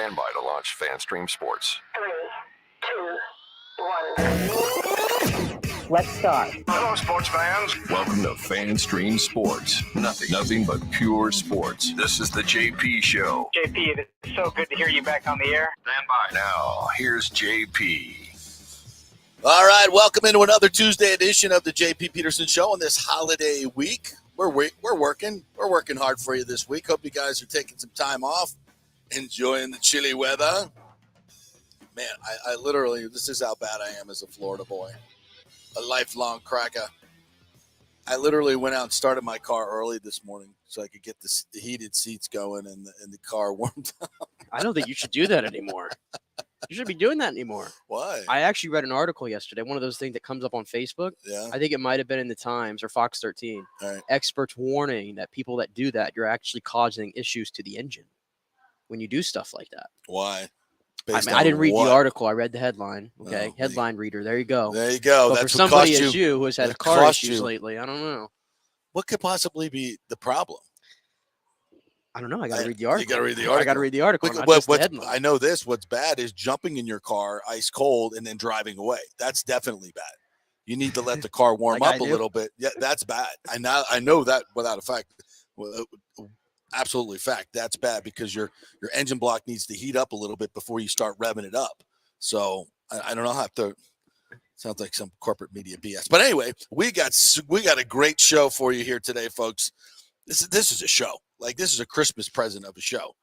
Stand by to launch FanStream Sports. 3, 2, 1. Let's start. Hello, sports fans. Welcome to FanStream Sports. Nothing but pure sports. This is the JP Show. JP, it's so good to hear you back on the air. Stand by. Now, here's JP. All right, welcome into another Tuesday edition of the JP Peterson Show on this holiday week. We're working hard for you this week. Hope you guys are taking some time off, enjoying the chilly weather. Man, I literally, this is how bad I am as a Florida boy, a lifelong cracker. I literally went out and started my car early this morning so I could get the heated seats going and the car warmed up. I don't think you should do that anymore. You shouldn't be doing that anymore. Why? I actually read an article yesterday, one of those things that comes up on Facebook. Yeah. I think it might have been in the Times or Fox 13. All right. Experts warning that people that do that, you're actually causing issues to the engine when you do stuff like that. Why? I didn't read the article. I read the headline. Okay, Oh, headline reader. There you go. There you go. But That's for what somebody cost as you who has had that car cost issues you. lately, I don't know. What could possibly be the problem? I don't know. I got to read the article. You got to read the article. I got to read the article. Not What- just the what's- headline. I know this. What's bad is jumping in your car ice cold and then driving away. That's definitely bad. You need to let the car warm Like up I a do. little bit. Yeah, that's bad. I know that without a fact. Absolutely fact. That's bad because your engine block needs to heat up a little bit before you start revving it up. So I don't know how to. Sounds like some corporate media BS. But anyway, we got a great show for you here today, folks. This is a show. Like, this is a Christmas present of a show.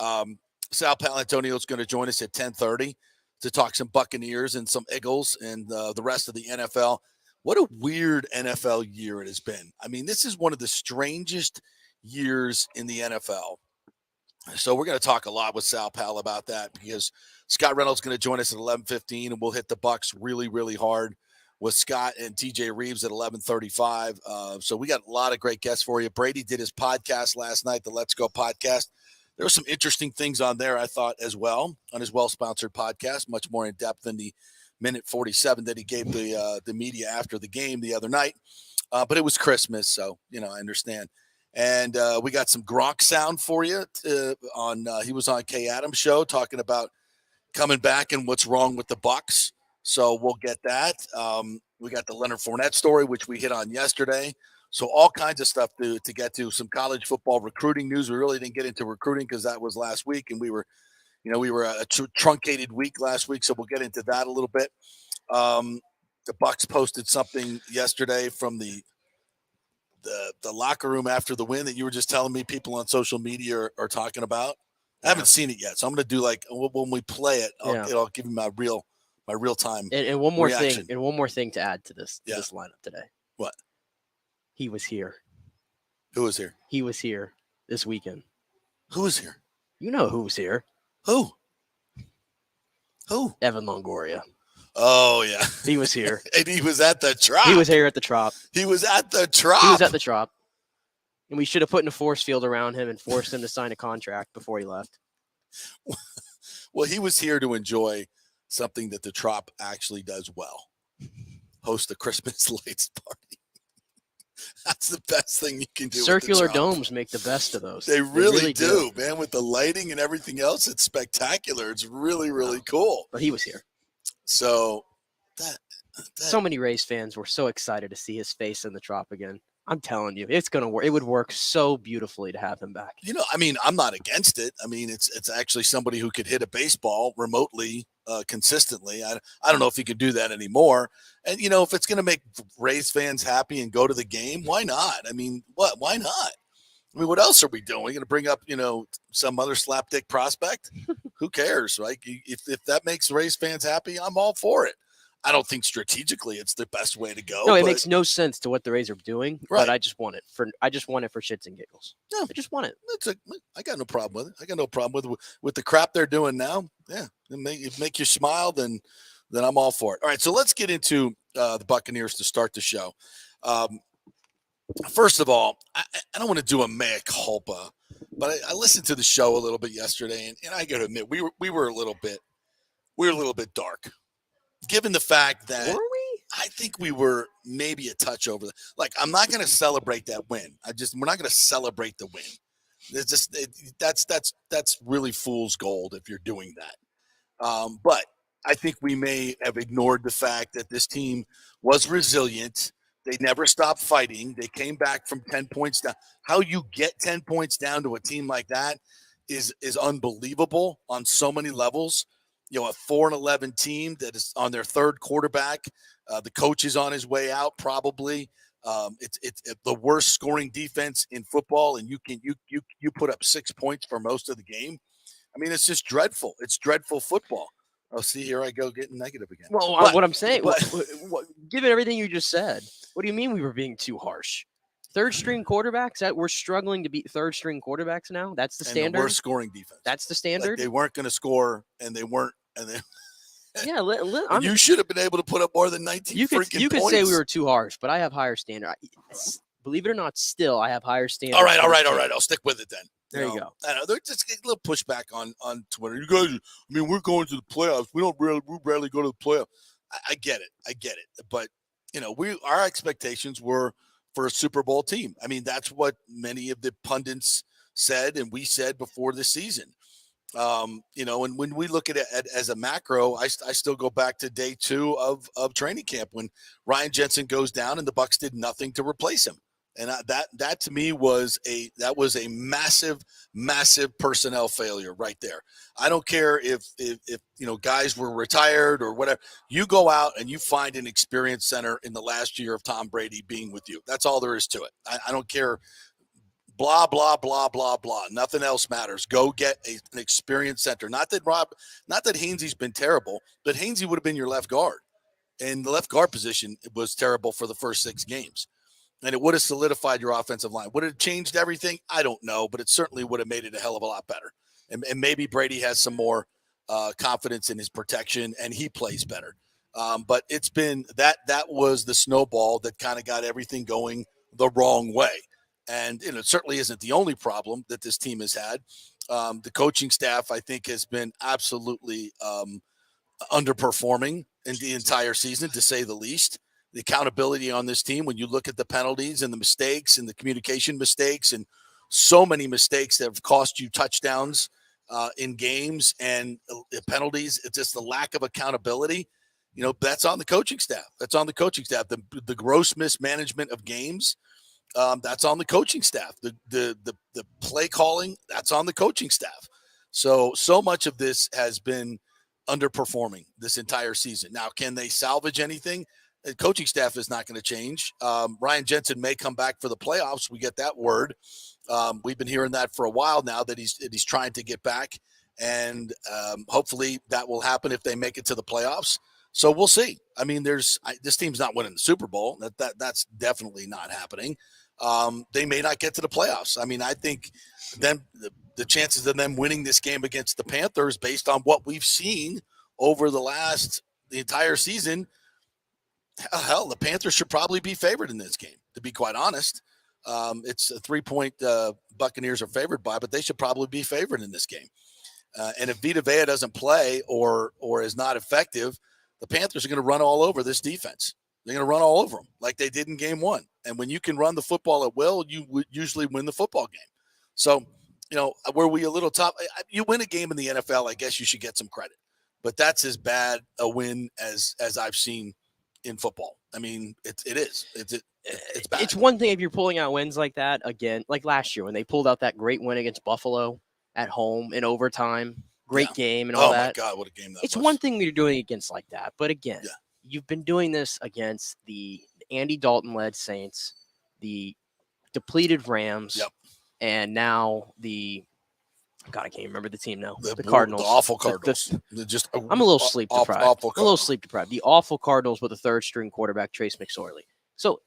Sal Palantonio is going to join us at 10:30 to talk some Buccaneers and some Eagles and the rest of the NFL. What a weird NFL year it has been. I mean, this is one of the strangest years in the NFL. So we're going to talk a lot with Sal Pal about that because Scott Reynolds is going to join us at 11:15, and we'll hit the Bucs really, really hard with Scott and TJ Reeves at 11:35. So we got a lot of great guests for you. Brady did his podcast last night, the Let's Go podcast. There were some interesting things on there, I thought, as well, on his well-sponsored podcast, much more in depth than the minute 47 that he gave the media after the game the other night. But it was Christmas, so, I understand. And we got some Gronk sound for you he was on Kay Adams' show talking about coming back and what's wrong with the Bucs. So we'll get that. We got the Leonard Fournette story, which we hit on yesterday. So all kinds of stuff to get to. Some college football recruiting news. We really didn't get into recruiting because that was last week, and we were a truncated week last week. So we'll get into that a little bit. The Bucs posted something yesterday from the locker room after the win that you were just telling me people on social media are talking about. I haven't seen it yet, so I'm going to do like when we play it, I'll give you my real time. And one more reaction. thing. And one more thing to add to this Yeah. this lineup today. What? He was here. Who was here? He was here this weekend. Who was here? You know who was here? Who? Evan Longoria. Oh, yeah. He was here. And he was at the Trop. He was here at the Trop. He was at the Trop. He was at the Trop. And we should have put in a force field around him and forced him to sign a contract before he left. Well, he was here to enjoy something that the Trop actually does well. Host the Christmas lights party. That's the best thing you can do. Circular with the Trop. domes make the best of those. They really do, man. With the lighting and everything else, it's spectacular. It's really, really cool. But he was here. So that So many Rays fans were so excited to see his face in the Trop again. I'm telling you, it's gonna work. It would work so beautifully to have him back. I mean, I'm not against it. I mean, it's actually somebody who could hit a baseball remotely, consistently. I don't know if he could do that anymore. And if it's going to make Rays fans happy and go to the game, why not? I mean, why not? I mean, what else are we doing? We're going to bring up, some other slapdick prospect? Who cares? Right? If that makes Rays fans happy, I'm all for it. I don't think strategically it's the best way to go. No, it makes no sense to what the Rays are doing. Right. But I just want it for shits and giggles. No, I just want it. I got no problem with it. I got no problem with the crap they're doing now. Yeah, it make you smile. Then I'm all for it. All right, so let's get into the Buccaneers to start the show. First of all, I don't want to do a mea culpa, but I listened to the show a little bit yesterday, and I got to admit we were a little bit dark. Given the fact that Were we? I think we were maybe a touch over. I'm not going to celebrate that win. We're not going to celebrate the win. It's just that's really fool's gold if you're doing that. But I think we may have ignored the fact that this team was resilient. They never stopped fighting. They came back from 10 points down. How you get 10 points down to a team like that is unbelievable on so many levels. You know, a 4-11 team that is on their third quarterback. The coach is on his way out probably. It's the worst scoring defense in football, and you put up 6 points for most of the game. I mean, it's just dreadful. It's dreadful football. Oh, see, here I go getting negative again. Well, what I'm saying, given everything you just said, what do you mean we were being too harsh? Third string quarterbacks, that we're struggling to beat third string quarterbacks now. That's the standard. The worst scoring defense. That's the standard. Like they weren't going to score, and they weren't. And they, yeah, you should have been able to put up more than 19 you freaking You could points. say we were too harsh, but I have higher standard. Believe it or not, still I have higher standards. All right. I'll stick with it then. There you go. I know they're just getting a little pushback on Twitter. You guys, I mean, we're going to the playoffs. We rarely go to the playoffs. I get it. But you know, our expectations were for a Super Bowl team. I mean, that's what many of the pundits said, and we said before the season. You know, and when we look at it as a macro, I still go back to day 2 of training camp when Ryan Jensen goes down and the Bucs did nothing to replace him. And that to me was a massive personnel failure right there. I don't care if you know guys were retired or whatever. You go out and you find an experience center in the last year of Tom Brady being with you. That's all there is to it. I don't care. Blah blah blah blah blah. Nothing else matters. Go get an experienced center. Not that Hainsey's been terrible, but Hainsey would have been your left guard, and the left guard position was terrible for the first 6 games. And it would have solidified your offensive line. Would it have changed everything? I don't know, but it certainly would have made it a hell of a lot better. And maybe Brady has some more confidence in his protection, and he plays better. But it's been that was the snowball that kind of got everything going the wrong way. And it certainly isn't the only problem that this team has had. The coaching staff, I think, has been absolutely underperforming in the entire season, to say the least. The accountability on this team, when you look at the penalties and the mistakes and the communication mistakes and so many mistakes that have cost you touchdowns in games and penalties, it's just the lack of accountability. You know, that's on the coaching staff. The gross mismanagement of games, that's on the coaching staff. The play calling, that's on the coaching staff. So much of this has been underperforming this entire season. Now, can they salvage anything? The coaching staff is not going to change. Ryan Jensen may come back for the playoffs. We get that word. We've been hearing that for a while now, that he's trying to get back, and hopefully that will happen if they make it to the playoffs. So we'll see. I mean, this team's not winning the Super Bowl. That's definitely not happening. They may not get to the playoffs. I mean, I think then the chances of them winning this game against the Panthers, based on what we've seen over the entire season, hell, the Panthers should probably be favored in this game, to be quite honest. It's a 3-point Buccaneers are favored by, but they should probably be favored in this game. And if Vita Vea doesn't play or is not effective, the Panthers are going to run all over this defense. They're going to run all over them like they did in game 1. And when you can run the football at will, you would usually win the football game. So, you know, were we a little tough? You win a game in the NFL, I guess you should get some credit. But that's as bad a win as I've seen in football. I mean, it is. It's bad. It's one thing if you're pulling out wins like that again, like last year when they pulled out that great win against Buffalo at home in overtime, great game and all that. Oh my God, what a game that was. It's one thing when you're doing against like that, but again, you've been doing this against the Andy Dalton-led Saints, the depleted Rams, and now God, I can't remember the team now. The Cardinals. The awful Cardinals. I'm a little sleep deprived. A little sleep deprived. The awful Cardinals with a third-string quarterback, Trace McSorley. So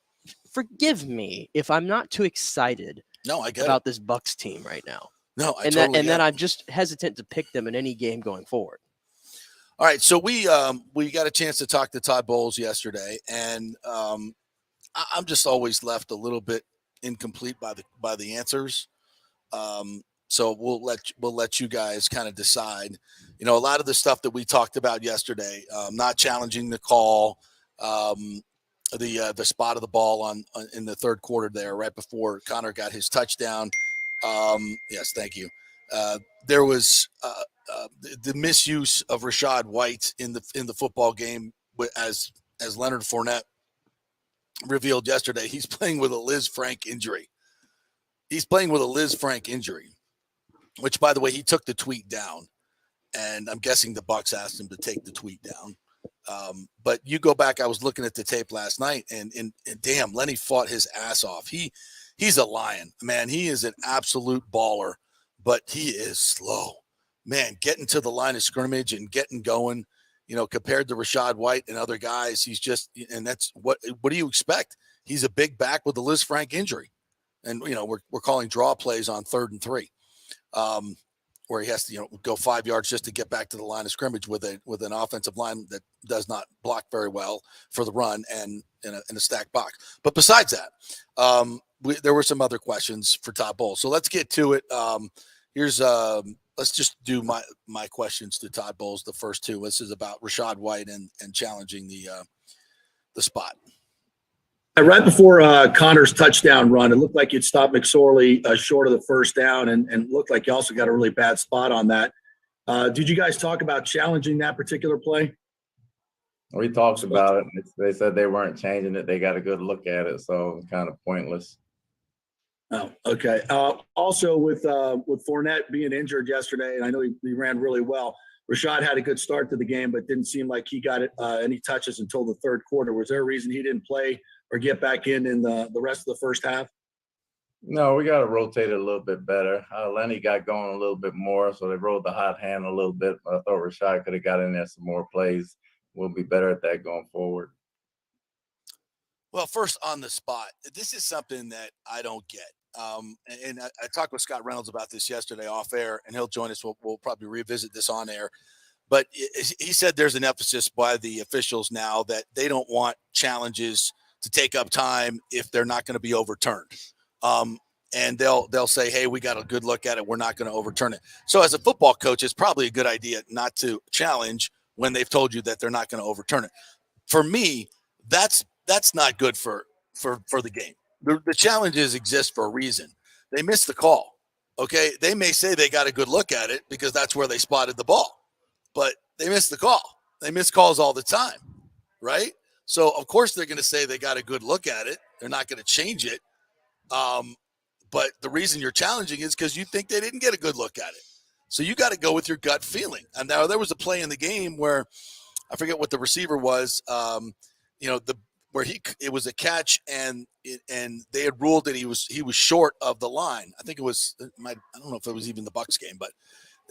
forgive me if I'm not too excited about this Bucs team right now. No, then I'm just hesitant to pick them in any game going forward. All right, so we got a chance to talk to Todd Bowles yesterday, and I'm just always left a little bit incomplete by the answers. So we'll let you guys kind of decide. You know, a lot of the stuff that we talked about yesterday, not challenging the call, the spot of the ball in the third quarter there, right before Connor got his touchdown. Yes, thank you. There was the misuse of Rashad White in the football game, as Leonard Fournette revealed yesterday. He's playing with a Liz Frank injury. Which, by the way, he took the tweet down, and I'm guessing the Bucs asked him to take the tweet down. But you go back, I was looking at the tape last night, and damn, Lenny fought his ass off. He's a lion, man. He is an absolute baller, but he is slow, man. Getting to the line of scrimmage and getting going, compared to Rashad White and other guys, he's just, and that's what do you expect? He's a big back with the Liz Frank injury, and we're calling draw plays on 3rd and 3. Where he has to, go 5 yards just to get back to the line of scrimmage with an offensive line that does not block very well for the run and in a stacked box. But besides that, there were some other questions for Todd Bowles. So let's get to it. Let's just do my questions to Todd Bowles. The first two. This is about Rashad White and challenging the spot. Right before Connor's touchdown run, it looked like you'd stopped McSorley short of the first down, and looked like you also got a really bad spot on that. Did you guys talk about challenging that particular play? We talked about it. They said they weren't changing it. They got a good look at it, so kind of pointless. Oh, okay. Also, with Fournette being injured yesterday, and I know he ran really well, Rashad had a good start to the game, but didn't seem like he got any touches until the third quarter. Was there a reason he didn't play or get back in the rest of the first half? No, we got to rotate it a little bit better. Lenny got going a little bit more, so they rolled the hot hand a little bit. I thought Rashad could have got in there some more plays. We'll be better at that going forward. Well, first on the spot, this is something that I don't get. And I talked with Scott Reynolds about this yesterday off air, and he'll join us. We'll probably revisit this on air. But he said there's an emphasis by the officials now that they don't want challenges to take up time if they're not going to be overturned. And they'll say, hey, we got a good look at it. We're not going to overturn it. So as a football coach, it's probably a good idea not to challenge when they've told you that they're not going to overturn it. For me, that's not good for the game. The challenges exist for a reason. They missed the call. Okay. They may say they got a good look at it because that's where they spotted the ball, but they missed the call. They miss calls all the time. Right. So of course they're going to say they got a good look at it. They're not going to change it. But the reason you're challenging is because you think they didn't get a good look at it. So you got to go with your gut feeling. And now there was a play in the game where I forget what the receiver was, it was a catch and they had ruled that he was short of the line. I think I don't know if it was even the Bucs game, but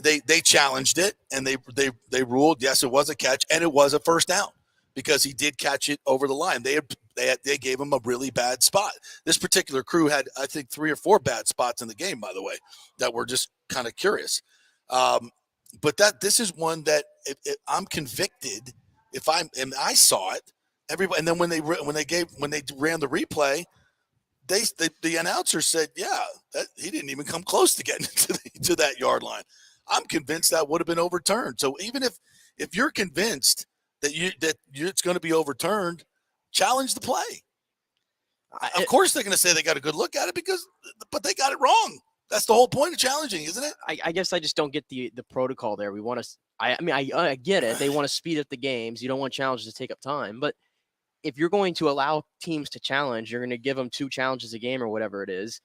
they challenged it and they ruled, yes, it was a catch and it was a first down because he did catch it over the line. They gave him a really bad spot. This particular crew had, I think, 3 or 4 bad spots in the game, by the way, that were just kind of curious. But this is one that I'm convicted. I saw it. Everybody, and then when they ran the replay, the announcer said, "Yeah, he didn't even come close to getting to that yard line." I'm convinced that would have been overturned. So even if you're convinced that it's going to be overturned, challenge the play. Of course, they're going to say they got a good look at it but they got it wrong. That's the whole point of challenging, isn't it? I guess I just don't get the protocol there. We want to. I get it. They want to speed up the games. You don't want challenges to take up time, but if you're going to allow teams to challenge, you're going to give them 2 challenges a game or whatever it is.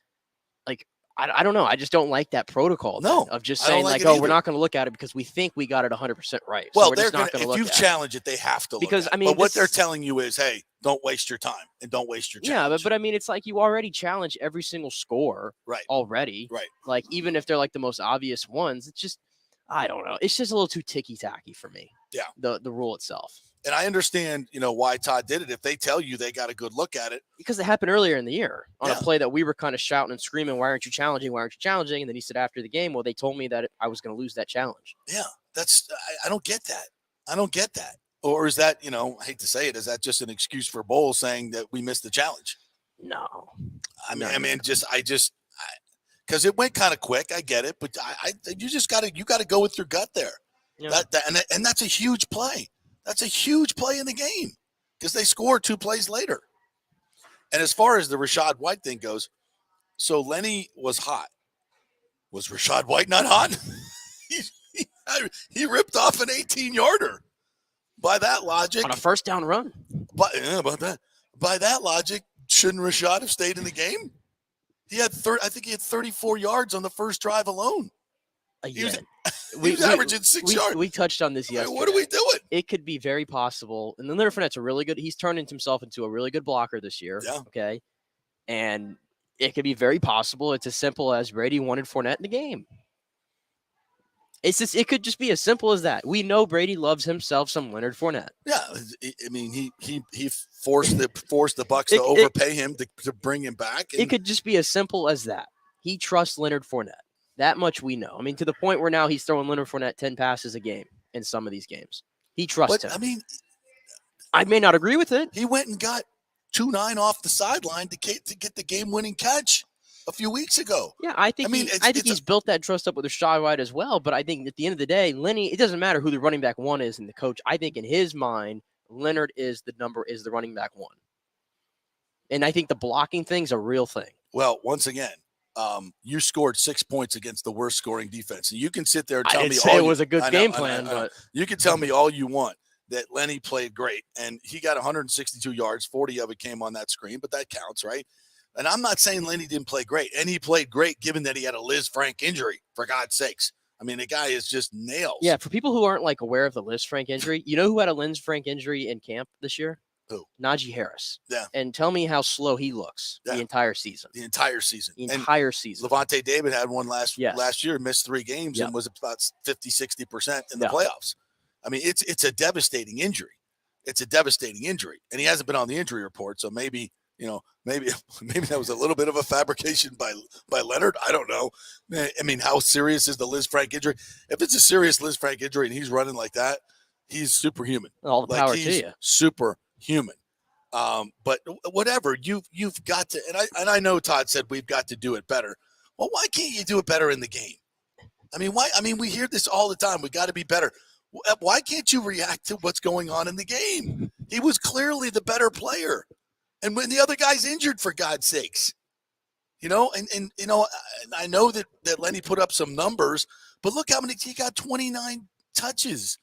Like, I don't know. I just don't like that protocol. No, of just saying we're not going to look at it because we think we got it 100% right. Well, so we're just not going to look at it. If you challenge it, they have to because look at it. But what they're telling you is, hey, don't waste your time and don't waste your challenge. Yeah, but it's like you already challenge every single score already. Right. Like, even if they're like the most obvious ones, it's just, I don't know. It's just a little too ticky-tacky for me. Yeah. The rule itself. And I understand, why Todd did it. If they tell you they got a good look at it. Because it happened earlier in the year on a play that we were kind of shouting and screaming, why aren't you challenging? Why aren't you challenging? And then he said after the game, well, they told me that I was going to lose that challenge. Yeah, I don't get that. I don't get that. Or is that, I hate to say it, is that just an excuse for Bowles saying that we missed the challenge? No. Because it went kind of quick. I get it. But you got to go with your gut there. Yeah. And that's a huge play. That's a huge play in the game because they scored 2 plays later. And as far as the Rashad White thing goes, so Lenny was hot. Was Rachaad White not hot? he ripped off an 18-yarder. By that logic, On a first down run. by that logic, shouldn't Rachaad have stayed in the game? He had I think he had 34 yards on the first drive alone. He was averaging 6 yards. We touched on this yesterday. What are we doing? It could be very possible. And then Leonard Fournette's a really good. He's turned himself into a really good blocker this year. Yeah. Okay. And it could be very possible. It's as simple as Brady wanted Fournette in the game. It could just be as simple as that. We know Brady loves himself some Leonard Fournette. Yeah, I mean he forced the Bucs to overpay him to bring him back. It could just be as simple as that. He trusts Leonard Fournette. That much we know. I mean, to the point where now he's throwing Leonard Fournette 10 passes a game in some of these games. He trusts him. I mean, I may not agree with it. He went and got 2-9 off the sideline to get the game-winning catch a few weeks ago. Yeah, I think he's built that trust up with Rachaad White as well. But I think at the end of the day, Lenny, it doesn't matter who the running back one is and the coach. I think in his mind, Leonard is the running back one. And I think the blocking thing's a real thing. Well, once again, you scored 6 points against the worst scoring defense. And you can sit there and tell me it was a good game plan, but you can tell me all you want that Lenny played great. And he got 162 yards, 40 of it came on that screen, but that counts, right? And I'm not saying Lenny didn't play great, and he played great given that he had a Liz Frank injury, for God's sakes. I mean, the guy is just nails. Yeah, for people who aren't aware of the Liz Frank injury, you know who had a Liz Frank injury in camp this year? Who? Najee Harris. Yeah. And tell me how slow he looks the entire season. The entire season. Levante David had one last year, missed 3 games, and was about 50-60% in the playoffs. I mean, it's a devastating injury. It's a devastating injury, and he hasn't been on the injury report, so maybe – maybe that was a little bit of a fabrication by Leonard. I don't know. I mean, how serious is the Liz Frank injury? If it's a serious Liz Frank injury and he's running like that, he's superhuman. All the power to you. Superhuman. But whatever, you've got to. And I know Todd said we've got to do it better. Well, why can't you do it better in the game? I mean, why? I mean, we hear this all the time. We got to be better. Why can't you react to what's going on in the game? He was clearly the better player. And when the other guy's injured, for God's sakes, and I know that Lenny put up some numbers, but look how many he got 29 touches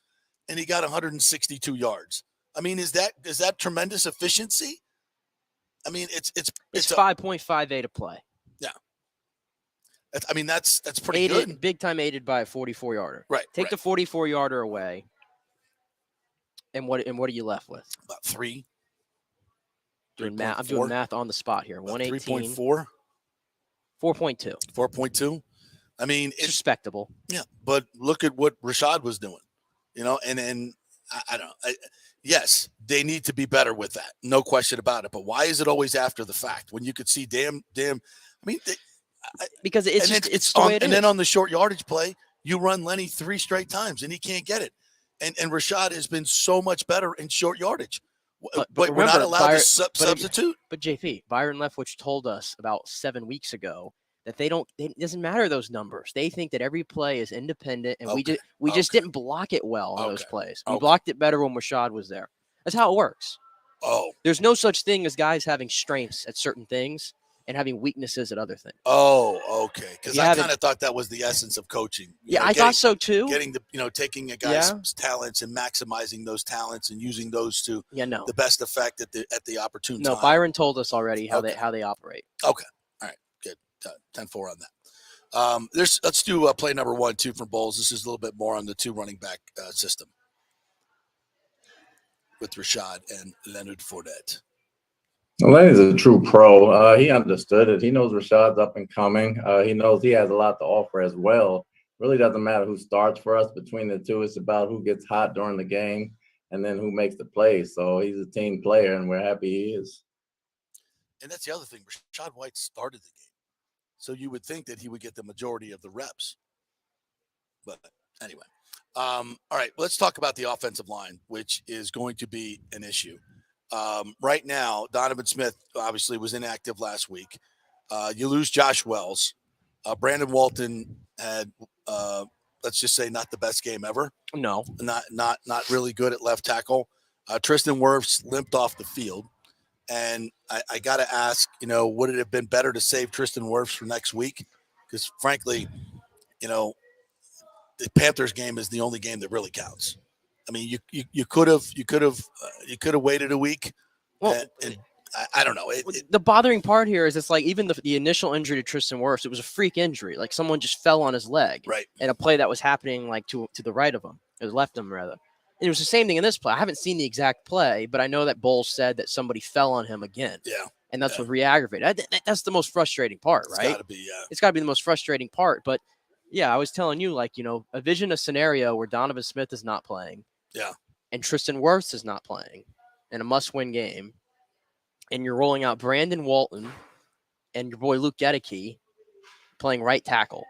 and he got 162 yards. I mean, is that tremendous efficiency? I mean, it's 5.58 a play. Yeah. That's pretty good. Big time aided by a 44-yarder. Right. Take the 44-yarder away. And what are you left with? About 3. I'm doing math on the spot here. 118. 3.4. 4.2. 4.2. I mean, it's respectable. Yeah, but look at what Rachaad was doing. And I don't know. Yes, they need to be better with that. No question about it. But why is it always after the fact when you could see damn? I mean, because it's on, and then on the short yardage play, you run Lenny 3 straight times and he can't get it. And Rachaad has been so much better in short yardage. But we're not allowed to substitute. But JP, Byron Leftwich told us about 7 weeks ago that it doesn't matter those numbers. They think that every play is independent, and we just didn't block it well on those plays. We blocked it better when Rachaad was there. That's how it works. Oh, there's no such thing as guys having strengths at certain things and having weaknesses at other things. Oh, okay. Because I kind of thought that was the essence of coaching. I thought so too. Getting taking a guy's talents and maximizing those talents and using those to the best effect at the opportune time. No, Byron told us already how they operate. Okay, all right, good. 10-4 on that. Let's do play number 1, 2 from Bowles. This is a little bit more on the 2 running back system with Rachaad and Leonard Fournette. Well, Lenny's a true pro. He understood it. He knows Rachaad's up and coming. He knows he has a lot to offer as well. Really doesn't matter who starts for us between the two. It's about who gets hot during the game and then who makes the plays. So he's a team player, and we're happy he is. And that's the other thing. Rachaad White started the game. So you would think that he would get the majority of the reps. But anyway. All right, let's talk about the offensive line, which is going to be an issue. Right now, Donovan Smith obviously was inactive last week. You lose Josh Wells. Brandon Walton had, let's just say, not the best game ever. No, not really good at left tackle. Tristan Wirfs limped off the field, and I got to ask, would it have been better to save Tristan Wirfs for next week? Because frankly, the Panthers game is the only game that really counts. I mean, you could have waited a week. Well, and I don't know. The bothering part here is it's like even the initial injury to Tristan Wirfs, it was a freak injury. Like someone just fell on his leg. Right. And a play that was happening like to the right of him, or left him rather. And it was the same thing in this play. I haven't seen the exact play, but I know that Bowles said that somebody fell on him again. Yeah. And that's what re-aggravated. That's the most frustrating part, right? It's got to be, yeah. It's got to be the most frustrating part. But yeah, I was telling you, like, envision a scenario where Donovan Smith is not playing. Yeah. And Tristan Wirfs is not playing in a must-win game. And you're rolling out Brandon Walton and your boy Luke Gedeke playing right tackle.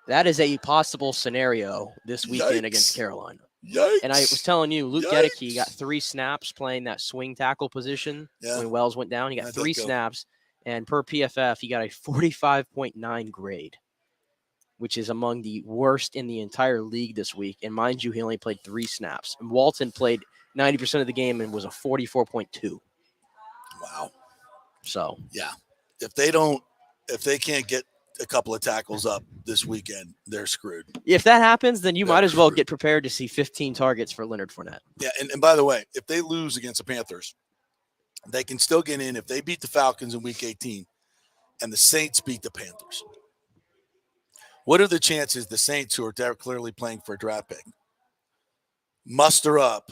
That is a possible scenario this weekend against Carolina. Yikes. And I was telling you, Luke Gedeke got 3 snaps playing that swing tackle position when Wells went down. He got 3 snaps, and per PFF, he got a 45.9 grade, which is among the worst in the entire league this week. And mind you, he only played 3 snaps. And Walton played 90% of the game and was a 44.2. Wow. So yeah, if they can't get a couple of tackles up this weekend, they're screwed. If that happens, then you might as well get prepared to see 15 targets for Leonard Fournette. Yeah, and by the way, if they lose against the Panthers, they can still get in if they beat the Falcons in Week 18 and the Saints beat the Panthers. What are the chances the Saints, who are clearly playing for a draft pick, muster up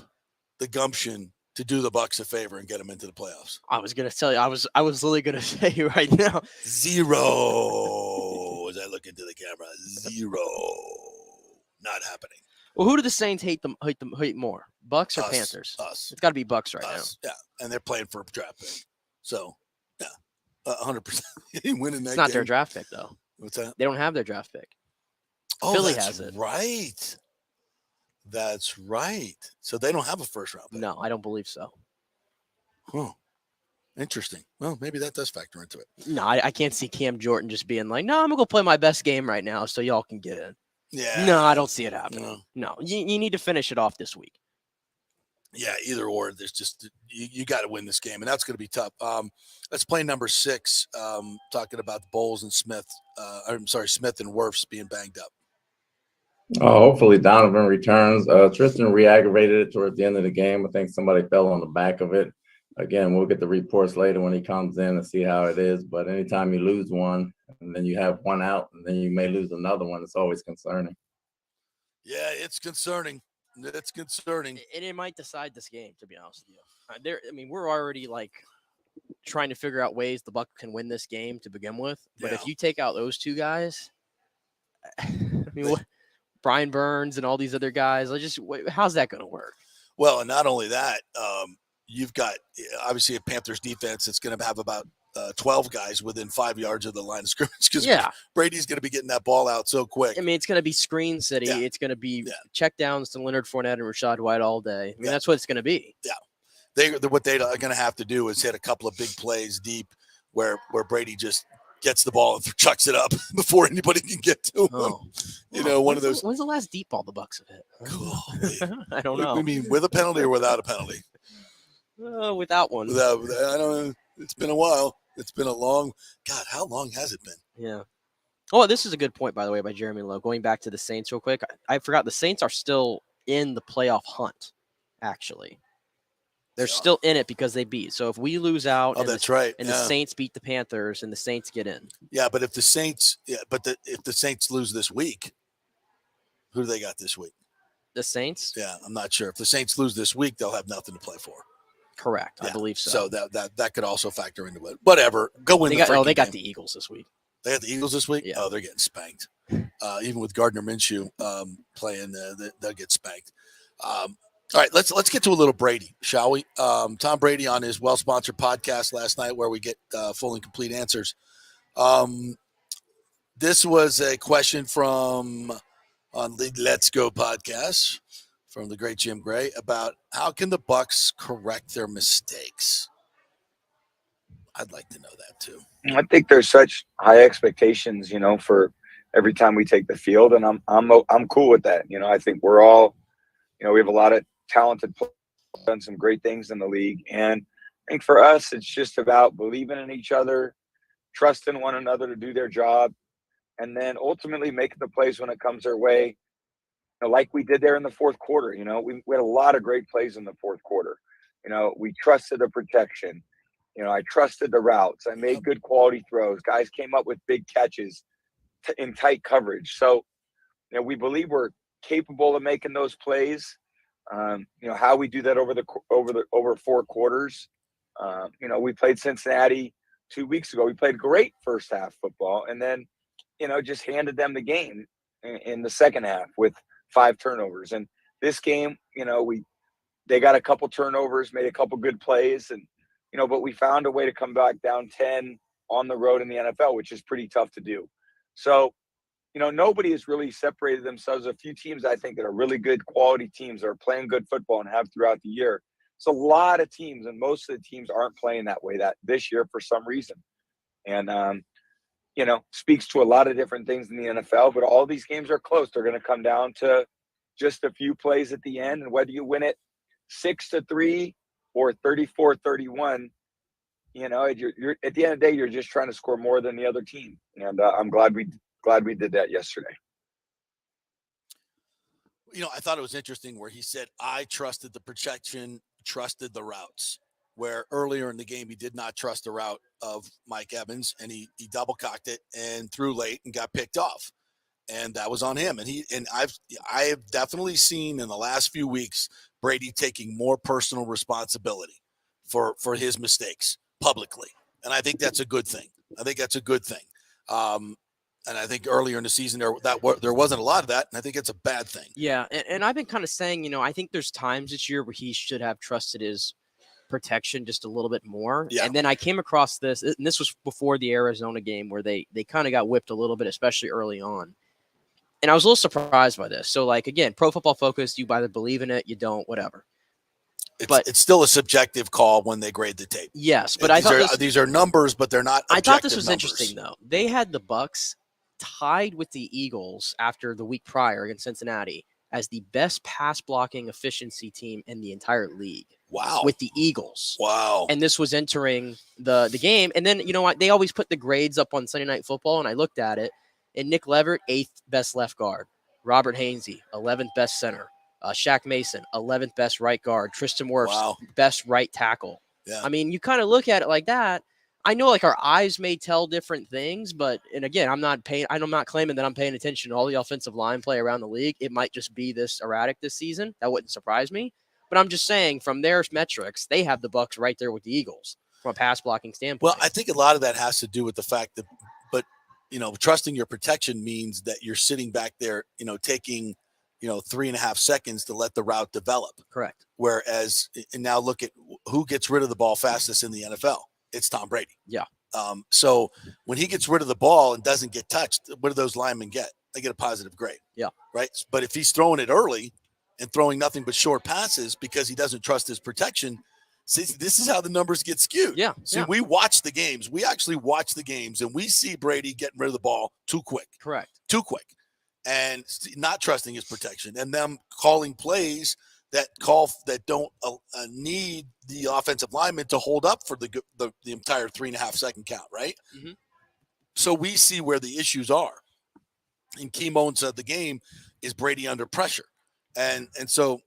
the gumption to do the Bucs a favor and get them into the playoffs? I was going to tell you, I was literally going to say right now. 0. As I look into the camera, 0. Not happening. Well, who do the Saints hate more? Bucs or Panthers? Us. It's got to be Bucs right now. Yeah, and they're playing for a draft pick. So, yeah, 100%. Winning that It's not game. their draft pick, though. What's that? They don't have their draft pick. Oh, Philly that's has it. right. That's right. So they don't have a first round pick. No, I don't believe so. Huh. Interesting. Well, maybe that does factor into it. No, I can't see Cam Jordan just being like, no, I'm going to go play my best game right now so y'all can get in. Yeah. No, I don't see it happening. No, you need to finish it off this week. Yeah, either or. There's just you got to win this game, and that's going to be tough. Let's play number 6. Talking about Bowles and Smith. Smith and Wirfs being banged up. Hopefully Donovan returns. Tristan re-aggravated it towards the end of the game. I think somebody fell on the back of it. Again, we'll get the reports later when he comes in and see how it is. But anytime you lose one and then you have one out and then you may lose another one, it's always concerning. Yeah, it's concerning. It's concerning. And it might decide this game, to be honest with you. We're already like trying to figure out ways the Bucs can win this game to begin with. But if you take out those 2 guys, what? Brian Burns and all these other guys, how's that going to work? Well, and not only that, you've got obviously a Panthers defense that's going to have about 12 guys within 5 yards of the line of scrimmage because Brady's going to be getting that ball out so quick. It's going to be screen city. Yeah. It's going to be check downs to Leonard Fournette and Rachaad White all day. That's what it's going to be. Yeah. What they are going to have to do is hit a couple of big plays deep where Brady just gets the ball and chucks it up before anybody can get to him. One of those. When's the last deep ball the Bucs have hit? Cool. I don't know. I mean, with a penalty or without a penalty? Without one. I don't know. It's been a while. It's been a long. God, how long has it been? Yeah. Oh, this is a good point, by the way, by Jeremy Lowe. Going back to the Saints real quick, I forgot the Saints are still in the playoff hunt. Actually, they're still in it because they beat. So if we lose out, that's right, and the Saints beat the Panthers, and the Saints get in. Yeah, but if the Saints, if the Saints lose this week, who do they got this week? The Saints? Yeah, I'm not sure. If the Saints lose this week, they'll have nothing to play for. Correct, I believe so. So that could also factor into it. Whatever, go win. They got the Eagles this week. They got the Eagles this week. Yeah. Oh, they're getting spanked. Even with Gardner Minshew playing, they'll get spanked. All right, let's get to a little Brady, shall we? Tom Brady on his well-sponsored podcast last night, where we get full and complete answers. This was a question on the Let's Go podcast from the great Jim Gray about how can the Bucs correct their mistakes. I'd like to know that too. I think there's such high expectations, for every time we take the field, and I'm cool with that. I think we're all, we have a lot of talented players, done some great things in the league, and I think for us, it's just about believing in each other, trusting one another to do their job, and then ultimately making the plays when it comes their way, like we did there in the fourth quarter. We had a lot of great plays in the fourth quarter. We trusted the protection. I trusted the routes. I made good quality throws. Guys came up with big catches in tight coverage. So, we believe we're capable of making those plays. How we do that over 4 quarters. We played Cincinnati 2 weeks ago. We played great first half football, and then, just handed them the game in the second half with 5 turnovers. And this game, they got a couple turnovers, made a couple good plays, and but we found a way to come back down 10 on the road in the NFL, which is pretty tough to do. So, nobody has really separated themselves. A few teams, I think, that are really good quality teams that are playing good football and have throughout the year. It's a lot of teams, and most of the teams aren't playing that way this year for some reason. And, speaks to a lot of different things in the NFL, but all these games are close. They're going to come down to just a few plays at the end, and whether you win it 6-3 or 34-31, you're at the end of the day, you're just trying to score more than the other team. And I'm glad we did that yesterday. I thought it was interesting where he said, I trusted the protection, trusted the routes, where earlier in the game, he did not trust the route of Mike Evans, and he double cocked it and threw late and got picked off. And that was on him. And I have definitely seen in the last few weeks, Brady taking more personal responsibility for his mistakes publicly. And I think that's a good thing. And I think earlier in the season, there wasn't a lot of that, and I think it's a bad thing. Yeah, and I've been kind of saying, I think there's times this year where he should have trusted his protection just a little bit more. Yeah. And then I came across this, and this was before the Arizona game where they kind of got whipped a little bit, especially early on. And I was a little surprised by this. So, again, Pro Football Focus, you either believe in it, you don't, whatever. It's still a subjective call when they grade the tape. Yes, but these are numbers, but they're not. I thought this was numbers. Interesting, though. They had the Bucs tied with the Eagles after the week prior against Cincinnati as the best pass blocking efficiency team in the entire league. Wow. With the Eagles. Wow. And this was entering the game. And then, you know what? They always put the grades up on Sunday Night Football, and I looked at it. And Nick Leverett, 8th best left guard. Robert Hainsey, 11th best center. Shaq Mason, 11th best right guard. Tristan Wirfs, best right tackle. Yeah. I mean, you kind of look at it like that. I know our eyes may tell different things, and again, I'm not claiming that I'm paying attention to all the offensive line play around the league. It might just be this erratic this season. That wouldn't surprise me. But I'm just saying, from their metrics, they have the Bucs right there with the Eagles from a pass blocking standpoint. Well, I think a lot of that has to do with the fact that, trusting your protection means that you're sitting back there, taking, 3.5 seconds to let the route develop. Correct. Whereas, and now look at who gets rid of the ball fastest in the NFL. It's Tom Brady. Yeah. So when he gets rid of the ball and doesn't get touched, what do those linemen get? They get a positive grade. Yeah. Right. But if he's throwing it early and throwing nothing but short passes because he doesn't trust his protection, see, this is how the numbers get skewed. Yeah. See, we watch the games. We actually watch the games, and we see Brady getting rid of the ball too quick. Correct. Too quick. And not trusting his protection, and them calling plays that don't need the offensive lineman to hold up for the entire 3.5 second count, right? Mm-hmm. So we see where the issues are. In key moments of the game is Brady under pressure. And so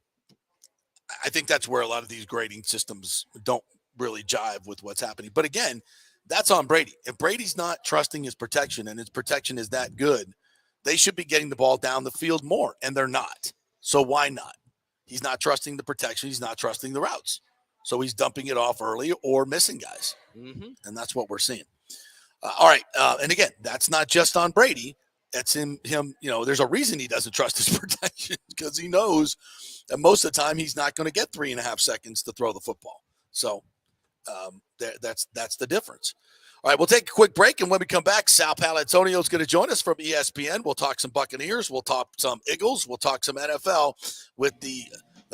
I think that's where a lot of these grading systems don't really jive with what's happening. But again, that's on Brady. If Brady's not trusting his protection and his protection is that good, they should be getting the ball down the field more, and they're not. So why not? He's not trusting the protection. He's not trusting the routes. So he's dumping it off early or missing guys. Mm-hmm. And that's what we're seeing. All right. And again, that's not just on Brady. That's him. There's a reason he doesn't trust his protection, because he knows that most of the time he's not going to get 3.5 seconds to throw the football. So that's the difference. All right, we'll take a quick break, and when we come back, Sal Paolantonio is going to join us from ESPN. We'll talk some Buccaneers. We'll talk some Eagles. We'll talk some NFL with the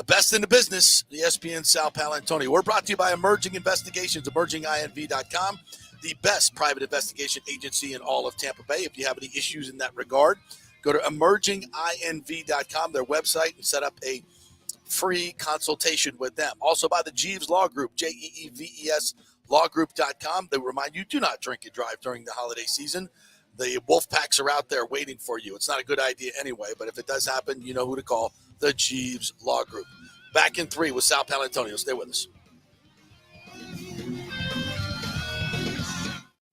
best in the business, ESPN Sal Paolantonio. We're brought to you by Emerging Investigations, emerginginv.com, the best private investigation agency in all of Tampa Bay. If you have any issues in that regard, go to emerginginv.com, their website, and set up a free consultation with them. Also by the Jeeves Law Group, JEEVES lawgroup.com. They remind you, do not drink and drive during the holiday season. The Wolfpacks are out there waiting for you. It's not a good idea anyway, but if it does happen, you know who to call, the Jeeves Law Group. Back in 3 with Sal Palantonio. Stay with us.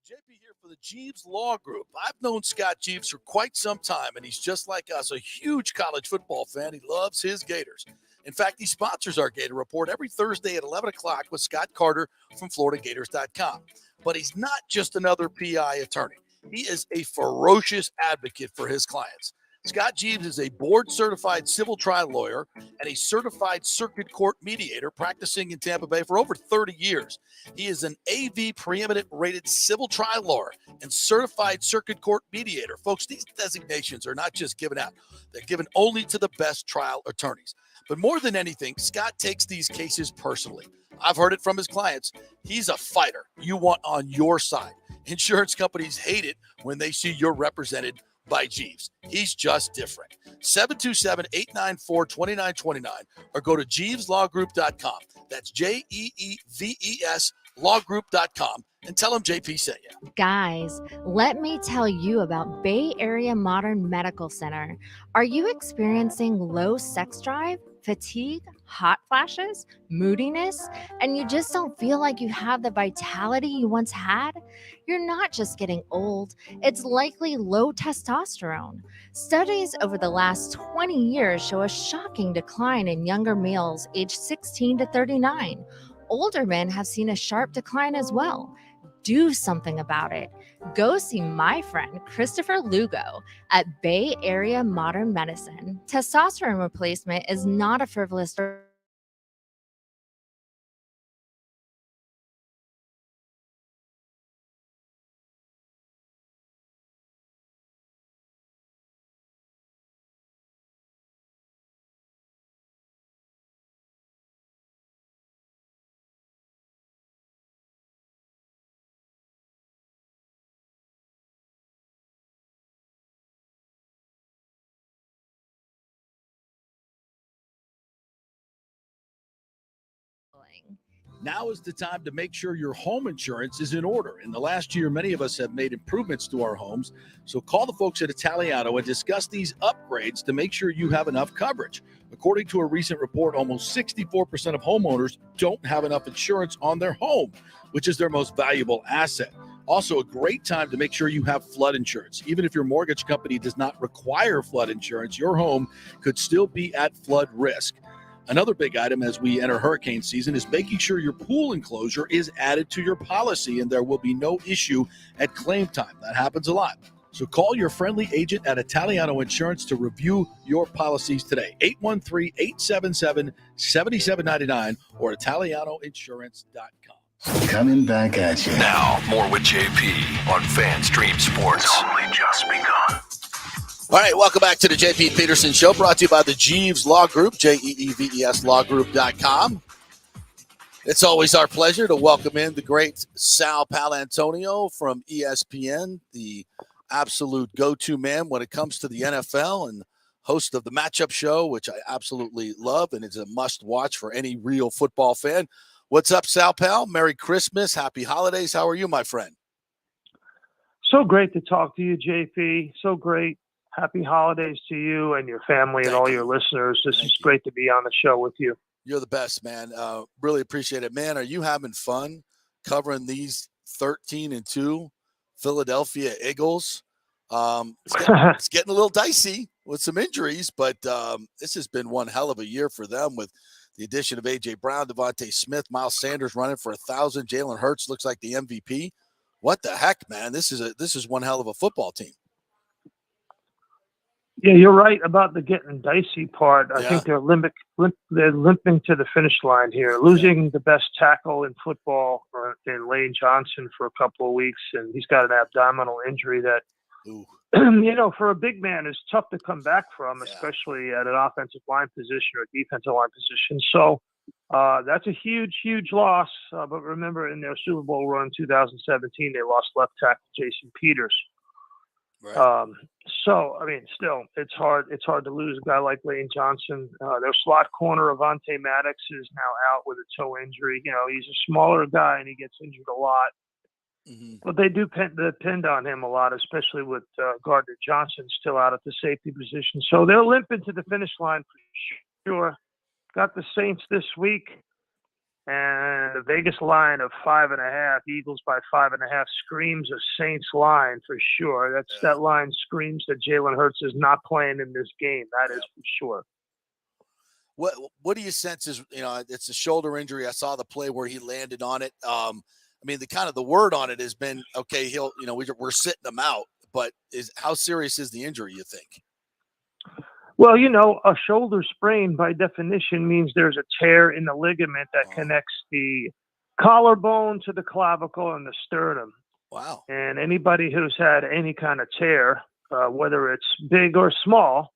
JP here for the Jeeves Law Group. I've known Scott Jeeves for quite some time, and he's just like us, a huge college football fan. He loves his Gators. In fact, he sponsors our Gator Report every Thursday at 11 o'clock with Scott Carter from FloridaGators.com. But he's not just another PI attorney. He is a ferocious advocate for his clients. Scott Jeeves is a board-certified civil trial lawyer and a certified circuit court mediator practicing in Tampa Bay for over 30 years. He is an AV preeminent rated civil trial lawyer and certified circuit court mediator. Folks, these designations are not just given out. They're given only to the best trial attorneys. But more than anything, Scott takes these cases personally. I've heard it from his clients. He's a fighter you want on your side. Insurance companies hate it when they see you're represented by Jeeves. He's just different. 727-894-2929 or go to JeevesLawGroup.com. That's JEEVES lawgroup.com and tell them JP sent you. Guys, let me tell you about Bay Area Modern Medical Center. Are you experiencing low sex drive, fatigue, hot flashes, moodiness, and you just don't feel like you have the vitality you once had? You're not just getting old, it's likely low testosterone. Studies over the last 20 years show a shocking decline in younger males aged 16 to 39. Older men have seen a sharp decline as well. Do something about it. Go see my friend Christopher Lugo at Bay Area Modern Medicine. Testosterone replacement is not a frivolous Now is the time to make sure your home insurance is in order. In the last year, many of us have made improvements to our homes. So call the folks at Italiano and discuss these upgrades to make sure you have enough coverage. According to a recent report, almost 64% of homeowners don't have enough insurance on their home, which is their most valuable asset. Also, a great time to make sure you have flood insurance. Even if your mortgage company does not require flood insurance, your home could still be at flood risk. Another big item as we enter hurricane season is making sure your pool enclosure is added to your policy and there will be no issue at claim time. That happens a lot. So call your friendly agent at Italiano Insurance to review your policies today. 813-877-7799 or ItalianoInsurance.com. Coming back at you. Now, more with JP on FanStream Sports. It's only just begun. All right, welcome back to the JP Peterson Show, brought to you by the Jeeves Law Group, JEEVES lawgroup.com. It's always our pleasure to welcome in the great Sal Palantonio from ESPN, the absolute go-to man when it comes to the NFL and host of the Matchup Show, which I absolutely love and is a must-watch for any real football fan. What's up, Sal Pal? Merry Christmas. Happy holidays. How are you, my friend? So great to talk to you, JP. So great. Happy holidays to you and your family and all your listeners. This is great to be on the show with you. You're the best, man. Really appreciate it. Man, are you having fun covering these 13-2 Philadelphia Eagles? It's getting a little dicey with some injuries, but this has been one hell of a year for them with the addition of A.J. Brown, Devontae Smith, Miles Sanders running for 1,000. Jalen Hurts looks like the MVP. What the heck, man? This is one hell of a football team. Yeah, you're right about the getting dicey part. I think they're limping to the finish line here, losing the best tackle in football in Lane Johnson for a couple of weeks, and he's got an abdominal injury that, for a big man is tough to come back from, especially at an offensive line position or defensive line position. So that's a huge, huge loss. But remember, in their Super Bowl run in 2017, they lost left tackle Jason Peters. Right. Still, it's hard to lose a guy like Lane Johnson. Their slot corner, Avonte Maddox, is now out with a toe injury. He's a smaller guy and he gets injured a lot. But they do depend on him a lot, especially with Gardner Johnson still out at the safety position. So they'll limp into the finish line for sure. Got the Saints this week, and the Vegas line of 5.5, Eagles by 5.5 screams a Saints line for sure. That line screams that Jalen Hurts is not playing in this game. That is for sure. What do you sense is, it's a shoulder injury. I saw the play where he landed on it. I mean, the word on it has been, okay, we're sitting him out, but how serious is the injury, you think? Well, a shoulder sprain by definition means there's a tear in the ligament that connects the collarbone to the clavicle and the sternum. Wow. And anybody who's had any kind of tear, whether it's big or small,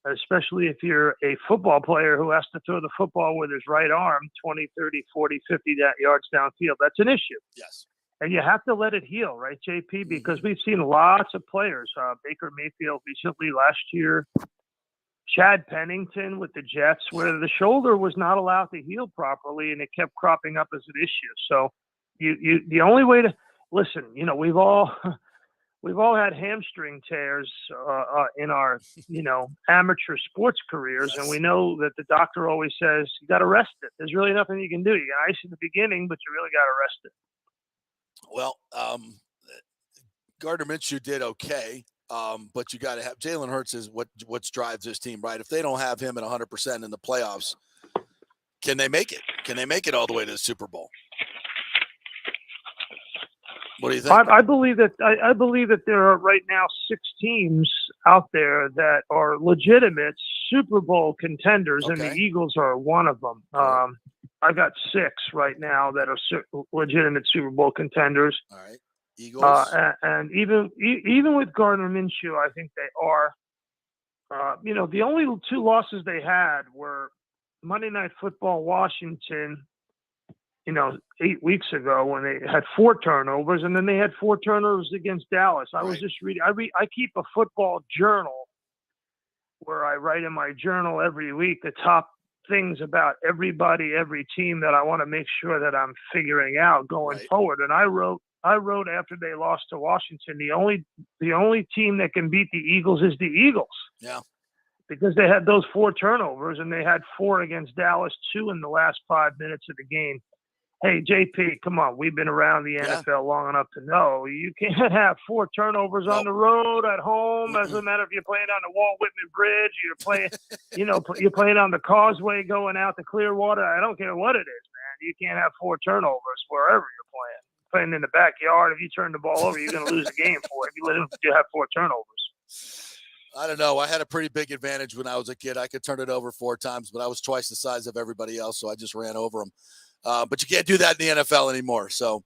especially if you're a football player who has to throw the football with his right arm 20, 30, 40, 50 yards downfield, that's an issue. Yes. And you have to let it heal, right, JP? Because we've seen lots of players, Baker Mayfield recently last year, Chad Pennington with the Jets, where the shoulder was not allowed to heal properly, and it kept cropping up as an issue. So the only way to listen, we've all had hamstring tears in our, amateur sports careers, and we know that the doctor always says you got to rest it. There's really nothing you can do. You got ice in the beginning, but you really got to rest it. Well, Gardner Minshew did okay, but you got to have Jalen Hurts is what drives this team, right? If they don't have him at 100% in the playoffs, can they make it? Can they make it all the way to the Super Bowl? What do you think? I believe that there are right now 6 teams out there that are legitimate Super Bowl contenders, and the Eagles are one of them. I got 6 right now that are legitimate Super Bowl contenders. All right, Eagles, and even with Gardner Minshew, I think they are. The only 2 losses they had were Monday Night Football, Washington. 8 weeks ago when they had 4 turnovers, and then they had 4 turnovers against Dallas. I was just reading. I keep a football journal where I write in my journal every week the top things about everybody, every team that I want to make sure that I'm figuring out going forward. And I wrote after they lost to Washington, the only team that can beat the Eagles is the Eagles. Yeah. Because they had those 4 turnovers, and they had 4 against Dallas, 2 in the last 5 minutes of the game. Hey, JP, come on. We've been around the NFL long enough to know you can't have 4 turnovers on the road, at home. Doesn't matter if you're playing on the Walt Whitman Bridge, you're playing, you're playing on the Causeway going out to Clearwater. I don't care what it is, man. You can't have 4 turnovers wherever you're playing. Playing in the backyard, if you turn the ball over, you're going to lose the game for it. If you have 4 turnovers. I don't know. I had a pretty big advantage when I was a kid. I could turn it over 4 times, but I was twice the size of everybody else, so I just ran over them. But you can't do that in the NFL anymore. So,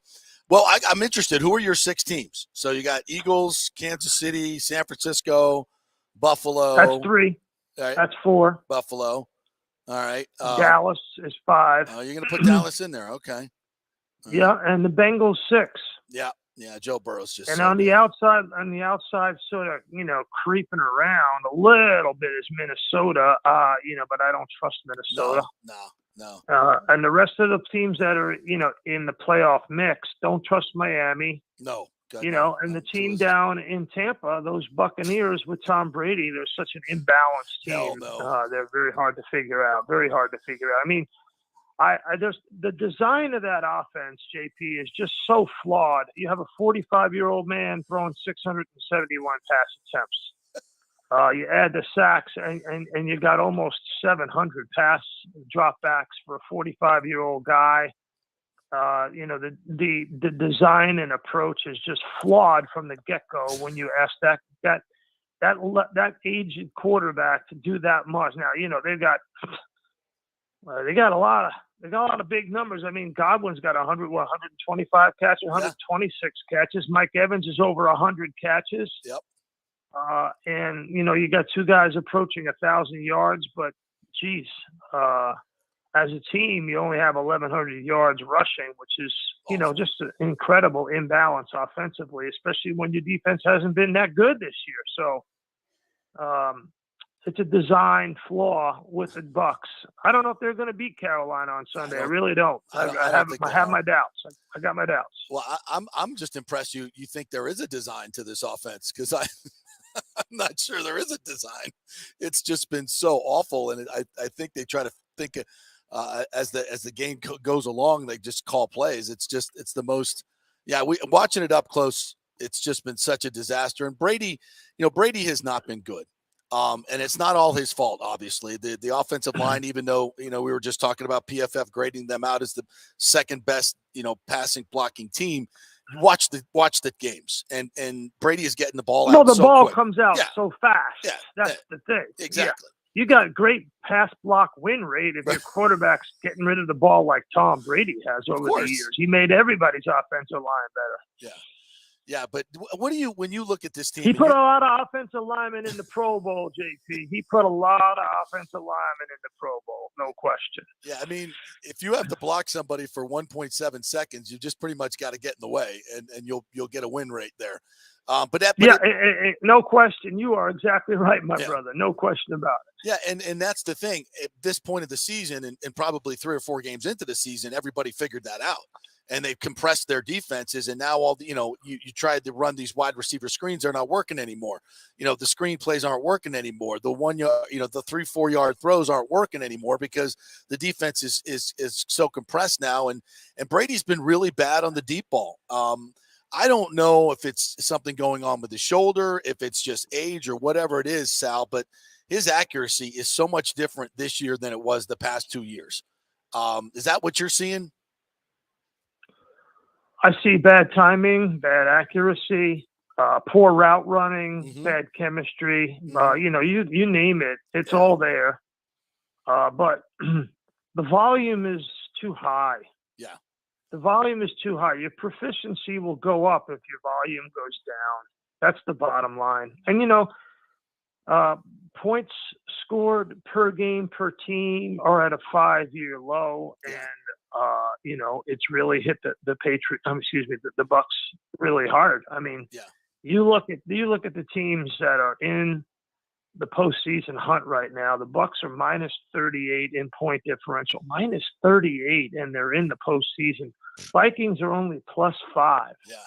well, I'm interested. Who are your 6 teams? So you got Eagles, Kansas City, San Francisco, Buffalo. That's 3. Right. That's 4. Buffalo. All right. Dallas is 5. Oh, you're going to put Dallas in there. Okay. Yeah, and the Bengals 6. Yeah. Joe Burrow's just. And so on good. the outside, sort of, creeping around a little bit is Minnesota. But I don't trust Minnesota. No. And the rest of the teams that are, in the playoff mix, don't trust Miami. No. And the team down in Tampa, those Buccaneers with Tom Brady, they're such an imbalanced team. No. They're very hard to figure out. I mean, I just the design of that offense, JP, is just so flawed. You have a 45-year-old man throwing 671 pass attempts. You add the sacks, and you got almost 700 pass dropbacks for a 45-year-old guy. The design and approach is just flawed from the get-go when you ask that aged quarterback to do that much. Now, they got a lot of big numbers. I mean, Godwin's got 125 catches, 126 catches. Mike Evans is over 100 catches. Yep. And you got 2 guys approaching 1,000 yards, but geez, as a team, you only have 1,100 yards rushing, which is, just an incredible imbalance offensively, especially when your defense hasn't been that good this year. So, it's a design flaw with the Bucs. I don't know if they're going to beat Carolina on Sunday. I really don't. I have my doubts. I got my doubts. Well, I'm just impressed. You think there is a design to this offense, because I'm not sure there is a design. It's just been so awful, and I think they try to think as the game goes along, they just call plays. It's the most. Yeah, watching it up close, it's just been such a disaster. And Brady has not been good. And it's not all his fault, obviously. The offensive line, even though, we were just talking about PFF grading them out as the second best, passing blocking team. Watch the games, and Brady is getting the ball out. No, the ball quick. comes out so fast. Yeah, that's the thing. Exactly. Yeah. You got great pass block win rate if your quarterback's getting rid of the ball like Tom Brady has over the years. He made everybody's offensive line better. Yeah. Yeah, but when you look at this team? He put a lot of offensive linemen in the Pro Bowl, JP. He put a lot of offensive linemen in the Pro Bowl, no question. Yeah, I mean, if you have to block somebody for 1.7 seconds, you just pretty much got to get in the way, and you'll get a win rate there. No question. You are exactly right, my brother. No question about it. Yeah, and that's the thing. At this point of the season, and probably 3 or 4 games into the season, everybody figured that out. And they've compressed their defenses, and now all the, you tried to run these wide receiver screens, they're not working anymore. The screen plays aren't working anymore. The 1 yard, the 3-4 yard throws aren't working anymore because the defense is so compressed now. And Brady's been really bad on the deep ball. I don't know if it's something going on with his shoulder, if it's just age or whatever it is, Sal, but his accuracy is so much different this year than it was the past 2 years. Is that what you're seeing? I see bad timing, bad accuracy, poor route running, bad chemistry. You name it, it's all there. But the volume is too high. Yeah. The volume is too high. Your proficiency will go up if your volume goes down. That's the bottom line. And, points scored per game per team are at a 5-year low. And, it's really hit the Bucs really hard. I mean, you look at the teams that are in the postseason hunt right now. The Bucs are minus 38 in point differential, minus 38, and they're in the postseason. Vikings are only plus 5. Yeah.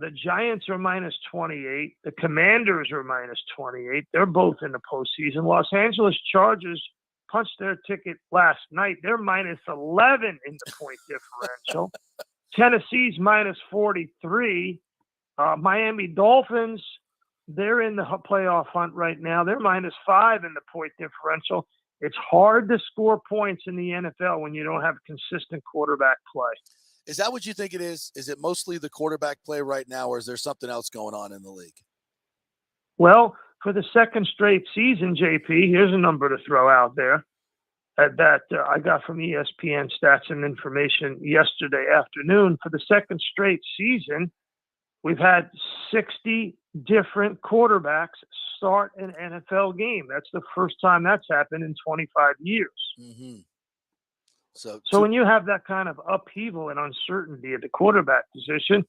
The Giants are minus 28. The Commanders are minus 28. They're both in the postseason. Los Angeles Chargers punched their ticket last night. They're minus 11 in the point differential. Tennessee's minus 43. Miami Dolphins, they're in the playoff hunt right now. They're minus 5 in the point differential. It's hard to score points in the NFL when you don't have consistent quarterback play. Is that what you think it is? Is it mostly the quarterback play right now, or is there something else going on in the league? Well, for the second straight season, JP, here's a number to throw out there that I got from ESPN Stats and Information yesterday afternoon. For the second straight season, we've had 60 different quarterbacks start an NFL game. That's the first time that's happened in 25 years. Mm-hmm. So when you have that kind of upheaval and uncertainty at the quarterback position,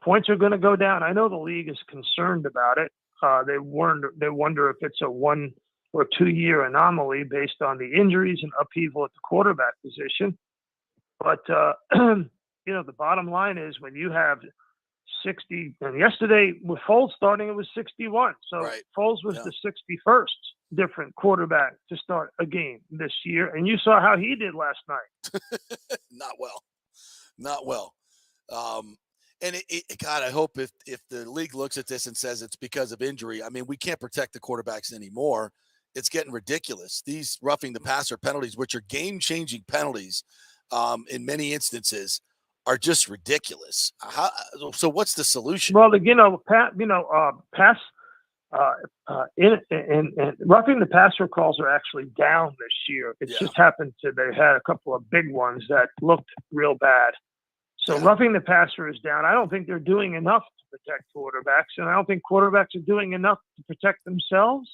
points are going to go down. I know the league is concerned about it. They wonder if it's a 1 or 2 year anomaly based on the injuries and upheaval at the quarterback position. But the bottom line is when you have 60, and yesterday with Foles starting, it was 61. So Foles was the 61st different quarterback to start a game this year. And you saw how he did last night. Not well. And God, I hope if the league looks at this and says it's because of injury, I mean, we can't protect the quarterbacks anymore. It's getting ridiculous. These roughing the passer penalties, which are game-changing penalties in many instances, are just ridiculous. So what's the solution? Well, roughing the passer calls are actually down this year. It just happened they had a couple of big ones that looked real bad. So roughing the passer is down. I don't think they're doing enough to protect quarterbacks, and I don't think quarterbacks are doing enough to protect themselves,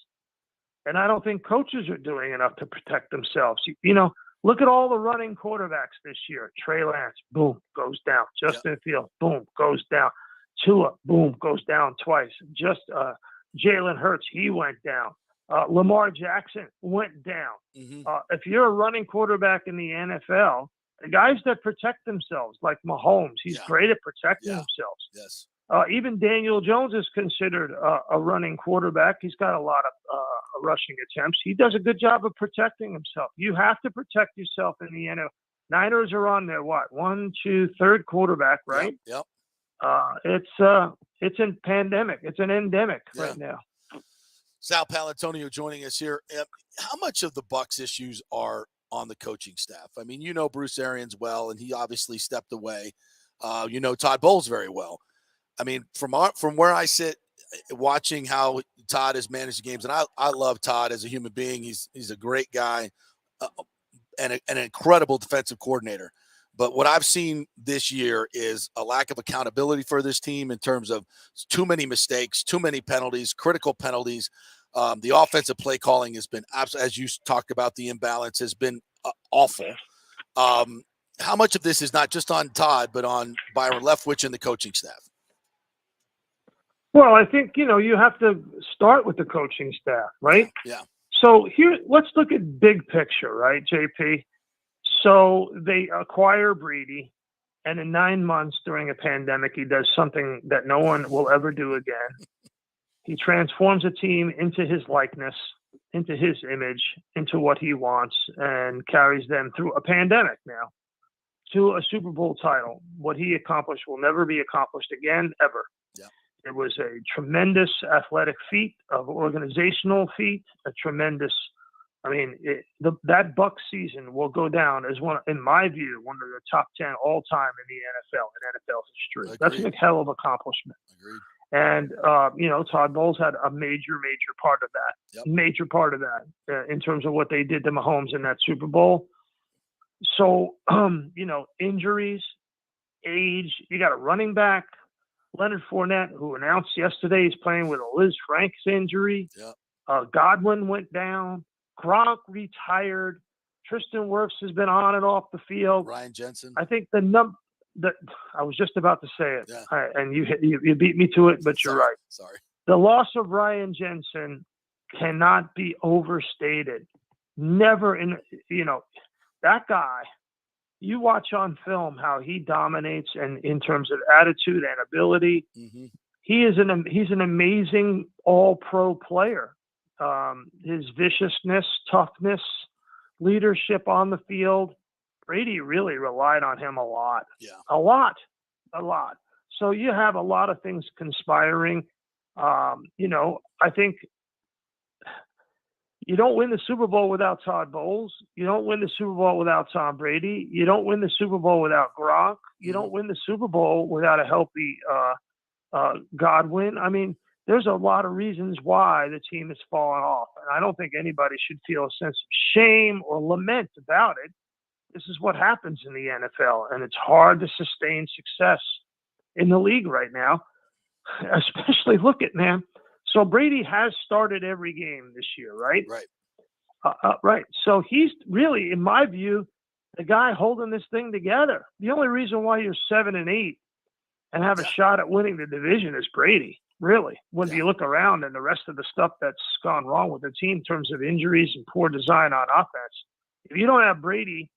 and I don't think coaches are doing enough to protect themselves. Look at all the running quarterbacks this year. Trey Lance, boom, goes down. Justin Fields, boom, goes down. Tua, boom, goes down twice. Jalen Hurts, he went down. Lamar Jackson went down. If you're a running quarterback in the NFL, the guys that protect themselves, like Mahomes, he's great at protecting themselves. Yes. Even Daniel Jones is considered a running quarterback. He's got a lot of rushing attempts. He does a good job of protecting himself. You have to protect yourself in the NFL. Niners are on their third quarterback, right? Yep. It's a pandemic. It's an endemic right now. Sal Palantonio joining us here. How much of the Bucs issues are on the coaching staff? I mean, you know Bruce Arians well, and he obviously stepped away. You know Todd Bowles very well. I mean, from where I sit, watching how Todd has managed the games, and I love Todd as a human being. He's a great guy and an incredible defensive coordinator. But what I've seen this year is a lack of accountability for this team in terms of too many mistakes, too many penalties, critical penalties. The offensive play calling has been, as you talked about, the imbalance has been awful. How much of this is not just on Todd, but on Byron Leftwich and the coaching staff? Well, I think, you have to start with the coaching staff, right? Yeah. So here, let's look at big picture, right, JP? So they acquire Brady, and in 9 months during a pandemic, he does something that no one will ever do again. He transforms a team into his likeness, into his image, into what he wants, and carries them through a pandemic now to a Super Bowl title. What he accomplished will never be accomplished again, ever. Yeah. It was a tremendous athletic feat, of organizational feat, a tremendous. That Bucs season will go down as in my view, one of the top 10 all time in the NFL, in NFL history. Agreed. That's a hell of accomplishment. Agreed. And, Todd Bowles had a major part of that. Yep. Major part of that in terms of what they did to Mahomes in that Super Bowl. So, injuries, age, you got a running back, Leonard Fournette, who announced yesterday he's playing with a Liz Franks injury. Yep. Godwin went down. Gronk retired. Tristan Wirfs has been on and off the field. Ryan Jensen. I think I was just about to say it, Yeah. and you beat me to it, but you're right. Sorry. The loss of Ryan Jensen cannot be overstated. Never that guy. You watch on film how he dominates, and in terms of attitude and ability, he's an amazing all-pro player. His viciousness, toughness, leadership on the field. Brady really relied on him a lot. Yeah. A lot. So you have a lot of things conspiring. I think you don't win the Super Bowl without Todd Bowles. You don't win the Super Bowl without Tom Brady. You don't win the Super Bowl without Gronk. You don't win the Super Bowl without a healthy Godwin. I mean, there's a lot of reasons why the team has fallen off. And I don't think anybody should feel a sense of shame or lament about it. This is what happens in the NFL, and it's hard to sustain success in the league right now, especially man. So Brady has started every game this year, right? Right. Right. So he's really, in my view, the guy holding this thing together. The only reason why you're 7-8 and have a shot at winning the division is Brady. Really, when you look around and the rest of the stuff that's gone wrong with the team in terms of injuries and poor design on offense, if you don't have Brady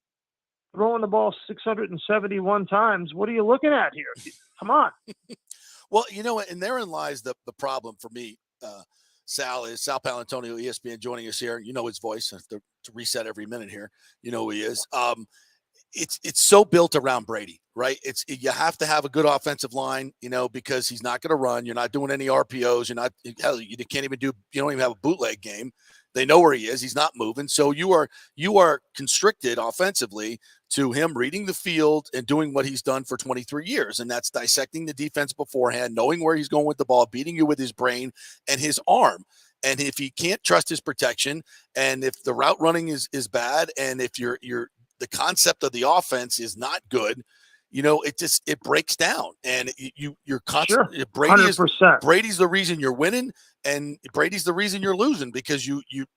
throwing the ball 671 times, what are you looking at here? Come on. Well, and therein lies the problem for me. Sal Palantonio, ESPN, joining us here. You know his voice. I have to reset every minute here. You know who he is. It's so built around Brady, right? You have to have a good offensive line, because he's not going to run. You're not doing any RPOs. You can't even you don't even have a bootleg game. They know where he is. He's not moving. So you are constricted offensively to him reading the field and doing what he's done for 23 years. And that's dissecting the defense beforehand, knowing where he's going with the ball, beating you with his brain and his arm. And if he can't trust his protection, and if the route running is bad, and if the concept of the offense is not good, it breaks down, and you're constantly. Sure. 100%. Brady's the reason you're winning, And Brady's the reason you're losing because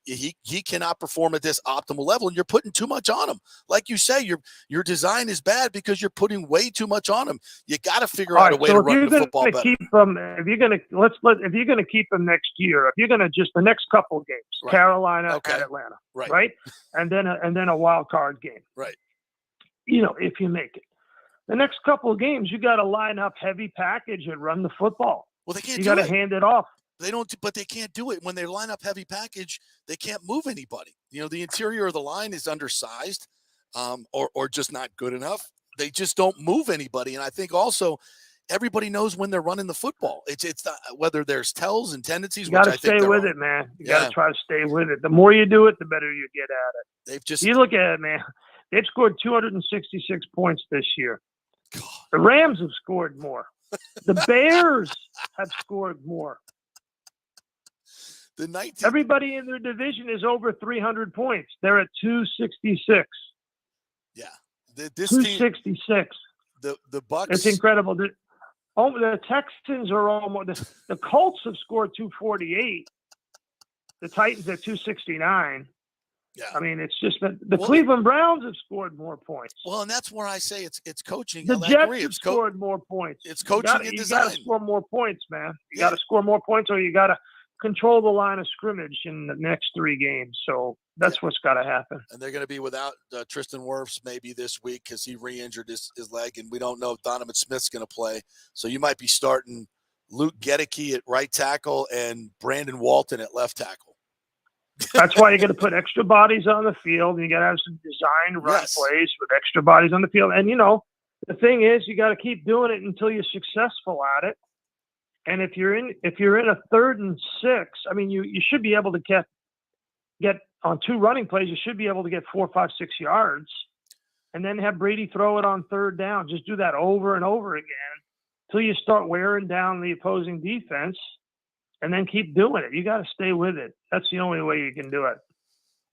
he cannot perform at this optimal level, and you're putting too much on him. Like you say, your design is bad because you're putting way too much on him. You got to figure out a way to run the football better. Keep him, if you're going to keep him next year, if you're going to just the next couple of games, right. Carolina and Atlanta, right? And then a wild card game, right? If you make it, the next couple of games, you got to line up heavy package and run the football. Well, they can't. You got to hand it off. They don't, but they can't do it when they line up heavy package. They can't move anybody. The interior of the line is undersized, or just not good enough. They just don't move anybody. And I think also everybody knows when they're running the football. It's not, whether there's tells and tendencies. You got to stay with it, man. You got to try to stay with it. The more you do it, the better you get at it. You look at it, man. They've scored 266 points this year. God. The Rams have scored more. The Bears have scored more. Everybody in their division is over 300 points. They're at 266. Yeah, this 266. Team, the Bucs. It's incredible. The Texans are almost. The Colts have scored 248. The Titans at 269. Yeah, I mean, it's just the Cleveland Browns have scored more points. Well, and that's where I say it's coaching. The Jets have scored more points. It's coaching and design. You got to score more points, man. You got to score more points, or you got to control the line of scrimmage in the next 3 games. So that's what's got to happen. And they're going to be without Tristan Wirfs maybe this week because he re-injured his leg, and we don't know if Donovan Smith's going to play. So you might be starting Luke Gedeke at right tackle and Brandon Walton at left tackle. That's why you got to put extra bodies on the field, and you got to have some design run plays with extra bodies on the field. And the thing is, you got to keep doing it until you're successful at it. And if you're in a 3rd and 6, I mean, you should be able to get on 2 running plays. You should be able to get 4, 5, 6 yards, and then have Brady throw it on 3rd down. Just do that over and over again until you start wearing down the opposing defense, and then keep doing it. You got to stay with it. That's the only way you can do it.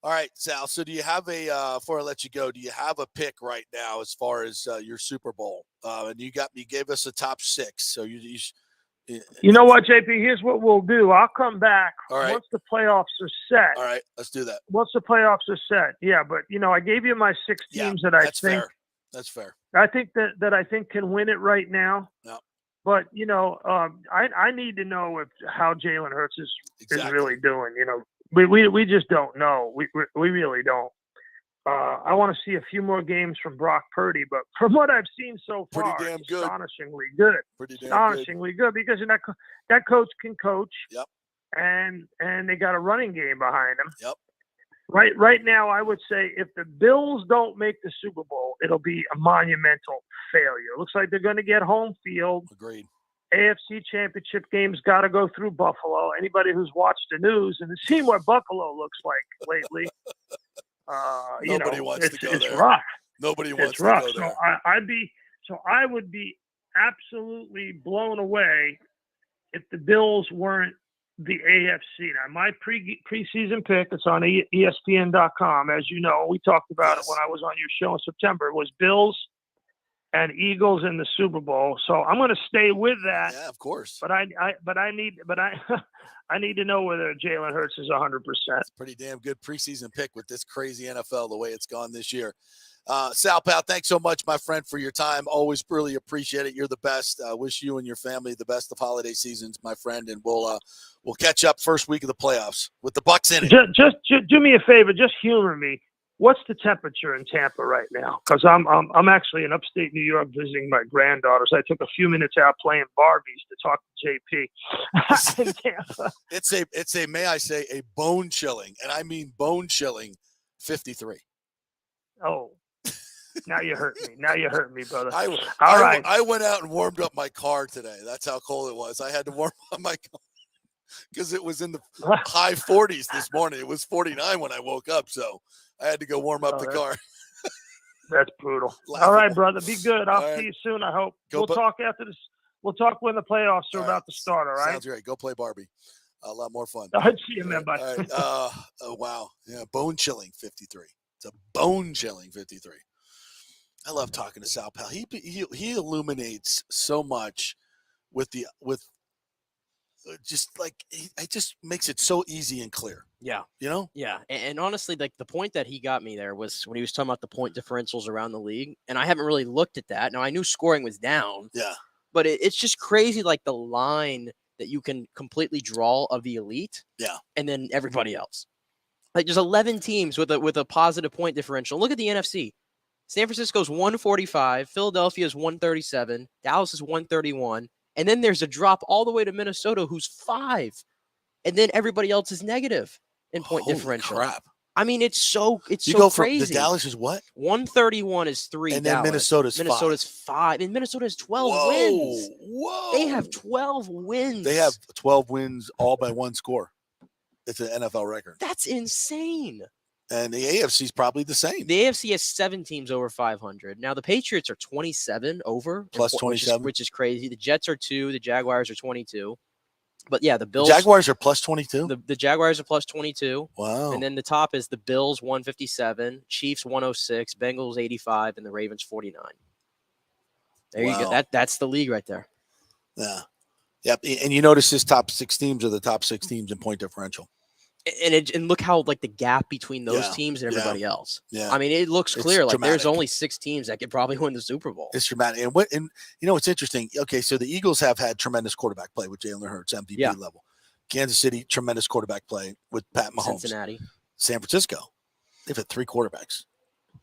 All right, Sal. So do you have before I let you go, do you have a pick right now as far as your Super Bowl? And you gave us a top 6. So you know what, JP? Here's what we'll do. I'll come back once the playoffs are set. All right, let's do that. Once the playoffs are set, yeah. But I gave you my 6 teams that I think. Fair. That's fair. I think that I think can win it right now. Yeah. But I need to know how Jalen Hurts is really doing. We just don't know. We really don't. I want to see a few more games from Brock Purdy, but from what I've seen so far, pretty damn good. Astonishingly good. Astonishingly good because that coach can coach. Yep. And they got a running game behind him. Yep. Right now, I would say if the Bills don't make the Super Bowl, it'll be a monumental failure. It looks like they're going to get home field. Agreed. AFC Championship games got to go through Buffalo. Anybody who's watched the news and seen what Buffalo looks like lately. Nobody wants to go there. It's rough. Nobody wants to go there. So I would be absolutely blown away if the Bills weren't the AFC. Now, my preseason pick, it's on ESPN.com. As you know, we talked about it when I was on your show in September. It was Bills and Eagles in the Super Bowl. So I'm going to stay with that. Yeah, of course. But I need to know whether Jalen Hurts is 100%. It's a pretty damn good preseason pick with this crazy NFL, the way it's gone this year. Sal, pal, thanks so much, my friend, for your time. Always really appreciate it. You're the best. Wish you and your family the best of holiday seasons, my friend. And we'll catch up first week of the playoffs with the Bucs in it. Just do me a favor. Just humor me. What's the temperature in Tampa right now? Because I'm actually in upstate New York visiting my granddaughters. I took a few minutes out playing Barbies to talk to JP in Tampa. It's a may I say a bone chilling, and I mean bone chilling 53. Oh, now you hurt me. Now you hurt me, brother. I went out and warmed up my car today. That's how cold it was. I had to warm up my car because it was in the high 40s this morning. It was 49 when I woke up, so I had to go warm up the car. That's brutal. All right, brother. Be good. I'll see you soon, I hope. We'll talk after this. We'll talk when the playoffs are about to start, all right? Sounds great. Go play Barbie. A lot more fun. I'll see you, man. Bye. All right. Oh, wow. Yeah, bone-chilling 53. It's a bone-chilling 53. I love talking to Sal, pal. He illuminates so much with just like it just makes it so easy and clear. Yeah. You know? Yeah. And honestly, like the point that he got me there was when he was talking about the point differentials around the league. And I haven't really looked at that. Now I knew scoring was down. Yeah. But it's just crazy, like the line that you can completely draw of the elite. Yeah. And then everybody else. Like there's 11 teams with a positive point differential. Look at the NFC. San Francisco's 145, Philadelphia's 137, Dallas is 131. And then there's a drop all the way to Minnesota, who's 5. And then everybody else is negative in point Holy differential. Crap. I mean, it's so You go crazy. from the Dallas is what? 131 is 3. And then Dallas. Minnesota's 5. And Minnesota has 12 wins. Whoa. They have 12 wins. They have 12 wins all by one score. It's an NFL record. That's insane. And the AFC is probably the same. The AFC has 7 teams over 500. Now the Patriots are 27 over, Plus 27, which is crazy. The Jets are 2. The Jaguars are 22. But yeah, the Bills. Jaguars are plus 22. The Jaguars are plus 22. Wow. And then the top is the Bills 157, Chiefs 106, Bengals 85, and the Ravens 49. There you go. That's the league right there. Yeah. Yep. And you notice his top 6 teams are the top 6 teams in point differential. And look how like the gap between those Yeah, teams and everybody else. Yeah. I mean, it looks It's clear. Like there's dramatic. only 6 teams that could probably win the Super Bowl. It's dramatic. And you know, it's interesting. Okay, so the Eagles have had tremendous quarterback play with Jalen Hurts, MVP level. Kansas City, tremendous quarterback play with Pat Mahomes. Cincinnati. San Francisco, they've had 3 quarterbacks.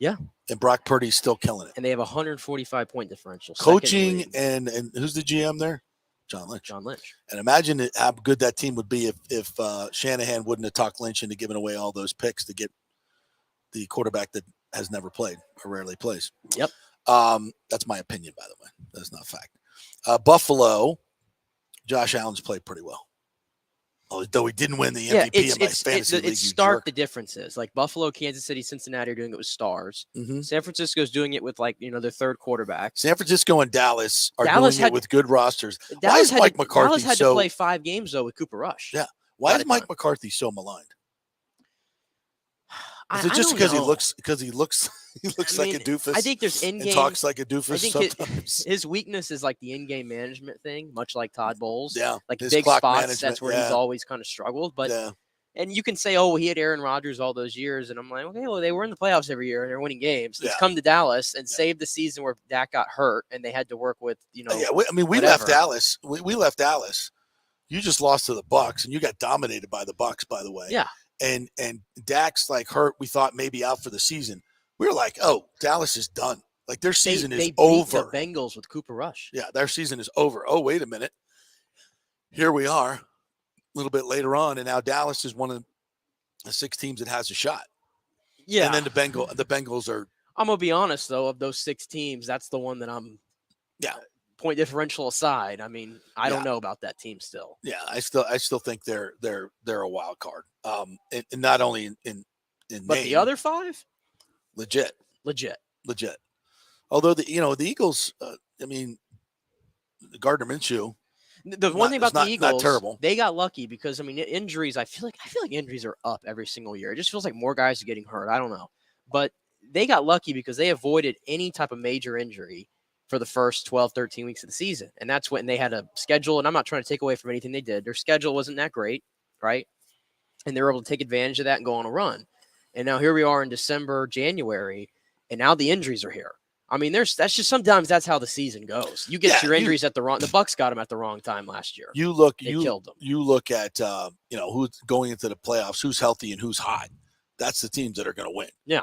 Yeah. And Brock Purdy's still killing it. And they have 145 point differential. Second in the Coaching league. and who's the GM there? John Lynch. John Lynch. And imagine how good that team would be if Shanahan wouldn't have talked Lynch into giving away all those picks to get the quarterback that has never played or rarely plays. Yep. That's my opinion, by the way. That's not fact. Buffalo, Josh Allen's played pretty well. Although he didn't win the MVP in my fantasy league. It's stark the differences. Like Buffalo, Kansas City, Cincinnati are doing it with stars. Mm-hmm. San Francisco's doing it with their third quarterback. San Francisco and Dallas are Dallas doing it with good rosters. Dallas Why is Mike Dallas McCarthy had to play 5 games though with Cooper Rush. Yeah. Why is Mike McCarthy so maligned? Is it just because he looks like a doofus? I think there's in-game and talks like a doofus I think sometimes. his weakness is like the in-game management thing, much like Todd Bowles. Yeah, like his big clock spots. management, That's where he's always kind of struggled. But and you can say, oh, he had Aaron Rodgers all those years, and I'm like, okay, well, they were in the playoffs every year and they're winning games. Let's come to Dallas and save the season where Dak got hurt and they had to work with we left Dallas. We left Dallas. You just lost to the Bucs, and you got dominated by the Bucs, by the way. Yeah. And Dak's like hurt. We thought maybe out for the season. We were like, oh, Dallas is done. Like their season is over. They beat the Bengals with Cooper Rush. Yeah, their season is over. Oh, wait a minute. Here we are, a little bit later on, and now Dallas is one of the 6 teams that has a shot. Yeah. And then the Bengals are. I'm gonna be honest though, of those 6 teams, that's the one that I'm. Yeah. Point differential aside, I mean, I don't know about that team still. Yeah, I still think they're a wild card. And not only in but name, the other 5, legit. Although the Eagles, Gardner Minshew. The one thing about the Eagles, not terrible. They got lucky because injuries. I feel like injuries are up every single year. It just feels like more guys are getting hurt. I don't know, but they got lucky because they avoided any type of major injury for the first 12, 13 weeks of the season. And that's when they had a schedule. And I'm not trying to take away from anything they did. Their schedule wasn't that great, right? And they were able to take advantage of that and go on a run. And now here we are in December, January, and now the injuries are here. I mean, that's just sometimes that's how the season goes. You get your injuries at the Bucs got them at the wrong time last year. They killed them. You look at who's going into the playoffs, who's healthy and who's hot. That's the teams that are going to win. Yeah.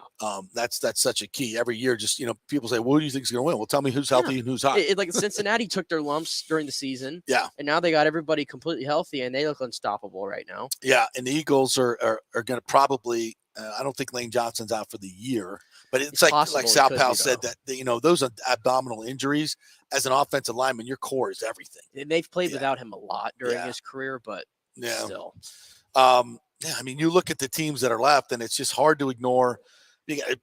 That's such a key. Every year, just, people say, well, who do you think is going to win? Well, tell me who's healthy and who's hot. Like Cincinnati took their lumps during the season. Yeah. And now they got everybody completely healthy, and they look unstoppable right now. Yeah, and the Eagles are going to probably I don't think Lane Johnson's out for the year, but it's like Sal Powell said that, those are abdominal injuries. As an offensive lineman, your core is everything. And they've played without him a lot during his career, but still. Yeah, I mean, you look at the teams that are left, and it's just hard to ignore.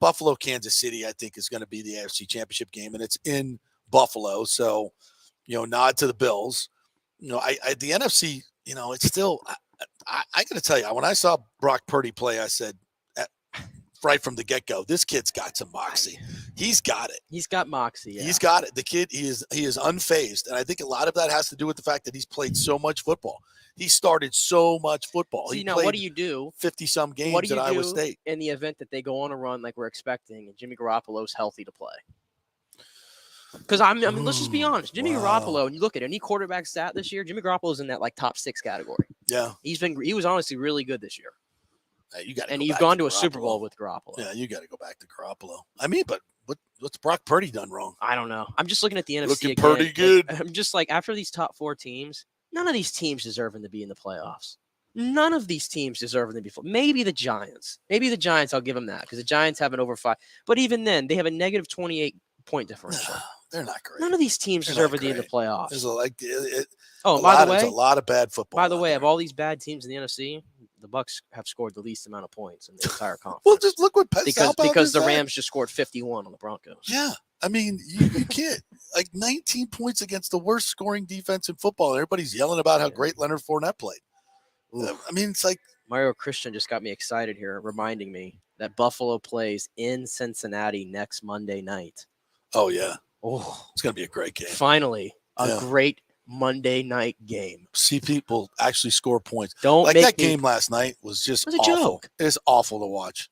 Buffalo, Kansas City, I think, is going to be the AFC Championship game, and it's in Buffalo. So, nod to the Bills. The NFC, it's still. I got to tell you, when I saw Brock Purdy play, I said, right from the get-go, this kid's got some moxie. He's got it. He's got moxie. Yeah. He's got it. The kid, he is unfazed, and I think a lot of that has to do with the fact that he's played so much football. He started so much football. See, He now played what do you do 50-some what games do you at Iowa do State. in the event that they go on a run like we're expecting and Jimmy Garoppolo's healthy to play? Because I mean, let's just be honest. Jimmy Garoppolo, and you look at any quarterback stat this year, Jimmy Garoppolo's in that like top 6 category. Yeah. He was honestly really good this year. You got, and you've gone to a Super Bowl with Garoppolo. Yeah, you got to go back to Garoppolo. I mean, but what's Brock Purdy done wrong? I don't know. I'm just looking at the NFC. Looking again. pretty good. I'm just like, after these top 4 teams, none of these teams deserving to be in the playoffs. None of these teams deserving to be. Maybe the Giants. I'll give them that because the Giants have an over 5. But even then, they have a negative 28 point differential. They're not great. None of these teams deserve to be in the playoffs. There's there's a lot of bad football. By the way, of all these bad teams in the NFC, the Bucs have scored the least amount of points in the entire conference. Well, just look what because the Rams just scored 51 on the Broncos. Yeah, I mean, you can't like 19 points against the worst scoring defense in football. Everybody's yelling about how great Leonard Fournette played. I mean, it's like Mario Christian just got me excited here, reminding me that Buffalo plays in Cincinnati next Monday night. Oh yeah. Oh, it's gonna be a great game. Finally, a great Monday night game. See people actually score points. Don't like make that me, game last night was just it was a awful. joke. It's awful to watch.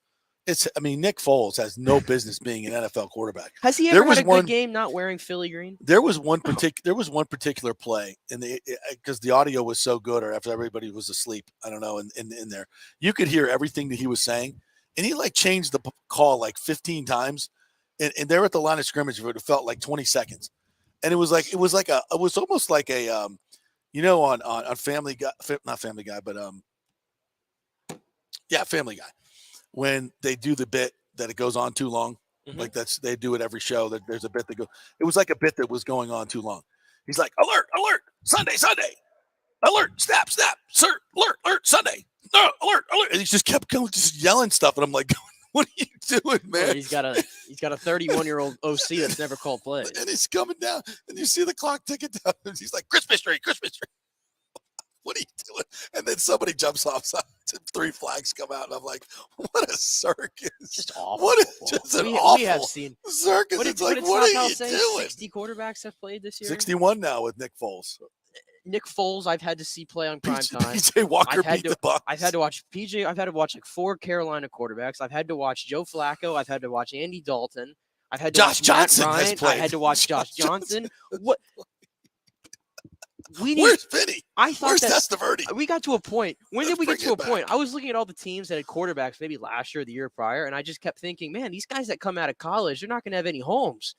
I mean, Nick Foles has no business being an NFL quarterback. Has he ever had a good game not wearing Philly green? There was one particular play, and because the audio was so good, or after everybody was asleep, I don't know, in there, you could hear everything that he was saying, and he like changed the call like 15 times, and they're at the line of scrimmage, but it felt like 20 seconds, and it was almost like a on Family Guy, not Family Guy, but Family Guy. When they do the bit that it goes on too long, like they do it every show. That there's a bit that it was like a bit that was going on too long. He's like, alert, Sunday, alert, snap, sir, alert, Sunday, no, alert, and he just kept going, just yelling stuff, and I'm like, what are you doing, man? Well, he's got a 31-year-old OC that's never called plays, and he's coming down, and you see the clock ticking down, and he's like, Christmas tree. What are you doing? And then somebody jumps offside, and 3 flags come out, and I'm like, what a circus. Just awful. We have seen circus. What are you doing? 60 quarterbacks have played this year? 61 now with Nick Foles. Nick Foles, I've had to see play on primetime. PJ Walker beat the Bucs. I've had to watch PJ. I've had to watch like 4 Carolina quarterbacks. I've had to watch Joe Flacco. I've had to watch Andy Dalton. I've had to Josh watch Johnson Matt has Ryan. played. I had to watch Josh Johnson. What? Where's Vinny? Where's Testaverde? We got to a point. When did we get to a point? I was looking at all the teams that had quarterbacks maybe last year or the year prior, and I just kept thinking, man, these guys that come out of college, they're not going to have any homes.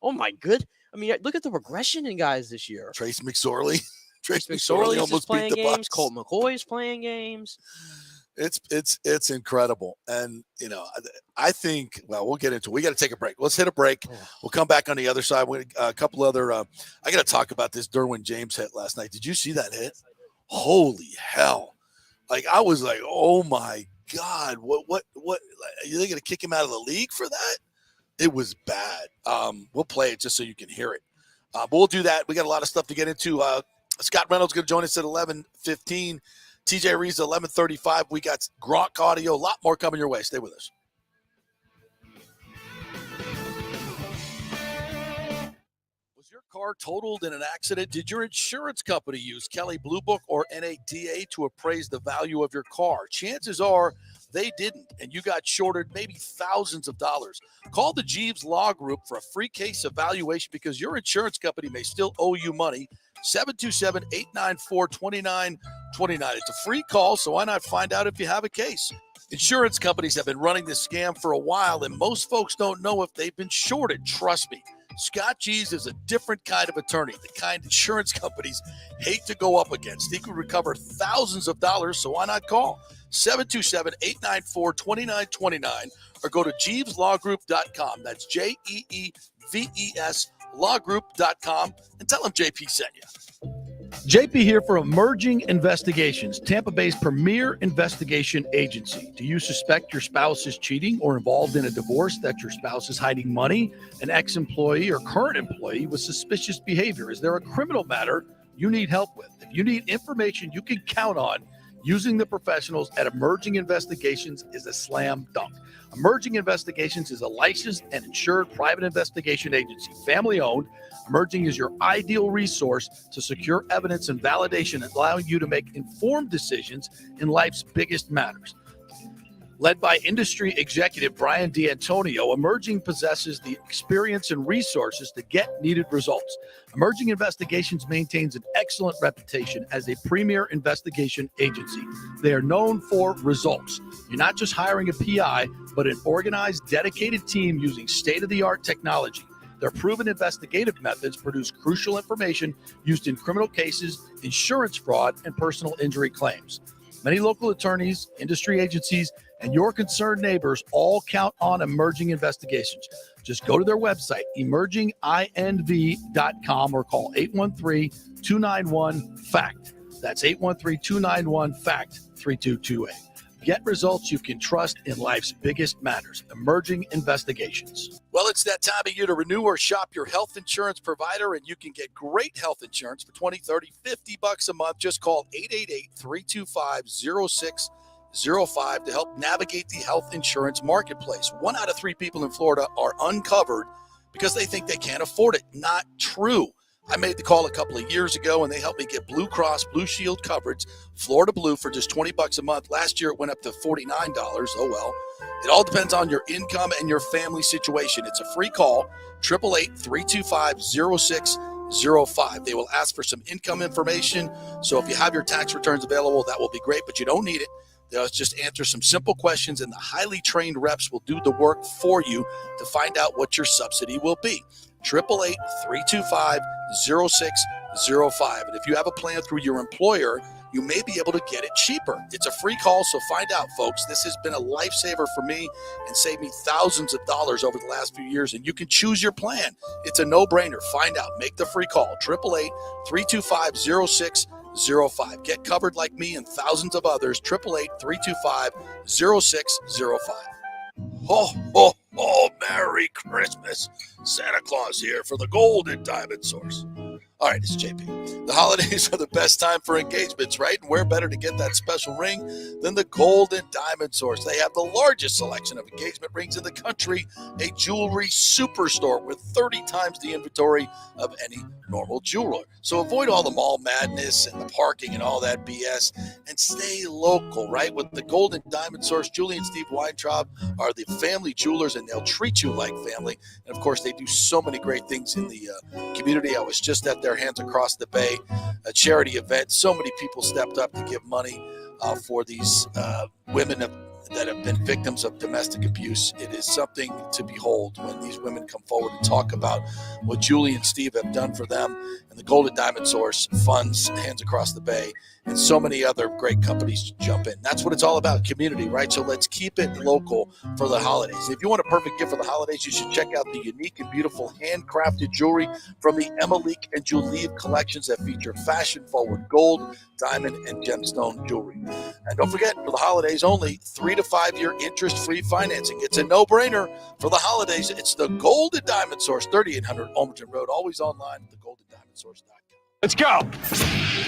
Oh, my good. I mean, look at the regression in guys this year. Trace McSorley. Trace McSorley almost playing beat the games. Bucs. Colt McCoy's playing games. It's incredible. And, I think, well, we'll get into it. We got to take a break. Let's hit a break. We'll come back on the other side. A couple other, I got to talk about this Derwin James hit last night. Did you see that hit? Holy hell. Like, I was like, oh my God, what, are they going to kick him out of the league for that? It was bad. We'll play it just so you can hear it. But we'll do that. We got a lot of stuff to get into. Scott Reynolds going to join us at 11:15. TJ Reeves at 11:35. We got Gronk audio. A lot more coming your way. Stay with us. Was your car totaled in an accident? Did your insurance company use Kelley Blue Book or NADA to appraise the value of your car? Chances are they didn't, and you got shorted maybe thousands of dollars. Call the Jeeves Law Group for a free case evaluation because your insurance company may still owe you money. 727-894-2929. It's a free call, so why not find out if you have a case? Insurance companies have been running this scam for a while, and most folks don't know if they've been shorted. Trust me. Scott Jeeves is a different kind of attorney, the kind insurance companies hate to go up against. He could recover thousands of dollars, so why not call? 727-894-2929 or go to JeevesLawGroup.com. That's JEEVES lawgroup.com and tell them JP sent you. JP here for Emerging Investigations, Tampa Bay's premier investigation agency. Do you suspect your spouse is cheating or involved in a divorce, that your spouse is hiding money, an ex-employee or current employee with suspicious behavior? Is there a criminal matter you need help with? If you need information you can count on, using the professionals at Emerging Investigations is a slam dunk. Emerging Investigations is a licensed and insured private investigation agency, family-owned. Emerging is your ideal resource to secure evidence and validation, allowing you to make informed decisions in life's biggest matters. Led by industry executive Brian D'Antonio, Emerging possesses the experience and resources to get needed results. Emerging Investigations maintains an excellent reputation as a premier investigation agency. They are known for results. You're not just hiring a PI, but an organized, dedicated team using state-of-the-art technology. Their proven investigative methods produce crucial information used in criminal cases, insurance fraud, and personal injury claims. Many local attorneys, industry agencies, and your concerned neighbors all count on Emerging Investigations. Just go to their website, emerginginv.com, or call 813-291-FACT. That's 813-291-FACT-3228. Get results you can trust in life's biggest matters. Emerging Investigations. Well, it's that time of year to renew or shop your health insurance provider, and you can get great health insurance for $20, $30, $50 a month. Just call 888-325-0605 to help navigate the health insurance marketplace. 1 out of 3 people in Florida are uncovered because they think they can't afford it. Not true. I made the call a couple of years ago, and they helped me get Blue Cross Blue Shield coverage, Florida Blue, for just $20 a month. Last year, it went up to $49. Oh, well. It all depends on your income and your family situation. It's a free call, 888-325-0605. They will ask for some income information. So if you have your tax returns available, that will be great, but you don't need it. They'll just answer some simple questions, and the highly trained reps will do the work for you to find out what your subsidy will be. 888-325-0605. And if you have a plan through your employer, you may be able to get it cheaper. It's a free call, so find out, folks. This has been a lifesaver for me and saved me thousands of dollars over the last few years, and you can choose your plan. It's a no-brainer. Find out. Make the free call. 888-325-0605. Get covered like me and thousands of others. 888-325-0605. Oh, oh, oh, Merry Christmas. Santa Claus here for the Golden Diamond Source. All right, it's JP. The holidays are the best time for engagements, right? And where better to get that special ring than the Golden Diamond Source? They have the largest selection of engagement rings in the country, a jewelry superstore with 30 times the inventory of any normal jeweler. So avoid all the mall madness and the parking and all that BS and stay local, right? With the Golden Diamond Source, Julie and Steve Weintraub are the family jewelers, and they'll treat you like family. And of course, they do so many great things in the community. I was just at their Hands Across the Bay, a charity event. So many people stepped up to give money for these women that have been victims of domestic abuse. It is something to behold when these women come forward and talk about what Julie and Steve have done for them. And the Golden Diamond Source funds Hands Across the Bay, and so many other great companies jump in. That's what it's all about, community, right? So let's keep it local for the holidays. If you want a perfect gift for the holidays, you should check out the unique and beautiful handcrafted jewelry from the Emilique and Julieve collections that feature fashion-forward gold, diamond, and gemstone jewelry. And don't forget, for the holidays only, 3 to 5 year interest-free financing. It's a no-brainer for the holidays. It's the Golden Diamond Source, 3800 Almerton Road, always online at theGoldenDiamondSource.com. Let's go.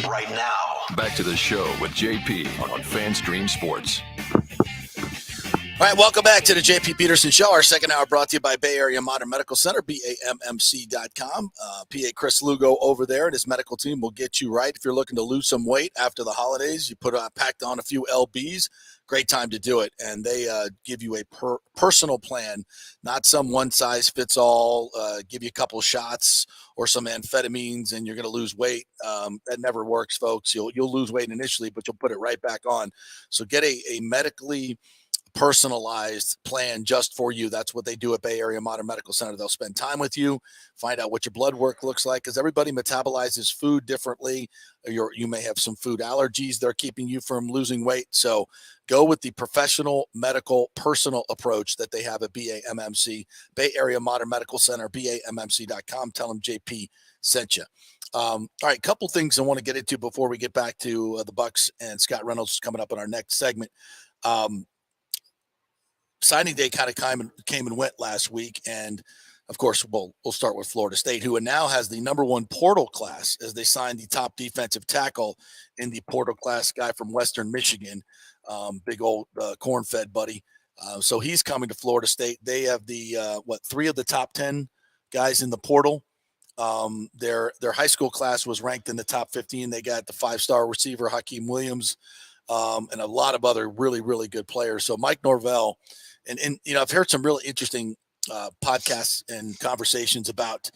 Right now, back to the show with JP on FanStream Sports. All right, welcome back to the JP Peterson Show. Our second hour brought to you by Bay Area Modern Medical Center, BAMMC.com. PA Chris Lugo over there and his medical team will get you right. If you're looking to lose some weight after the holidays, you packed on a few LBs, great time to do it. And they give you a personal plan, not some one-size-fits-all, give you a couple shots or some amphetamines and you're going to lose weight. That never works, folks. You'll lose weight initially, but you'll put it right back on. So get a medically personalized plan just for you. That's what they do at Bay Area Modern Medical Center. They'll spend time with you, find out what your blood work looks like, because everybody metabolizes food differently. You may have some food allergies. They're keeping you from losing weight. So go with the professional, medical, personal approach that they have at BAMMC, Bay Area Modern Medical Center, BAMMC.com. Tell them JP sent you. All right, couple things I want to get into before we get back to the Bucs and Scott Reynolds coming up in our next segment. Signing day kind of came and went last week, and of course, we'll start with Florida State, who now has the number 1 portal class as they signed the top defensive tackle in the portal class, guy from Western Michigan, big old corn-fed buddy. So he's coming to Florida State. They have the 3 of the top 10 guys in the portal. Their high school class was ranked in the top 15. They got the 5-star receiver Hakeem Williams, and a lot of other really, really good players. So Mike Norvell, and I've heard some really interesting podcasts and conversations about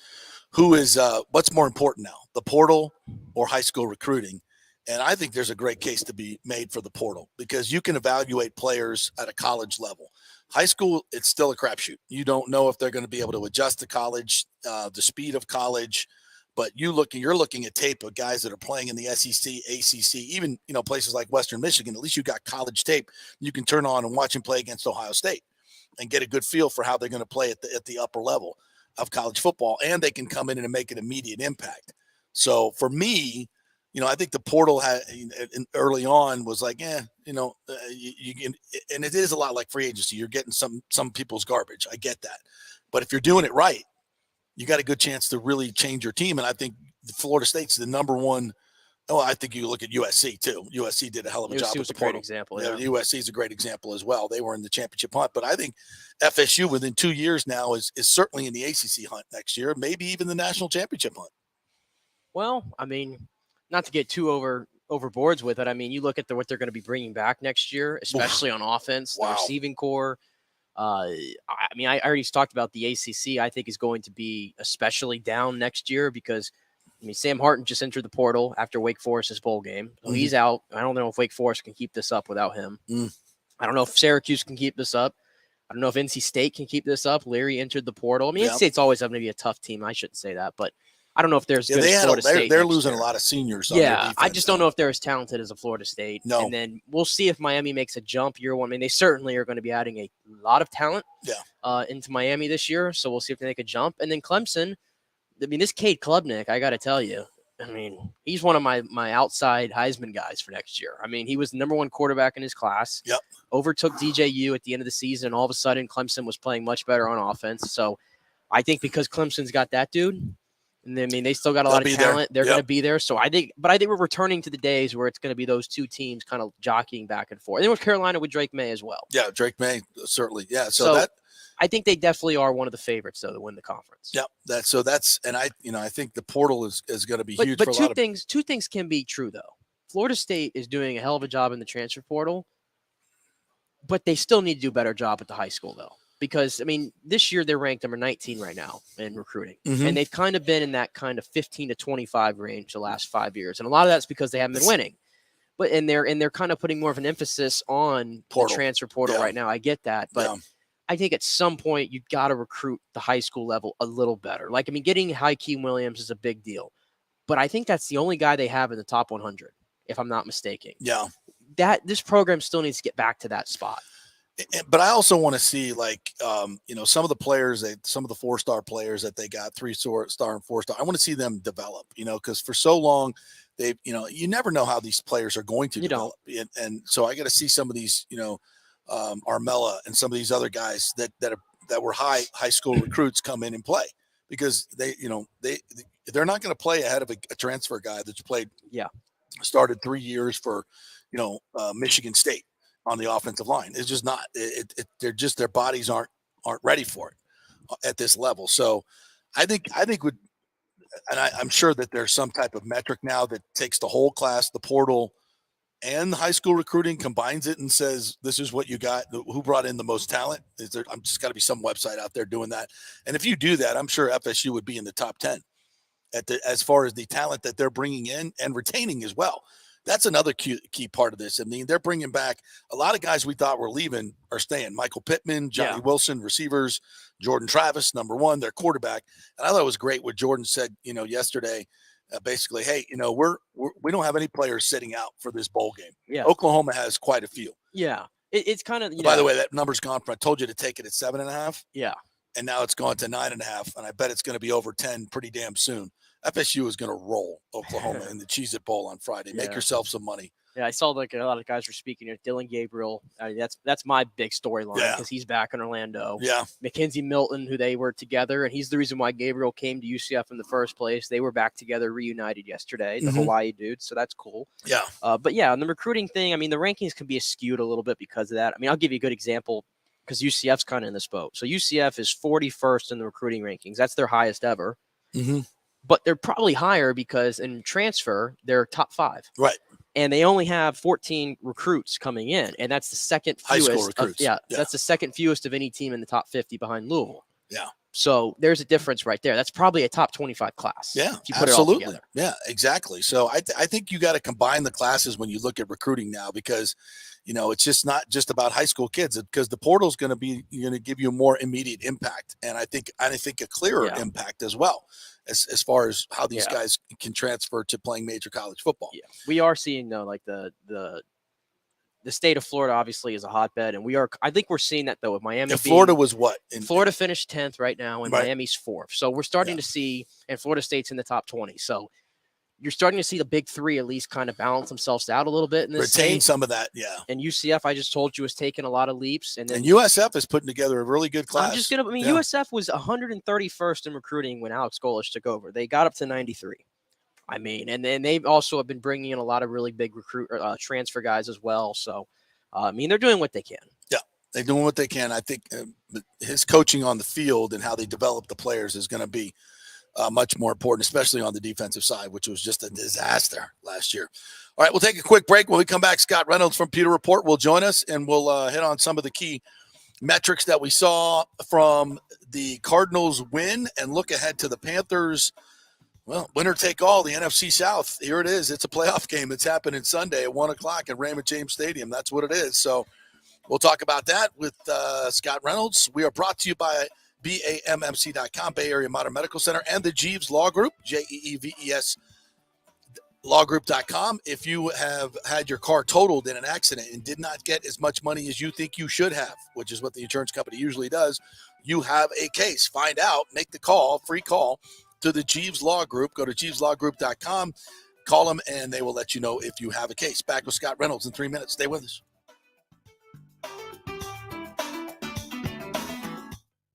who is what's more important now, the portal or high school recruiting. And I think there's a great case to be made for the portal because you can evaluate players at a college level. High school, it's still a crapshoot. You don't know if they're going to be able to adjust to college, the speed of college. But you're looking at tape of guys that are playing in the SEC, ACC, even places like Western Michigan. At least you got college tape you can turn on and watch them play against Ohio State and get a good feel for how they're going to play at the upper level of college football, and they can come in and make an immediate impact. So for me, I think the portal early on was like, you can, and it is a lot like free agency. You're getting some people's garbage. I get that, but if you're doing it right, you got a good chance to really change your team. And I think Florida State's the number 1. Oh, I think you look at USC too. USC did a hell of a job with the portal. Great example. Yeah. USC is a great example as well. They were in the championship hunt, but I think FSU within 2 years now is certainly in the ACC hunt next year, maybe even the national championship hunt. Well, I mean, not to get too overboards with it. I mean, you look at what they're going to be bringing back next year, especially on offense, the receiving core. I already talked about the ACC. I think is going to be especially down next year because, Sam Harton just entered the portal after Wake Forest's bowl game. So he's out. I don't know if Wake Forest can keep this up without him. I don't know if Syracuse can keep this up. I don't know if NC State can keep this up. Leary entered the portal. NC State's always going to be a tough team. I shouldn't say that, but I don't know if there's Florida State. They're losing a lot of seniors. On their defense, I just don't know if they're as talented as a Florida State. No. And then we'll see if Miami makes a jump year 1. I mean, they certainly are going to be adding a lot of talent into Miami this year. So we'll see if they make a jump. And then Clemson, this Cade Klubnik, I got to tell you, he's one of my outside Heisman guys for next year. He was the number 1 quarterback in his class. Yep. Overtook DJU at the end of the season. All of a sudden, Clemson was playing much better on offense. So I think because Clemson's got that dude, and they still got a lot of talent. They're going to be there. So I think we're returning to the days where it's going to be those 2 teams kind of jockeying back and forth. And then with Carolina with Drake May as well. Yeah, Drake May certainly. Yeah, so I think they definitely are one of the favorites though to win the conference. Yeah, I think the portal is going to be huge. But for two things can be true though. Florida State is doing a hell of a job in the transfer portal, but they still need to do a better job at the high school though. Because, this year they're ranked number 19 right now in recruiting. And they've kind of been in that kind of 15 to 25 range the last 5 years. And a lot of that's because they haven't been winning. But they're kind of putting more of an emphasis on the transfer portal right now. I get that. But I think at some point you've got to recruit the high school level a little better. Getting Hakeem Williams is a big deal. But I think that's the only guy they have in the top 100, if I'm not mistaken. Yeah. This program still needs to get back to that spot. But I also want to see some of the players, some of the 4-star players that they got 3-star and 4-star. I want to see them develop, because for so long you never know how these players are going to develop. And so I got to see some of these, Armella and some of these other guys that were high school recruits come in and play because they're not going to play ahead of a transfer guy that's started 3 years for, Michigan State on the offensive line. It's just not. Their bodies aren't ready for it at this level. So, I think I'm sure that there's some type of metric now that takes the whole class, the portal, and the high school recruiting, combines it and says this is what you got. Who brought in the most talent? I'm just got to be some website out there doing that. And if you do that, I'm sure FSU would be in the top 10 as far as the talent that they're bringing in and retaining as well. That's another key part of this. They're bringing back a lot of guys we thought were leaving are staying. Michael Pittman, Johnny Wilson, receivers, Jordan Travis, number 1, their quarterback. And I thought it was great what Jordan said, yesterday, basically, hey, we don't have any players sitting out for this bowl game. Yeah. Oklahoma has quite a few. Yeah. It's kind of, by the way, that number's gone from, I told you to take it at 7.5. Yeah. And now it's gone to 9.5. And I bet it's going to be over 10 pretty damn soon. FSU is going to roll Oklahoma in the Cheez-It Bowl on Friday. Make yourself some money Yeah, I saw like a lot of guys were speaking here. Dylan Gabriel, that's my big storyline because he's back in Orlando. Yeah. Mackenzie Milton, who they were together, and he's the reason why Gabriel came to UCF in the first place. They were back together, reunited yesterday, the Hawaii dude, so that's cool. Yeah. But yeah, on the recruiting thing, I mean, the rankings can be skewed a little bit because of that. I mean, I'll give you a good example because UCF's kind of in this boat. So UCF is 41st in the recruiting rankings. That's their highest ever. Mm-hmm. But they're probably higher because in transfer, they're top 5. Right. And they only have 14 recruits coming in, and that's the second fewest. High school recruits. That's the second fewest of any team in the top 50 behind Louisville. Yeah. So there's a difference right there. That's probably a top 25 class. Yeah, if you put absolutely. It all together. Yeah, exactly. So I think you got to combine the classes when you look at recruiting now because, it's just not just about high school kids because the portal is going to give you a more immediate impact, and I think a clearer impact as well. As far as how these guys can transfer to playing major college football. Yeah. We are seeing though, like the state of Florida obviously is a hotbed, and I think we're seeing that though with Miami. And Florida was what? Florida finished 10th right now, and Miami's 4th. So we're starting to see, and Florida State's in the top 20. So you're starting to see the big 3 at least kind of balance themselves out a little bit in this retain state. Some of that, yeah. And UCF, I just told you, is taking a lot of leaps, and USF is putting together a really good class. USF was 131st in recruiting when Alex Golesh took over. They got up to 93. I mean, and then they also have been bringing in a lot of really big transfer guys as well. So, I mean, they're doing what they can. Yeah, they're doing what they can. I think his coaching on the field and how they develop the players is going to be much more important, especially on the defensive side, which was just a disaster last year. All right, we'll take a quick break. When we come back, Scott Reynolds from Pewter Report will join us, and we'll hit on some of the key metrics that we saw from the Cardinals win and look ahead to the Panthers. Well, winner take all, the NFC South. Here it is. It's a playoff game. It's happening Sunday at 1 o'clock at Raymond James Stadium. That's what it is. So we'll talk about that with Scott Reynolds. We are brought to you by BAMMC.com, Bay Area Modern Medical Center, and the Jeeves Law Group, JEEVES lawgroup.com. If you have had your car totaled in an accident and did not get as much money as you think you should have, which is what the insurance company usually does, you have a case. Find out, make the call, free call to the Jeeves Law Group. Go to jeeveslawgroup.com, call them, and they will let you know if you have a case. Back with Scott Reynolds in 3 minutes. Stay with us.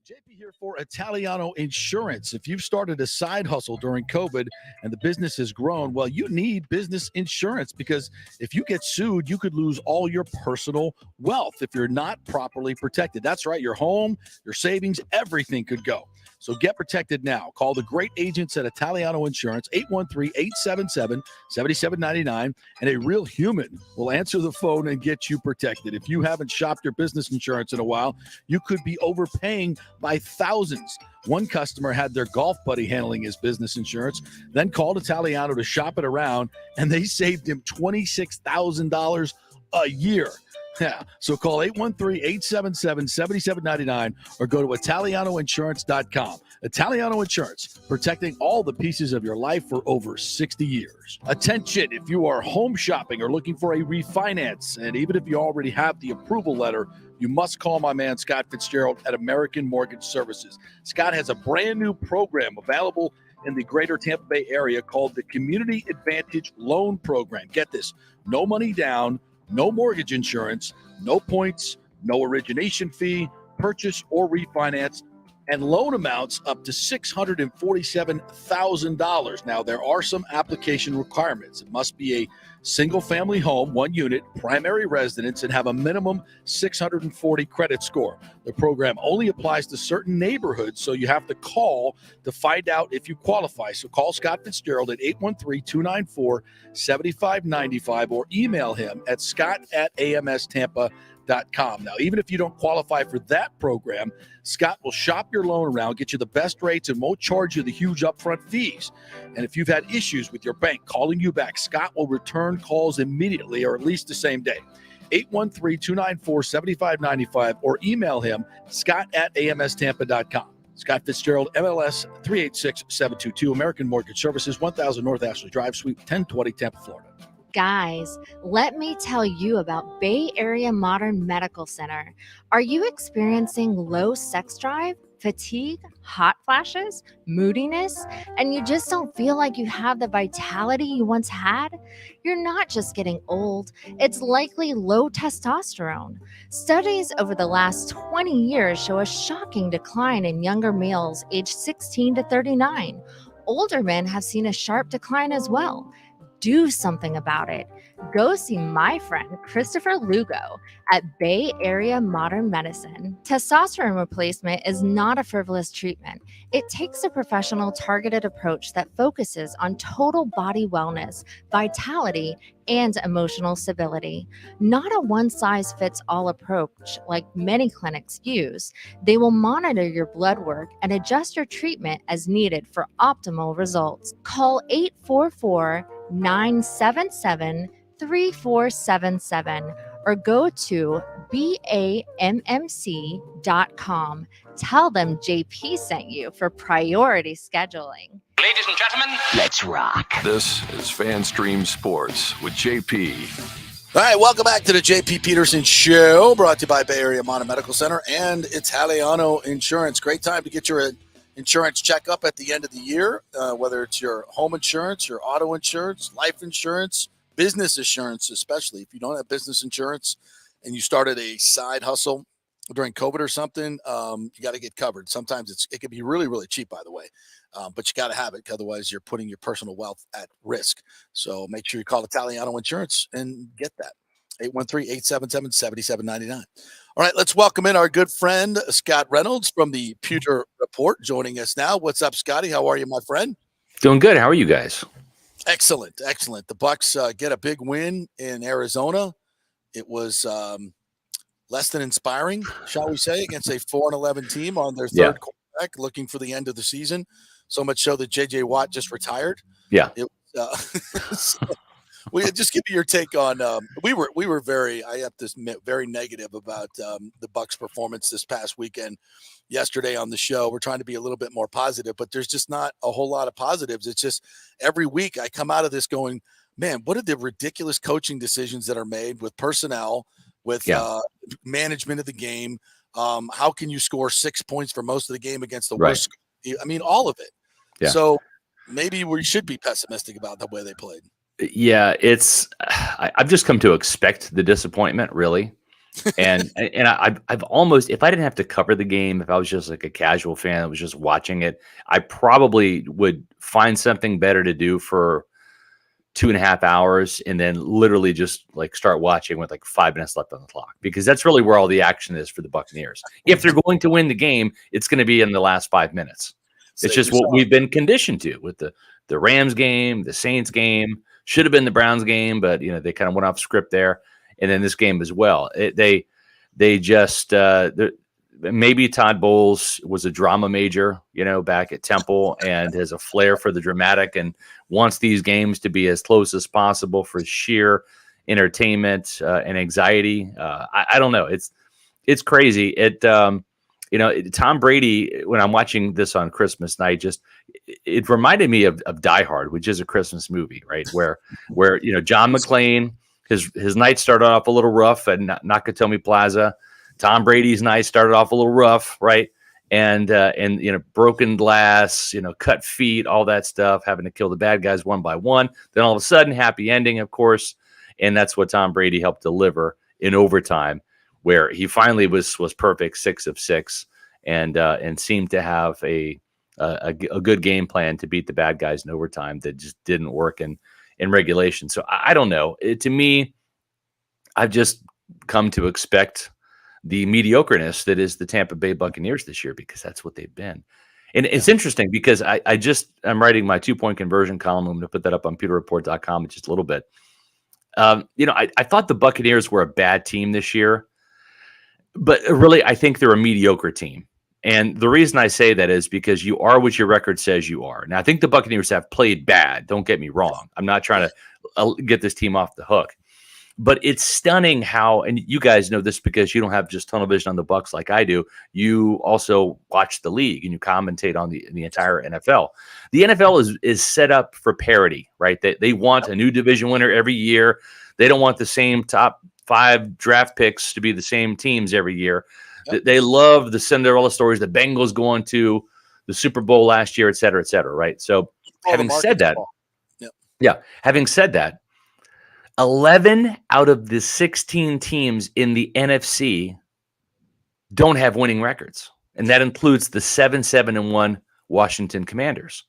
JP here for Italiano Insurance. If you've started a side hustle during COVID and the business has grown, well, you need business insurance because if you get sued, you could lose all your personal wealth if you're not properly protected. That's right. Your home, your savings, everything could go. So get protected now. Call the great agents at Italiano Insurance, 813-877-7799, and a real human will answer the phone and get you protected. If you haven't shopped your business insurance in a while, you could be overpaying by thousands. One customer had their golf buddy handling his business insurance, then called Italiano to shop it around, and they saved him $26,000 a year. Yeah, so call 813-877-7799 or go to ItalianoInsurance.com. Italiano Insurance, protecting all the pieces of your life for over 60 years. Attention, if you are home shopping or looking for a refinance, and even if you already have the approval letter, you must call my man Scott Fitzgerald at American Mortgage Services. Scott has a brand new program available in the greater Tampa Bay area called the Community Advantage Loan Program. Get this, no money down, no mortgage insurance, no points, no origination fee, purchase or refinance, and loan amounts up to $647,000. Now, there are some application requirements. It must be a single-family home, 1 unit, primary residence, and have a minimum 640 credit score. The program only applies to certain neighborhoods, so you have to call to find out if you qualify. So call Scott Fitzgerald at 813-294-7595 or email him at scott@amstampa.com. Now, even if you don't qualify for that program, Scott will shop your loan around, get you the best rates, and won't charge you the huge upfront fees. And if you've had issues with your bank calling you back, Scott will return calls immediately or at least the same day. 813-294-7595 or email him, scott@amstampa.com. Scott Fitzgerald, MLS 386722, American Mortgage Services, 1000 North Ashley Drive, Suite 1020, Tampa, Florida. Guys, let me tell you about Bay Area Modern Medical Center. Are you experiencing low sex drive, fatigue, hot flashes, moodiness, and you just don't feel like you have the vitality you once had? You're not just getting old, it's likely low testosterone. Studies over the last 20 years show a shocking decline in younger males aged 16 to 39. Older men have seen a sharp decline as well. Do something about it. Go see my friend Christopher Lugo at Bay Area Modern Medicine. Testosterone replacement is not a frivolous treatment. It takes a professional, targeted approach that focuses on total body wellness, vitality, and emotional stability. Not a one-size-fits-all approach like many clinics use. They will monitor your blood work and adjust your treatment as needed for optimal results. Call 844-977-3477 or go to BAMMC.com. Tell them JP sent you for priority scheduling. Ladies and gentlemen, let's rock. This is FanStream Sports with JP. All right, welcome back to the JP Peterson Show, brought to you by Bay Area Modern Medical Center and Italiano Insurance. Great time to get your insurance checkup at the end of the year, whether it's your home insurance, your auto insurance, life insurance, business insurance, especially. If you don't have business insurance and you started a side hustle during COVID or something, you got to get covered. Sometimes it can be really, really cheap, by the way. But you got to have it. Otherwise, you're putting your personal wealth at risk. So make sure you call Italiano Insurance and get that. 813-877-7799. All right, let's welcome in our good friend, Scott Reynolds from the Pewter Report, joining us now. What's up, Scotty? How are you, my friend? Doing good. How are you guys? Excellent, excellent. The Bucs get a big win in Arizona. It was less than inspiring, shall we say, against a 4-11 team on their third quarterback, looking for the end of the season. So much so that J.J. Watt just retired. Yeah. Just give me your take on. We were very, I have to admit, very negative about the Bucs' performance this past weekend. Yesterday on the show, we're trying to be a little bit more positive, but there's just not a whole lot of positives. It's just every week I come out of this going, man, what are the ridiculous coaching decisions that are made with personnel, with management of the game? How can you score 6 points for most of the game against the worst? I mean, all of it. Yeah. So maybe we should be pessimistic about the way they played. Yeah, I've just come to expect the disappointment, really. And I've almost, if I didn't have to cover the game, if I was just like a casual fan that was just watching it, I probably would find something better to do for 2.5 hours and then literally just like start watching with like 5 minutes left on the clock, because that's really where all the action is for the Buccaneers. If they're going to win the game, it's going to be in the last 5 minutes. It's just what we've been conditioned to with the Rams game, the Saints game. Should have been the Browns game, but they kind of went off script there, and then this game as well. They just maybe Todd Bowles was a drama major, back at Temple, and has a flair for the dramatic and wants these games to be as close as possible for sheer entertainment and anxiety. I don't know. It's crazy. Tom Brady, when I'm watching this on Christmas night, it reminded me of Die Hard, which is a Christmas movie, right? Where John McClane, his night started off a little rough at Nakatomi Plaza. Tom Brady's night started off a little rough, right? And broken glass, cut feet, all that stuff, having to kill the bad guys one by one. Then all of a sudden, happy ending, of course. And that's what Tom Brady helped deliver in overtime, where he finally was perfect, 6 of 6, and seemed to have a good game plan to beat the bad guys in overtime that just didn't work in regulation. So I don't know. To me, I've just come to expect the mediocreness that is the Tampa Bay Buccaneers this year, because that's what they've been. And it's interesting because I'm writing my 2-point conversion column. I'm going to put that up on pewterreport.com in just a little bit. I thought the Buccaneers were a bad team this year, but really, I think they're a mediocre team. And the reason I say that is because you are what your record says you are. Now, I think the Buccaneers have played bad. Don't get me wrong. I'm not trying to get this team off the hook. But it's stunning how, and you guys know this because you don't have just tunnel vision on the Bucs like I do. You also watch the league and you commentate on the entire NFL. The NFL is set up for parity, right? They want a new division winner every year. They don't want the same top 5 draft picks to be the same teams every year. They love the Cinderella stories, the Bengals going to the Super Bowl last year, et cetera, right? So having said that, having said that, 11 out of the 16 teams in the NFC don't have winning records. And that includes the 7-1 Washington Commanders.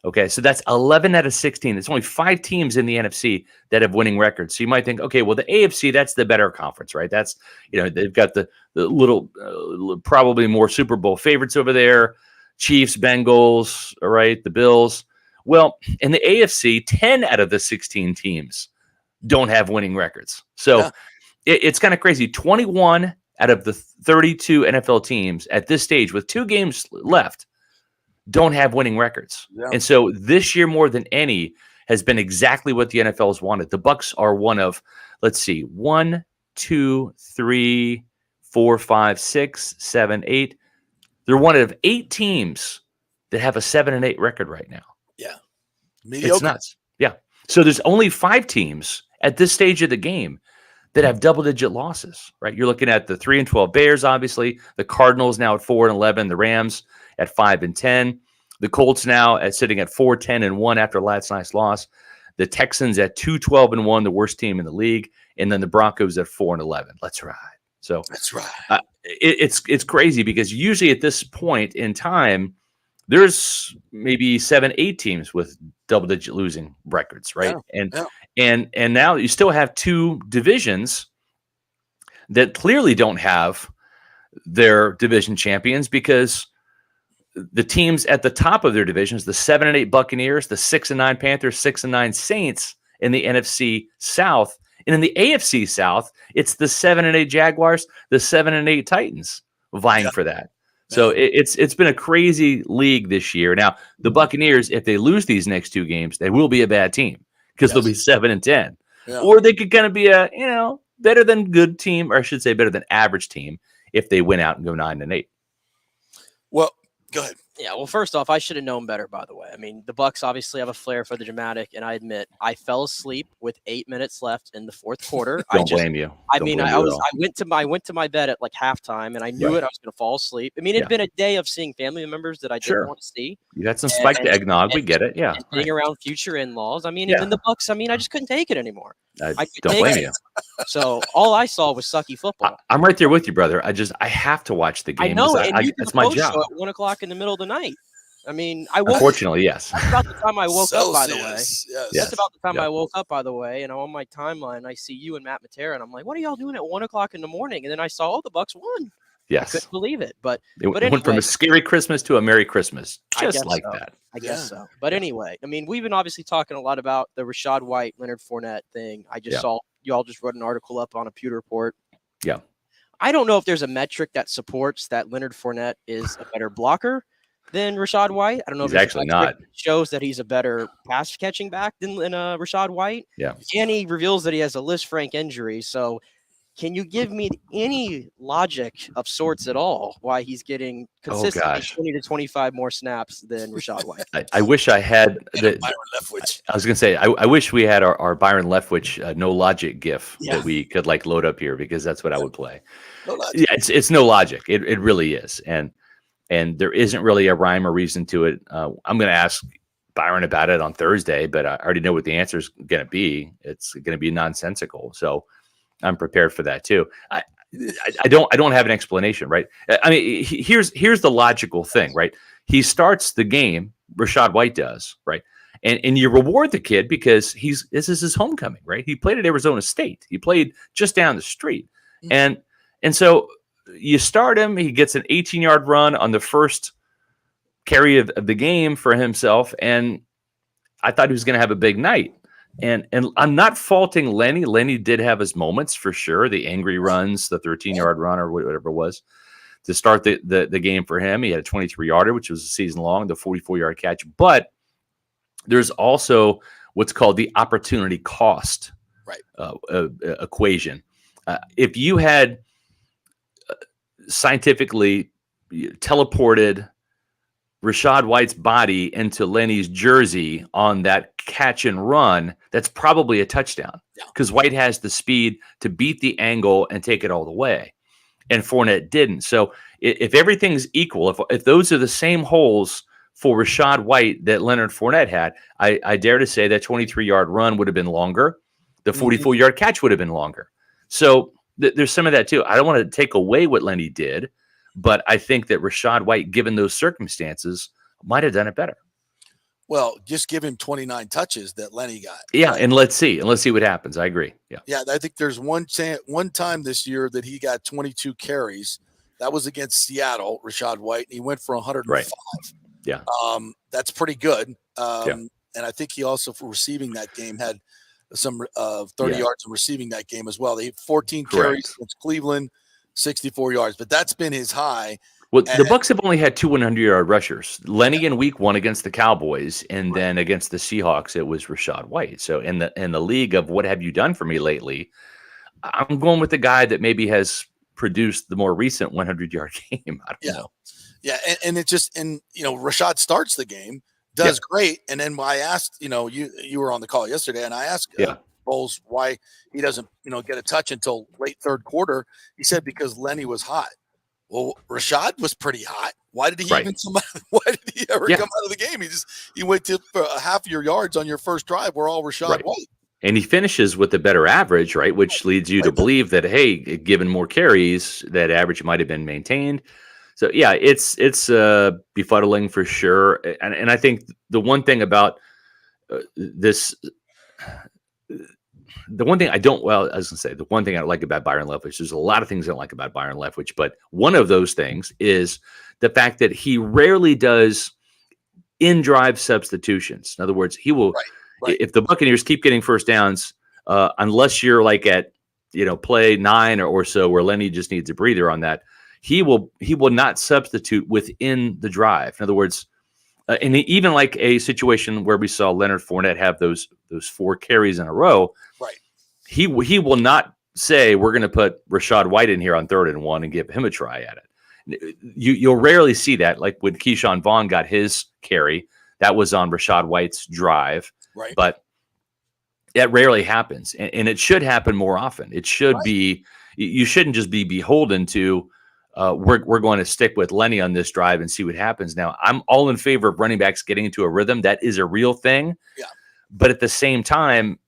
Okay, so that's 11 out of 16. There's only 5 teams in the NFC that have winning records. So you might think, okay, well, the AFC, that's the better conference, right? That's, they've got the little, probably more Super Bowl favorites over there. Chiefs, Bengals, all right, the Bills. Well, in the AFC, 10 out of the 16 teams don't have winning records. So it's kind of crazy. 21 out of the 32 NFL teams at this stage with 2 games left don't have winning records. Yeah. And so this year, more than any, has been exactly what the NFL has wanted. The Bucs are one of, 1, 2, 3, 4, 5, 6, 7, 8. They're one of 8 teams that have a 7-8 record right now. Yeah. Mediocre. It's nuts. Yeah. So there's only 5 teams at this stage of the game that have double-digit losses, right? You're looking at the 3-12 Bears, obviously, the Cardinals now at 4-11, the Rams at 5-10, the Colts now sitting at 4-10-1 after last night's loss, the Texans at 2-12-1, the worst team in the league, and then the Broncos at 4-11. Let's ride. So that's right. It's crazy because usually at this point in time, there's maybe 7-8 teams with double-digit losing records, right? And now you still have 2 divisions that clearly don't have their division champions because the teams at the top of their divisions, the 7-8 Buccaneers, the 6-9 Panthers, 6-9 Saints in the NFC South, and in the AFC South, it's the 7-8 Jaguars, the 7-8 Titans vying for that. So it's been a crazy league this year. Now, the Buccaneers, if they lose these next 2 games, they will be a bad team because they'll be 7-10. Yeah. Or they could kind of be a, better than good team, or I should say better than average team if they win out and go 9-8. Well, go ahead. Yeah, well, first off, I should have known better, by the way. I mean, the Bucs obviously have a flair for the dramatic, and I admit I fell asleep with 8 minutes left in the fourth quarter. Don't blame you. I went to my bed at like halftime, and I knew I was going to fall asleep. I mean, it'd been a day of seeing family members that I didn't want to see. You got some spiked eggnog. We get it. Yeah. And being around future in-laws. I mean, and then the Bucs. I mean, I just couldn't take it anymore. I don't blame you. So all I saw was sucky football. I'm right there with you, brother. I have to watch the game. I know, and that's my job. At 1 o'clock in the middle of the night. I mean, unfortunately, yes. That's about the time I woke up, by the way. Yes. That's about the time I woke up, by the way. And on my timeline, I see you and Matt Matera, and I'm like, "What are y'all doing at 1 o'clock in the morning?" And then I saw, the Bucs won. Yes, I couldn't believe it. But it went from a scary Christmas to a Merry Christmas, just like that. I guess so. But anyway, I mean, we've been obviously talking a lot about the Rachaad White, Leonard Fournette thing. I just saw you all just wrote an article up on a Pewter Report. Yeah. I don't know if there's a metric that supports that Leonard Fournette is a better blocker than Rachaad White. I don't know if he's actually not. Shows that he's a better pass catching back than Rachaad White. Yeah. And he reveals that he has a Lisfranc injury. So can you give me any logic of sorts at all why he's getting consistently 20 to 25 more snaps than Rachaad White? I wish I had Byron Leftwich. I was going to say, I wish we had our Byron Leftwich no logic gif that we could load up here because that's what I would play. No logic. Yeah, it's no logic. It really is. And there isn't really a rhyme or reason to it. I'm going to ask Byron about it on Thursday, but I already know what the answer is going to be. It's going to be nonsensical. So I'm prepared for that too. I don't have an explanation, right? I mean, here's the logical thing, right? He starts the game, Rachaad White does, right? And you reward the kid because this is his homecoming, right? He played at Arizona State. He played just down the street. And so you start him, he gets an 18-yard run on the first carry of the game for himself, and I thought he was going to have a big night. And I'm not faulting Lenny. Lenny did have his moments for sure, the angry runs, the 13-yard run or whatever it was to start the game for him. He had a 23-yarder, which was a season long, the 44-yard catch. But there's also what's called the opportunity cost equation. If you had scientifically teleported Rachaad White's body into Lenny's jersey on that catch and run, that's probably a touchdown because White has the speed to beat the angle and take it all the way. and Fournette didn't. So if everything's equal, if those are the same holes for Rachaad White that Leonard Fournette had, I dare to say that 23-yard run would have been longer. The 44-yard catch would have been longer. So there's some of that too. I don't want to take away what Lenny did, but I think that Rachaad White, given those circumstances, might have done it better. Well, just give him 29 touches that Lenny got. Yeah, and let's see what happens. I agree. Yeah, I think there's one time this year that he got 22 carries. That was against Seattle, Rachaad White, and he went for 105. Right. Yeah. That's pretty good. And I think he also, for receiving that game, had some 30 yards in receiving that game as well. They had 14 carries against Cleveland, 64 yards, but that's been his high. Well, the Bucs have only had 2 100-yard rushers. Lenny in week 1 against the Cowboys, and then against the Seahawks, it was Rachaad White. So in the league of what have you done for me lately, I'm going with the guy that maybe has produced the more recent 100-yard game. I don't know. Yeah, and it just, and Rachaad starts the game, does great, and then I asked, you were on the call yesterday, and I asked Bowles why he doesn't get a touch until late third quarter. He said because Lenny was hot. Well, Rachaad was pretty hot. Why did he Why did he ever come out of the game? He went to half your yards on your first drive were all Rachaad White. And he finishes with a better average, right? Which leads you to believe that, hey, given more carries, that average might have been maintained. So yeah, it's befuddling for sure. And I think the one thing about this. The one thing I like about Byron Leftwich, there's a lot of things I don't like about Byron Leftwich, but one of those things is the fact that he rarely does in-drive substitutions. In other words, he will, if the Buccaneers keep getting first downs, unless you're like at, play 9 or so where Lenny just needs a breather on that, he will not substitute within the drive. In other words, and even like a situation where we saw Leonard Fournette have those 4 carries in a row, he will not say we're going to put Rachaad White in here on 3rd and 1 and give him a try at it. You'll rarely see that. Like when Keyshawn Vaughn got his carry, that was on Rachaad White's drive, but that rarely happens, and it should happen more often. It should be. You shouldn't just be beholden to. We're going to stick with Lenny on this drive and see what happens. Now, I'm all in favor of running backs getting into a rhythm. That is a real thing. Yeah. But at the same time,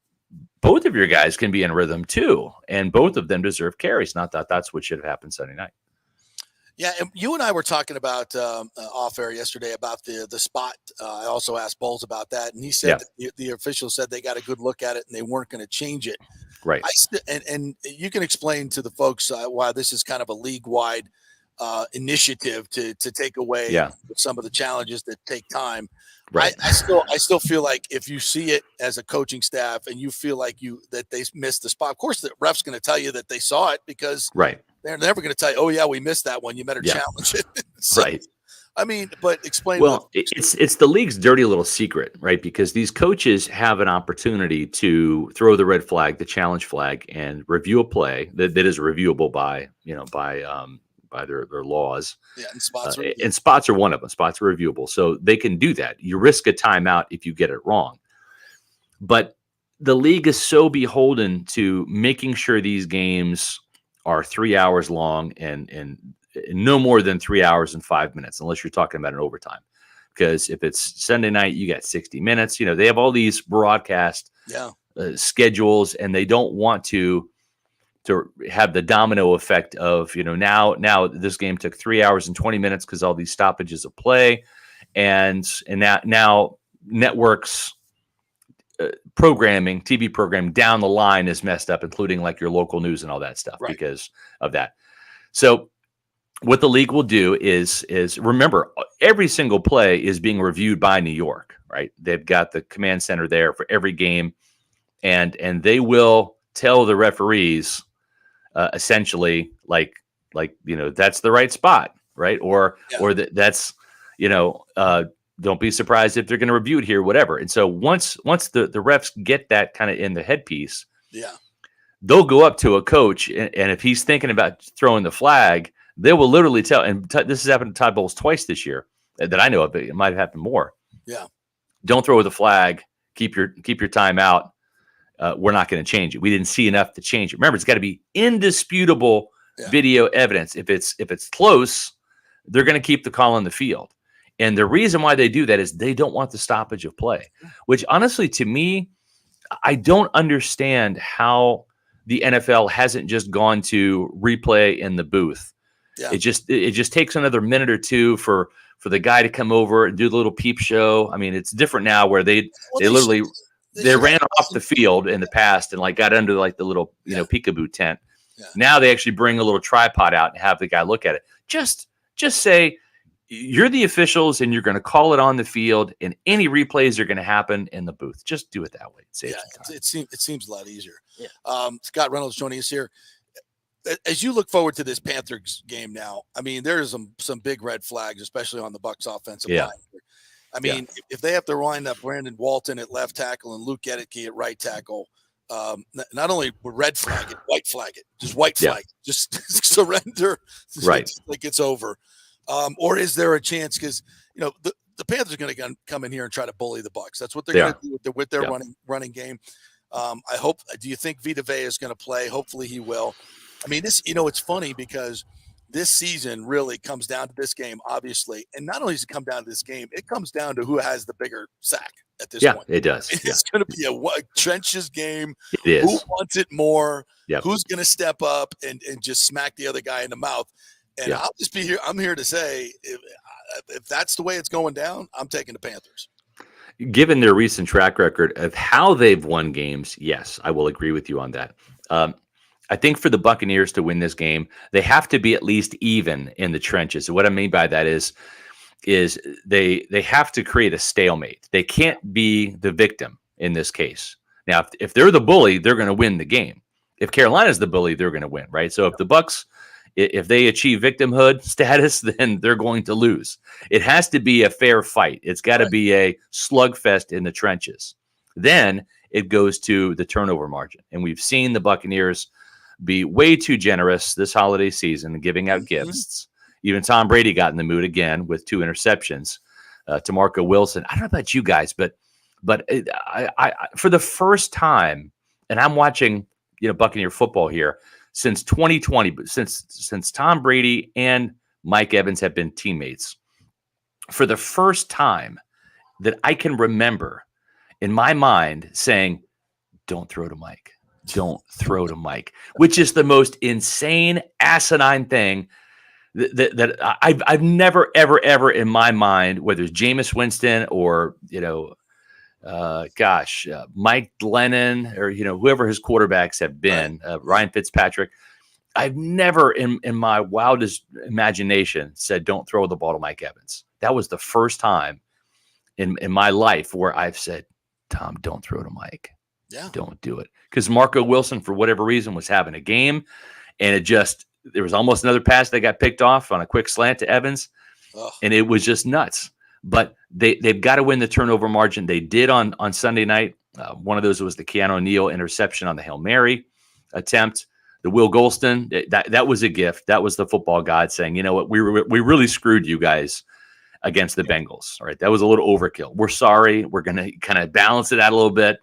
both of your guys can be in rhythm too, and both of them deserve carries. Not that that's what should have happened Sunday night. Yeah, and you and I were talking about off air yesterday about the spot. I also asked Bowles about that, and he said that the officials said they got a good look at it and they weren't going to change it. Right. And you can explain to the folks why this is kind of a league-wide initiative to take away some of the challenges that take time. Right. I still feel like if you see it as a coaching staff and you feel like that they missed the spot, of course the ref's going to tell you that they saw it because they're never going to tell you, oh yeah, we missed that one. You better challenge it. So, right. I mean, but explain. Well, it's the league's dirty little secret, right? Because these coaches have an opportunity to throw the red flag, the challenge flag, and review a play that is reviewable by their laws. Yeah, and spots are and spots are one of them. Spots are reviewable, so they can do that. You risk a timeout if you get it wrong. But the league is so beholden to making sure these games are 3 hours long and no more than 3 hours and 5 minutes, unless you're talking about an overtime. Because if it's Sunday night, you got 60 minutes. They have all these broadcast schedules, and they don't want to have the domino effect of, now this game took 3 hours and 20 minutes because all these stoppages of play, and now networks programming, TV programming down the line is messed up, including like your local news and all that stuff because of that. So what the league will do is remember, every single play is being reviewed by New York, right? They've got the command center there for every game, and they will tell the referees essentially like that's the right spot, right? Or that's don't be surprised if they're going to review it here, whatever. And so once the refs get that kind of in the headpiece, they'll go up to a coach, and if he's thinking about throwing the flag, they will literally tell. And this has happened to Todd Bowles twice this year that I know of. But it might have happened more. Yeah, don't throw the flag. Keep your time out. We're not going to change it. We didn't see enough to change it. Remember, it's got to be indisputable video evidence. If it's close, they're going to keep the call on the field. And the reason why they do that is they don't want the stoppage of play, which honestly, to me, I don't understand how the NFL hasn't just gone to replay in the booth. Yeah. It just takes another minute or two for the guy to come over and do the little peep show. I mean, it's different now where they literally ran off the field in the past and like got under like the little, peekaboo tent. Yeah. Now they actually bring a little tripod out and have the guy look at it. Just say you're the officials and you're going to call it on the field, and any replays are going to happen in the booth. Just do it that way. It seems a lot easier. Yeah. Scott Reynolds joining us here. As you look forward to this Panthers game now, I mean, there's some big red flags, especially on the Bucs offensive line. I mean, if they have to wind up Brandon Walton at left tackle and Luke Gedeke at right tackle, not only would red flag it, white flag it, just white flag, just surrender. Right. Like it's over. Or is there a chance? Because the Panthers are going to come in here and try to bully the Bucs. That's what they're going to do with their running game. I hope. Do you think Vita Vea is going to play? Hopefully he will. I mean, this. It's funny because this season really comes down to this game, obviously, and not only does it come down to this game, it comes down to who has the bigger sack at this point. Yeah, it does. It's going to be a trenches game. It is. Who wants it more? Yep. Who's going to step up and just smack the other guy in the mouth? And I'll just be here. I'm here to say, if that's the way it's going down, I'm taking the Panthers. Given their recent track record of how they've won games, yes, I will agree with you on that. I think for the Buccaneers to win this game, they have to be at least even in the trenches. And what I mean by that is they have to create a stalemate. They can't be the victim in this case. Now, if they're the bully, they're going to win the game. If Carolina's the bully, they're going to win, right? So if the Bucs, if they achieve victimhood status, then they're going to lose. It has to be a fair fight. It's got to be a slugfest in the trenches. Then it goes to the turnover margin. And we've seen the Buccaneers be way too generous this holiday season, giving out gifts. Even Tom Brady got in the mood again with 2 interceptions to Marco Wilson. I don't know about you guys, but I for the first time, and I'm watching Buccaneer football here since 2020, but since Tom Brady and Mike Evans have been teammates, for the first time that I can remember in my mind saying, "Don't throw to Mike. Don't throw to Mike," which is the most insane, asinine thing that I've never, ever in my mind, whether it's Jameis Winston or, Mike Glennon or, whoever his quarterbacks have been, Ryan Fitzpatrick, I've never in my wildest imagination said, "Don't throw the ball to Mike Evans." That was the first time in my life where I've said, "Tom, don't throw to Mike. Yeah. Don't do it." Because Marco Wilson, for whatever reason, was having a game, and there was almost another pass that got picked off on a quick slant to Evans, and it was just nuts. But they've got to win the turnover margin. They did on Sunday night. One of those was the Keanu Neal interception on the Hail Mary attempt. The Will Golston, that was a gift. That was the football god saying, "You know what, we really screwed you guys against the Bengals. All right, that was a little overkill. We're sorry. We're going to kind of balance it out a little bit."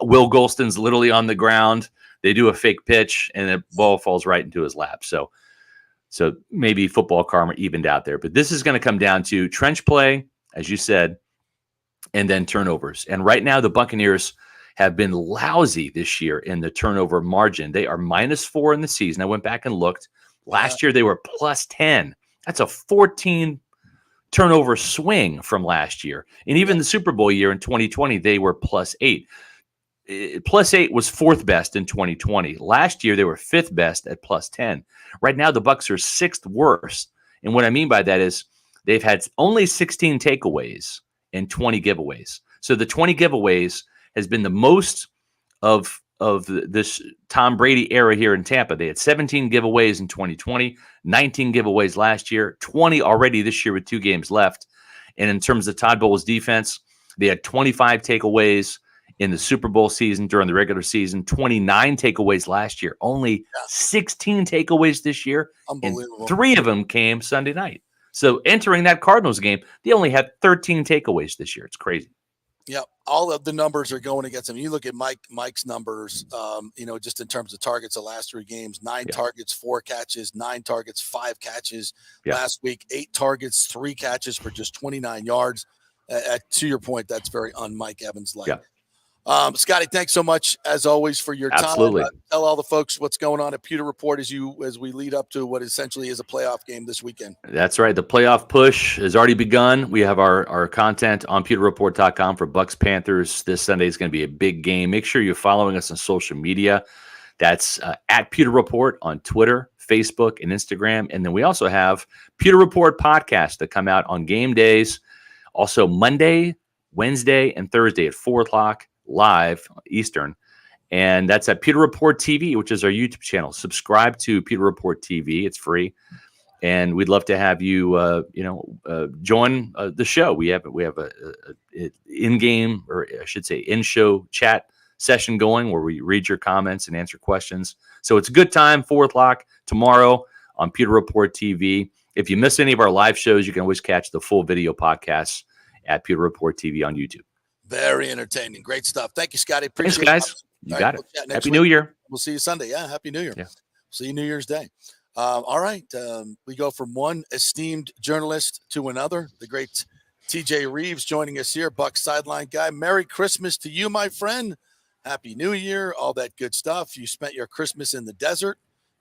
Will Golston's literally on the ground. They do a fake pitch, and the ball falls right into his lap. So maybe football karma evened out there. But this is going to come down to trench play, as you said, and then turnovers. And right now, the Buccaneers have been lousy this year in the turnover margin. They are -4 in the season. I went back and looked. Last year, they were +10. That's a 14 turnover swing from last year. And even the Super Bowl year in 2020, they were +8. +8 was 4th best in 2020. Last year, they were 5th best at +10. Right now, the Bucs are 6th worst. And what I mean by that is they've had only 16 takeaways and 20 giveaways. So the 20 giveaways has been the most of this Tom Brady era here in Tampa. They had 17 giveaways in 2020, 19 giveaways last year, 20 already this year with 2 games left. And in terms of Todd Bowles' defense, they had 25 takeaways in the Super Bowl season during the regular season, 29 takeaways last year, only 16 takeaways this year, and 3 of them came Sunday night. So entering that Cardinals game, they only had 13 takeaways this year. It's crazy. Yep. All of the numbers are going against him. You look at Mike's numbers, just in terms of targets the last 3 games, 9 targets, 4 catches, 9 targets, 5 catches. Last week, 8 targets, 3 catches for just 29 yards. To your point, that's very un-Mike Evans-like. Yeah. Scotty, thanks so much as always for your time. Absolutely. Tell all the folks what's going on at Pewter Report as we lead up to what essentially is a playoff game this weekend. That's right. The playoff push has already begun. We have our content on pewterreport.com for Bucs Panthers. This Sunday is going to be a big game. Make sure you're following us on social media. That's at Pewter Report on Twitter, Facebook, and Instagram. And then we also have Pewter Report podcasts that come out on game days. Also Monday, Wednesday, and Thursday at 4 o'clock. Live Eastern, and that's at Pewter Report TV, which is our YouTube channel. Subscribe to Pewter Report TV; it's free, and we'd love to have you, join the show. We have a in-game, or I should say, in-show chat session going where we read your comments and answer questions. So it's a good time. 4 o'clock tomorrow on Pewter Report TV. If you miss any of our live shows, you can always catch the full video podcasts at Pewter Report TV on YouTube. Very entertaining. Great stuff. Thank you, Scotty. Appreciate Thanks, guys. it. You got it. Happy week. New Year. We'll see you Sunday. Yeah, Happy New Year. Yeah. See you New Year's Day. All right. We go from one esteemed journalist to another. The great TJ Reeves joining us here, Bucs sideline guy. Merry Christmas to you, my friend. Happy New Year. All that good stuff. You spent your Christmas in the desert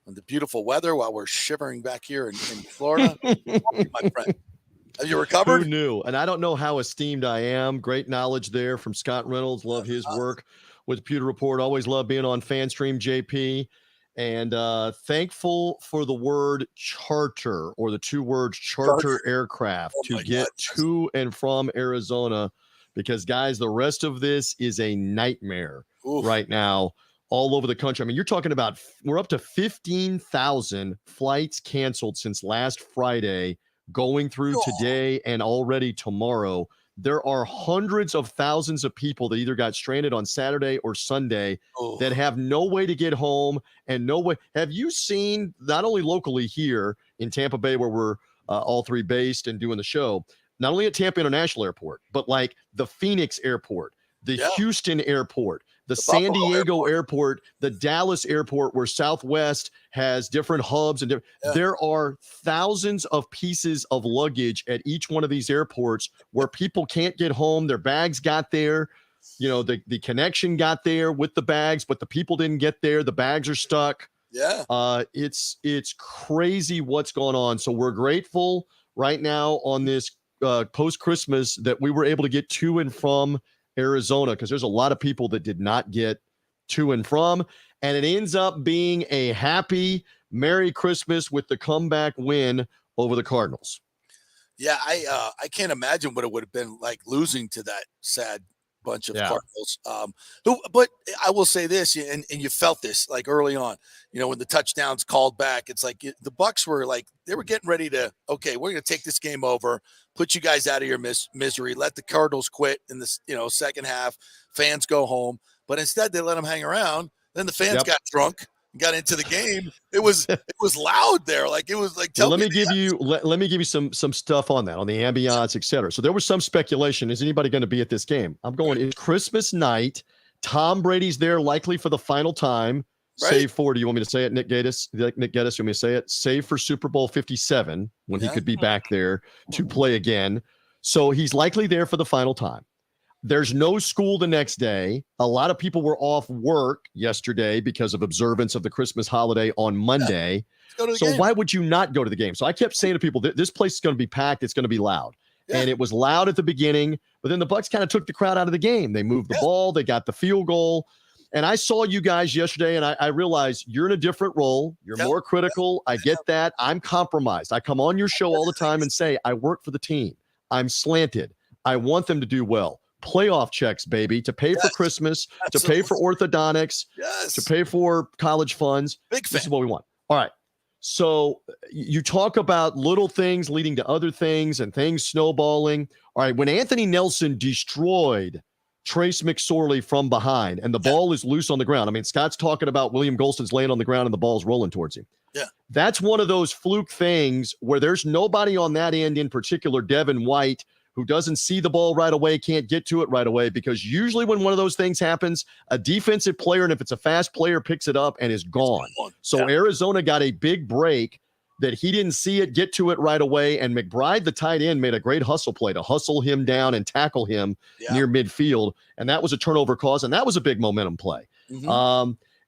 in the beautiful weather while we're shivering back here in Florida. My friend. Have you recovered? Who knew? And I don't know how esteemed I am. Great knowledge there from Scott Reynolds. Love his work with Pewter Report. Always love being on FanStream, JP. And thankful for the word charter, or the 2 words charter aircraft to get to and from Arizona, because, guys, the rest of this is a nightmare right now all over the country. I mean, you're talking about we're up to 15,000 flights canceled since last Friday, going through today and already tomorrow. There are hundreds of thousands of people that either got stranded on Saturday or Sunday that have no way to get home and no way. Have you seen, not only locally here in Tampa Bay, where we're all 3 based and doing the show, not only at Tampa International Airport, but like the Phoenix Airport, the Houston Airport, the San Diego Airport, the Dallas Airport, where Southwest has different hubs. And there are thousands of pieces of luggage at each one of these airports where people can't get home. Their bags got there. The connection got there with the bags, but the people didn't get there. The bags are stuck. Yeah. It's crazy what's going on. So we're grateful right now on this post-Christmas that we were able to get to and from Arizona, because there's a lot of people that did not get to and from, and it ends up being a happy Merry Christmas with the comeback win over the Cardinals. Yeah, I can't imagine what it would have been like losing to that sad bunch of Cardinals. But I will say this, and you felt this like early on, when the touchdowns called back, it's like the Bucs were like, they were getting ready to, okay, we're going to take this game over, put you guys out of your misery, let the Cardinals quit in this, second half, fans go home. But instead they let them hang around. Then the fans got drunk, got into the game. It was loud there. Like, it was like, let me give you some stuff on that, on the ambiance, et cetera. So there was some speculation. Is anybody going to be at this game? I'm going, it's Christmas night. Tom Brady's there likely for the final time. Right. Save for, do you want me to say it, Nick Gaddis? You want me to say it? Save for Super Bowl 57, when he could be back there to play again. So he's likely there for the final time. There's no school the next day. A lot of people were off work yesterday because of observance of the Christmas holiday on Monday. So why would you not go to the game? So I kept saying to people, this place is going to be packed. It's going to be loud. And it was loud at the beginning, but then the Bucs kind of took the crowd out of the game. They moved the ball. They got the field goal. And I saw you guys yesterday, and I realized you're in a different role. You're more critical. I get that. I'm compromised. I come on your show all the time and say, I work for the team. I'm slanted. I want them to do well. Playoff checks, baby, to pay for Christmas, to pay for orthodontics, to pay for college funds. This is what we want. All right. So you talk about little things leading to other things and things snowballing. All right. When Anthony Nelson destroyed Trace McSorley from behind and the ball is loose on the ground. I mean, Scott's talking about William Golston's laying on the ground and the ball's rolling towards him. Yeah. That's one of those fluke things where there's nobody on that end, in particular, Devin White, who doesn't see the ball right away, can't get to it right away, because usually when one of those things happens, a defensive player, and if it's a fast player, picks it up and is gone. So Arizona got a big break that he didn't see it, get to it right away, and McBride, the tight end, made a great hustle play to hustle him down and tackle him near midfield, and that was a turnover cause, and that was a big momentum play.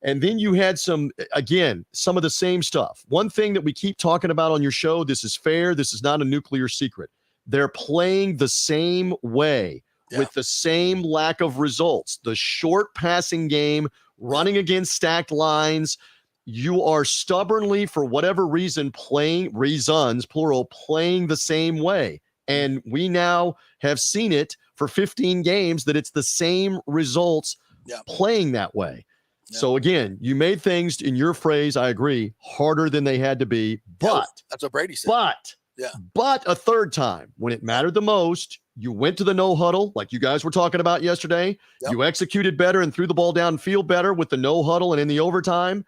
And then you had some of the same stuff. One thing that we keep talking about on your show, this is fair, this is not a nuclear secret. They're playing the same way with the same lack of results. The short passing game, running against stacked lines. You are stubbornly, for whatever reason, reasons, plural, playing the same way. And we now have seen it for 15 games that it's the same results playing that way. So again, you made things, in your phrase, I agree, harder than they had to be. But that's what Brady said. But a third time, when it mattered the most, you went to the no huddle, like you guys were talking about yesterday. You executed better and threw the ball downfield better with the no huddle and in the overtime,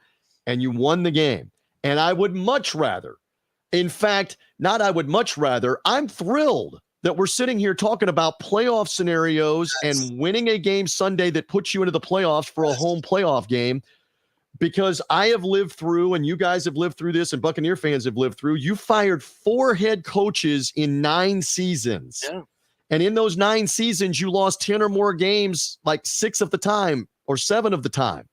and you won the game. And I would much rather, in fact, not I would much rather, I'm thrilled that we're sitting here talking about playoff scenarios and winning a game Sunday that puts you into the playoffs for a home playoff game, because I have lived through, and you guys have lived through this, and Buccaneer fans have lived through. You fired 4 head coaches in 9 seasons. And in those 9 seasons, you lost 10 or more games, like 6 of the time or 7 of the time.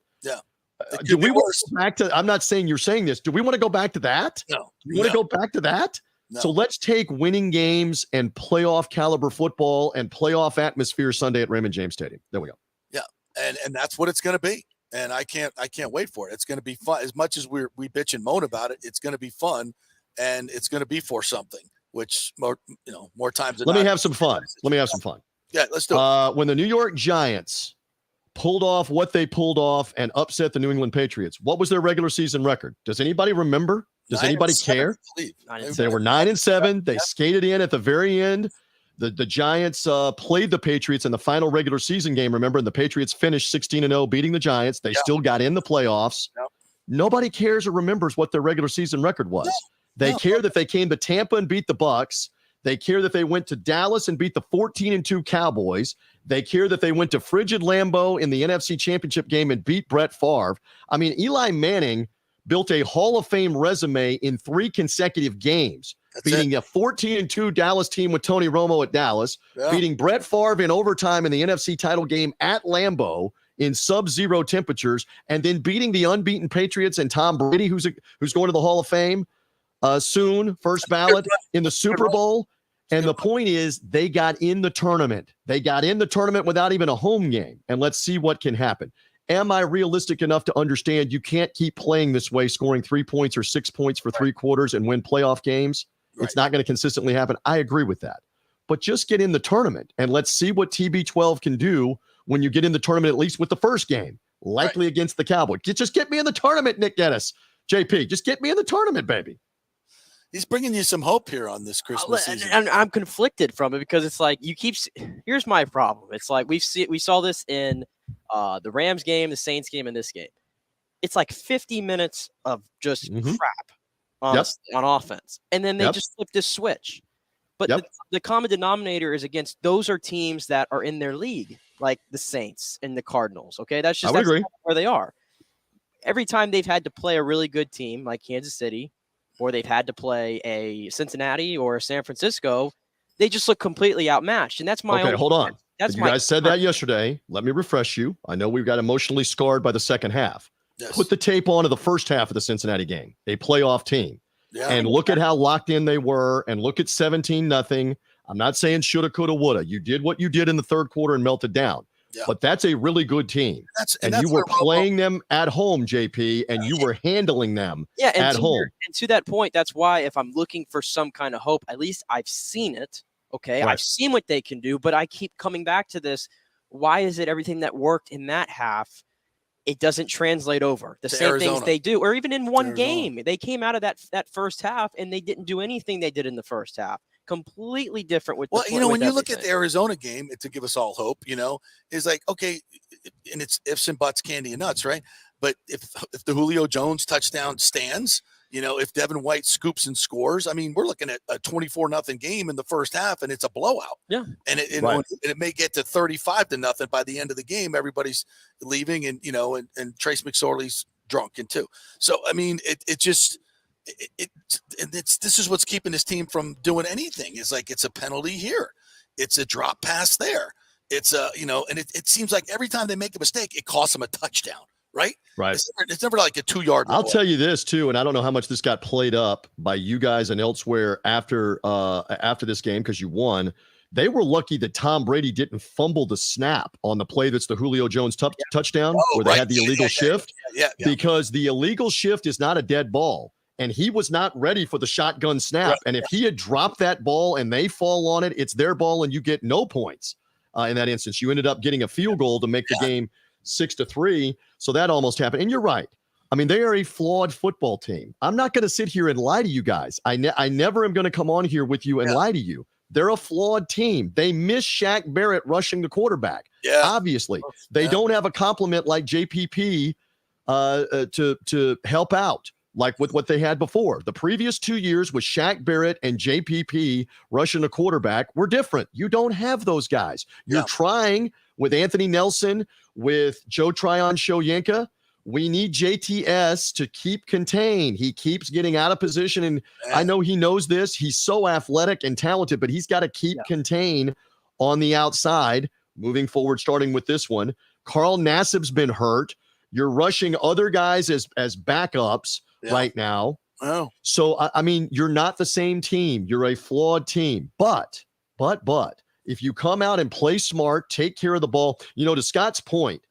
Do we want to go back to, I'm not saying you're saying this, do we want to go back to that? No. You want to go back to that? No. So let's take winning games and playoff caliber football and playoff atmosphere Sunday at Raymond James Stadium. There we go. Yeah. And that's what it's going to be. And I can't wait for it. It's going to be fun. As much as we bitch and moan about it, it's going to be fun, and it's going to be for something, which more times than Let not. me have some fun. Yeah, let's do it. When the New York Giants pulled off what they pulled off and upset the New England Patriots, what was their regular season record? Does anybody remember? Does anybody care? They were 9-7. They skated in at the very end. The Giants played the Patriots in the final regular season game, remember, and the Patriots finished 16-0, beating the Giants. They still got in the playoffs. Nobody cares or remembers what their regular season record was. They care that they came to Tampa and beat the Bucs. They care that they went to Dallas and beat the 14-2 Cowboys. They care that they went to frigid Lambeau in the NFC Championship game and beat Brett Favre. I mean, Eli Manning built a Hall of Fame resume in 3 consecutive games, beating a 14-2 Dallas team with Tony Romo at Dallas, beating Brett Favre in overtime in the NFC title game at Lambeau in sub-zero temperatures, and then beating the unbeaten Patriots and Tom Brady, who's going to the Hall of Fame soon, first ballot in the Super Bowl. And the point is, they got in the tournament. They got in the tournament without even a home game. And let's see what can happen. Am I realistic enough to understand you can't keep playing this way, scoring 3 points or 6 points for 3 quarters and win playoff games? It's not going to consistently happen. I agree with that. But just get in the tournament, and let's see what TB12 can do when you get in the tournament, at least with the first game, likely against the Cowboys. Just get me in the tournament, Nick Geddes. JP, just get me in the tournament, baby. He's bringing you some hope here on this Christmas season. And I'm conflicted from it, because it's like here's my problem. It's like we saw this in the Rams game, the Saints game, and this game. It's like 50 minutes of just crap on offense. And then they just flip this switch. But the common denominator is against those are teams that are in their league, like the Saints and the Cardinals. Okay, that's where they are. Every time they've had to play a really good team like Kansas City, or they've had to play a Cincinnati or a San Francisco, they just look completely outmatched. And that's my hold on. You guys said that yesterday. Let me refresh you. I know we got emotionally scarred by the second half. Put the tape on of the first half of the Cincinnati game, a playoff team. And look at how locked in they were, and look at 17-0. I'm not saying shoulda, coulda, woulda. You did what you did in the third quarter and melted down. But that's a really good team. And you were playing them at home, JP, and you were handling them at home. And to that point, that's why if I'm looking for some kind of hope, at least I've seen it. Okay, I've seen what they can do, but I keep coming back to this. Why is it everything that worked in that half, it doesn't translate over? The same things they do, or even in one game. They came out of that first half, and they didn't do anything they did in the first half. Completely different with when you look at the Arizona game, to give us all hope, is like, okay, and it's ifs and buts, candy and nuts, right? But if the Julio Jones touchdown stands, if Devin White scoops and scores, I mean, we're looking at a 24-0 game in the first half, and it's a blowout. Yeah. And it may get to 35-0 by the end of the game. Everybody's leaving, and Trace McSorley's drunk and too. So I mean, this is what's keeping this team from doing anything. Is like it's a penalty here, it's a drop pass there, it's and it seems like every time they make a mistake, it costs them a touchdown. Right. It's never like a 2-yard. I'll tell you this too, and I don't know how much this got played up by you guys and elsewhere after this game because you won. They were lucky that Tom Brady didn't fumble the snap on the play that's the Julio Jones touchdown where they had the illegal shift. Because the illegal shift is not a dead ball, and he was not ready for the shotgun snap. And if he had dropped that ball and they fall on it, it's their ball, and you get no points in that instance. You ended up getting a field goal to make the game 6-3. So that almost happened. And you're right. I mean, they are a flawed football team. I'm not going to sit here and lie to you guys. I never am going to come on here with you and lie to you. They're a flawed team. They miss Shaq Barrett rushing the quarterback. Yeah. Obviously, they don't have a complement like JPP to help out like with what they had before. The previous 2 years with Shaq Barrett and JPP rushing the quarterback were different. You don't have those guys. You're trying with Anthony Nelson, with Joe Tryon-Shoyinka. We need JTS to keep contained. He keeps getting out of position, and I know he knows this. He's so athletic and talented, but he's got to keep contained on the outside moving forward, starting with this one. Carl Nassib's been hurt. You're rushing other guys as backups right now. Oh. So, I mean, you're not the same team. You're a flawed team. But, if you come out and play smart, take care of the ball, to Scott's point,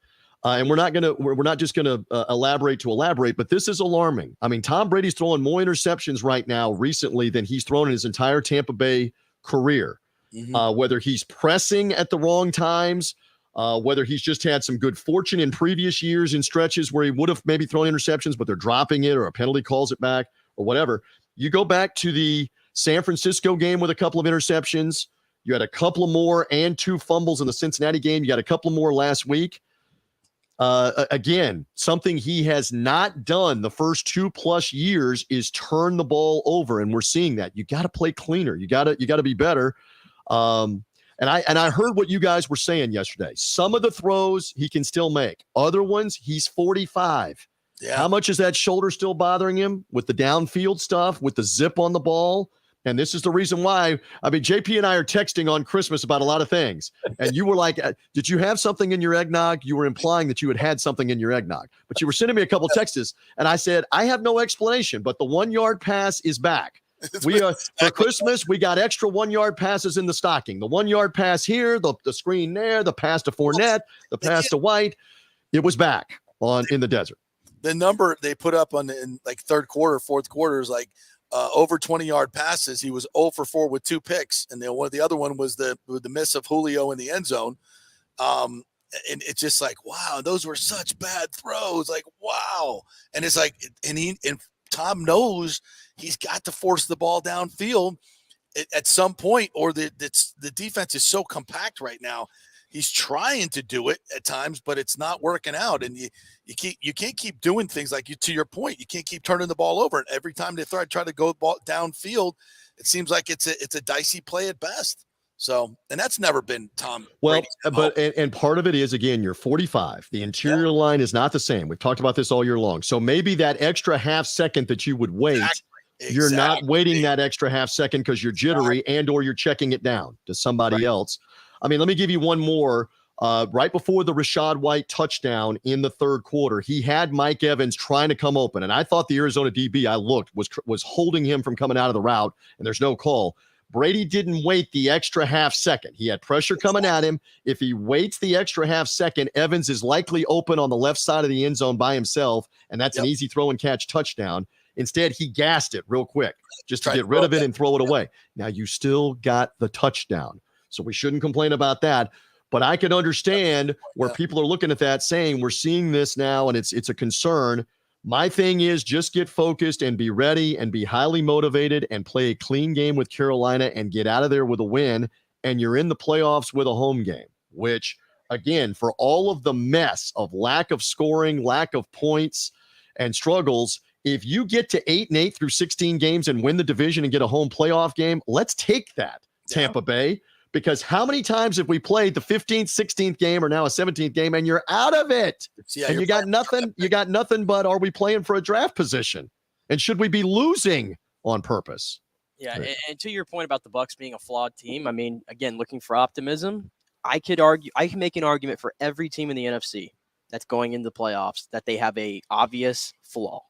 and we're not just gonna elaborate, but this is alarming. I mean, Tom Brady's throwing more interceptions right now recently than he's thrown in his entire Tampa Bay career. Whether he's pressing at the wrong times, whether he's just had some good fortune in previous years in stretches where he would have maybe thrown interceptions, but they're dropping it or a penalty calls it back or whatever. You go back to the San Francisco game with a couple of interceptions. You had a couple of more and 2 fumbles in the Cincinnati game. You got a couple more last week. Again, something he has not done the first 2+ years is turn the ball over, and we're seeing that. You got to play cleaner. You got to be better. And I heard what you guys were saying yesterday. Some of the throws he can still make. Other ones, he's 45. Yeah. How much is that shoulder still bothering him with the downfield stuff, with the zip on the ball? And this is the reason why. I mean, JP and I are texting on Christmas about a lot of things. And you were like, did you have something in your eggnog? You were implying that you had something in your eggnog. But you were sending me a couple of texts. And I said, I have no explanation, but the 1-yard pass is back. For Christmas, we got extra 1-yard passes in the stocking. The 1-yard pass here, the screen there, the pass to Fournette, the pass to White. It was back in the desert. The number they put up in like third quarter, fourth quarter is like over 20-yard passes. He was 0 for 4 with 2 picks, and then the other one was the miss of Julio in the end zone. And it's just like, wow, those were such bad throws. Like, wow. And it's like, and Tom knows he's got to force the ball downfield at some point, or the defense is so compact right now. He's trying to do it at times, but it's not working out. And you can't keep doing things like to your point. You can't keep turning the ball over. And every time they try to go downfield, it seems like it's a dicey play at best. So, and that's never been Tom. Well, and part of it is, again, you're 45. The interior line is not the same. We've talked about this all year long. So maybe that extra half second that you would wait, you're not waiting that extra half second because you're jittery or you're checking it down to somebody else. I mean, let me give you one more. Right before the Rachaad White touchdown in the third quarter, he had Mike Evans trying to come open. And I thought the Arizona DB, I looked, was holding him from coming out of the route, and there's no call. Brady didn't wait the extra half second. He had pressure coming at him. If he waits the extra half second, Evans is likely open on the left side of the end zone by himself, and that's an easy throw and catch touchdown. Instead, he gassed it real quick just to get rid of it and throw it away. Now, you still got the touchdown, so we shouldn't complain about that. But I can understand where people are looking at that saying, we're seeing this now, and it's a concern. My thing is just get focused and be ready and be highly motivated and play a clean game with Carolina and get out of there with a win. And you're in the playoffs with a home game, which, again, for all of the mess of lack of scoring, lack of points, and struggles, If you get to 8-8 through 16 games and win the division and get a home playoff game, let's take that, Tampa Bay. Because how many times have we played the 15th, 16th game or now a 17th game and you're out of it? And you got nothing but are we playing for a draft position? And should we be losing on purpose? Yeah, and to your point about the Bucs being a flawed team, I mean, again, looking for optimism, I can make an argument for every team in the NFC that's going into the playoffs that they have a obvious flaw.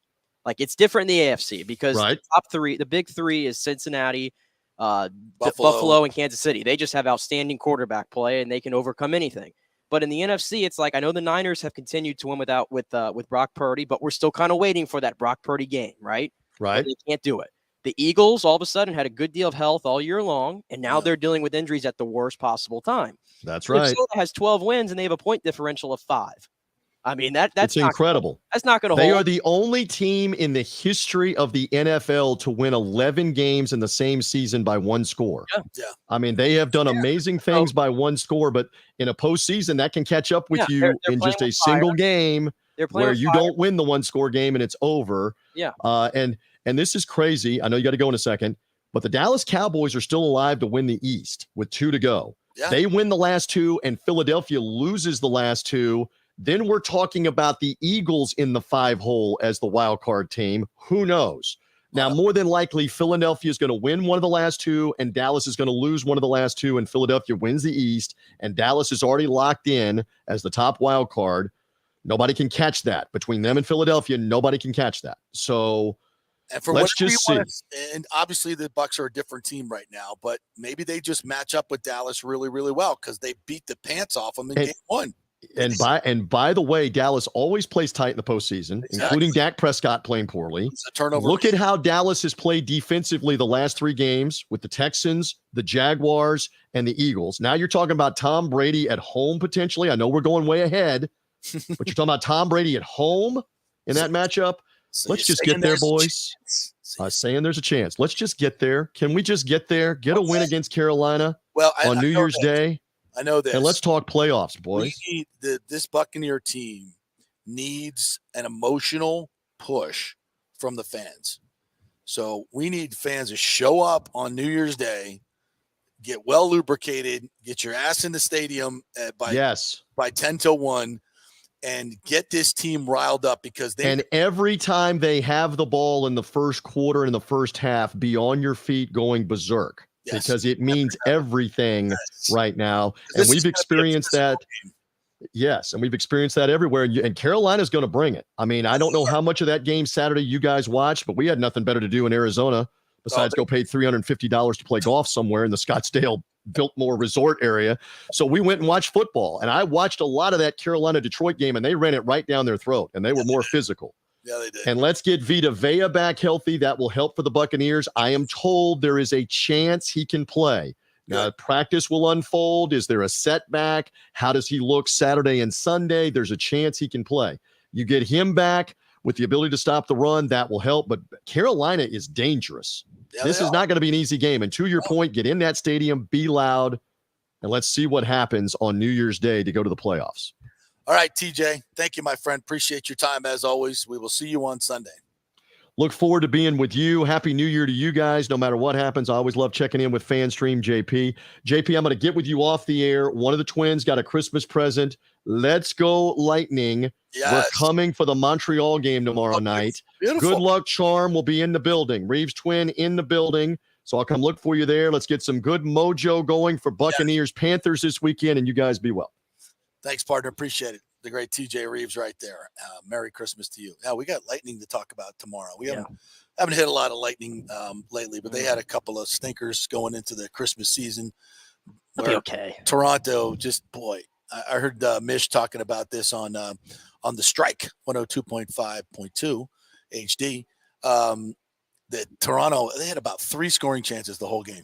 Like it's different in the AFC because the top three, the big three is Cincinnati, Buffalo, and Kansas City. They just have outstanding quarterback play and they can overcome anything. But in the NFC, it's like I know the Niners have continued to win with Brock Purdy, but we're still kind of waiting for that Brock Purdy game, right? Right. They can't do it. The Eagles all of a sudden had a good deal of health all year long, and now they're dealing with injuries at the worst possible time. That's right. Minnesota has 12 wins and they have a point differential of 5. I mean, that's incredible. That's not going to hold. They are the only team in the history of the NFL to win 11 games in the same season by one score. Yeah. I mean, they have done amazing things by one score, but in a postseason, that can catch up with you in just a single game where you don't win the one score game and it's over. Yeah. And this is crazy. I know you got to go in a second, but the Dallas Cowboys are still alive to win the East with 2 to go. Yeah. They win the last 2 and Philadelphia loses the last 2. Then we're talking about the Eagles in the 5 hole as the wild card team. Who knows? Now, more than likely, Philadelphia is going to win one of the last 2, and Dallas is going to lose one of the last 2, and Philadelphia wins the East, and Dallas is already locked in as the top wild card. Nobody can catch that. Between them and Philadelphia, nobody can catch that. So and for let's just see. And obviously, the Bucs are a different team right now, but maybe they just match up with Dallas really, really well because they beat the pants off them in game 1. And by the way, Dallas always plays tight in the postseason, including Dak Prescott playing poorly. Look at how Dallas has played defensively the last 3 games with the Texans, the Jaguars, and the Eagles. Now you're talking about Tom Brady at home potentially. I know we're going way ahead, but you're talking about Tom Brady at home in that matchup. Let's just get there, boys. Saying there's a chance. Let's just get there. Can we just get there? Get a win against Carolina on New Year's Day. I know this. And let's talk playoffs, boys. This Buccaneer team needs an emotional push from the fans. So we need fans to show up on New Year's Day, get well lubricated, get your ass in the stadium by 10 till 1, and get this team riled up because and every time they have the ball in the first quarter in the first half, be on your feet going berserk. Yes. Because it means everything right now. And we've experienced that. Yes. And we've experienced that everywhere. And Carolina's going to bring it. I mean, I don't know how much of that game Saturday you guys watched, but we had nothing better to do in Arizona besides go pay $350 to play golf somewhere in the Scottsdale Biltmore Resort area. So we went and watched football. And I watched a lot of that Carolina-Detroit game, and they ran it right down their throat, and they were more physical. Yeah, they did. And let's get Vita Vea back healthy. That will help for the Buccaneers. I am told there is a chance he can play. Now, practice will unfold. Is there a setback? How does he look Saturday and Sunday? There's a chance he can play. You get him back with the ability to stop the run, that will help. But Carolina is dangerous. Yeah, this is not going to be an easy game. And to your point, get in that stadium, be loud, and let's see what happens on New Year's Day to go to the playoffs. All right, TJ. Thank you, my friend. Appreciate your time as always. We will see you on Sunday. Look forward to being with you. Happy New Year to you guys. No matter what happens, I always love checking in with FanStream JP. JP, I'm going to get with you off the air. One of the twins got a Christmas present. Let's go Lightning. Yes. We're coming for the Montreal game tomorrow night. Beautiful. Good luck, Charm will be in the building. Reeves twin in the building. So I'll come look for you there. Let's get some good mojo going for Buccaneers Panthers this weekend, and you guys be well. Thanks, partner. Appreciate it. The great TJ Reeves right there. Merry Christmas to you. Now, we got lightning to talk about tomorrow. We haven't hit a lot of lightning lately, but they had a couple of stinkers going into the Christmas season. Okay. Toronto, just, boy, I heard Mish talking about this on the Strike 102.5.2 HD. That Toronto, they had about 3 scoring chances the whole game.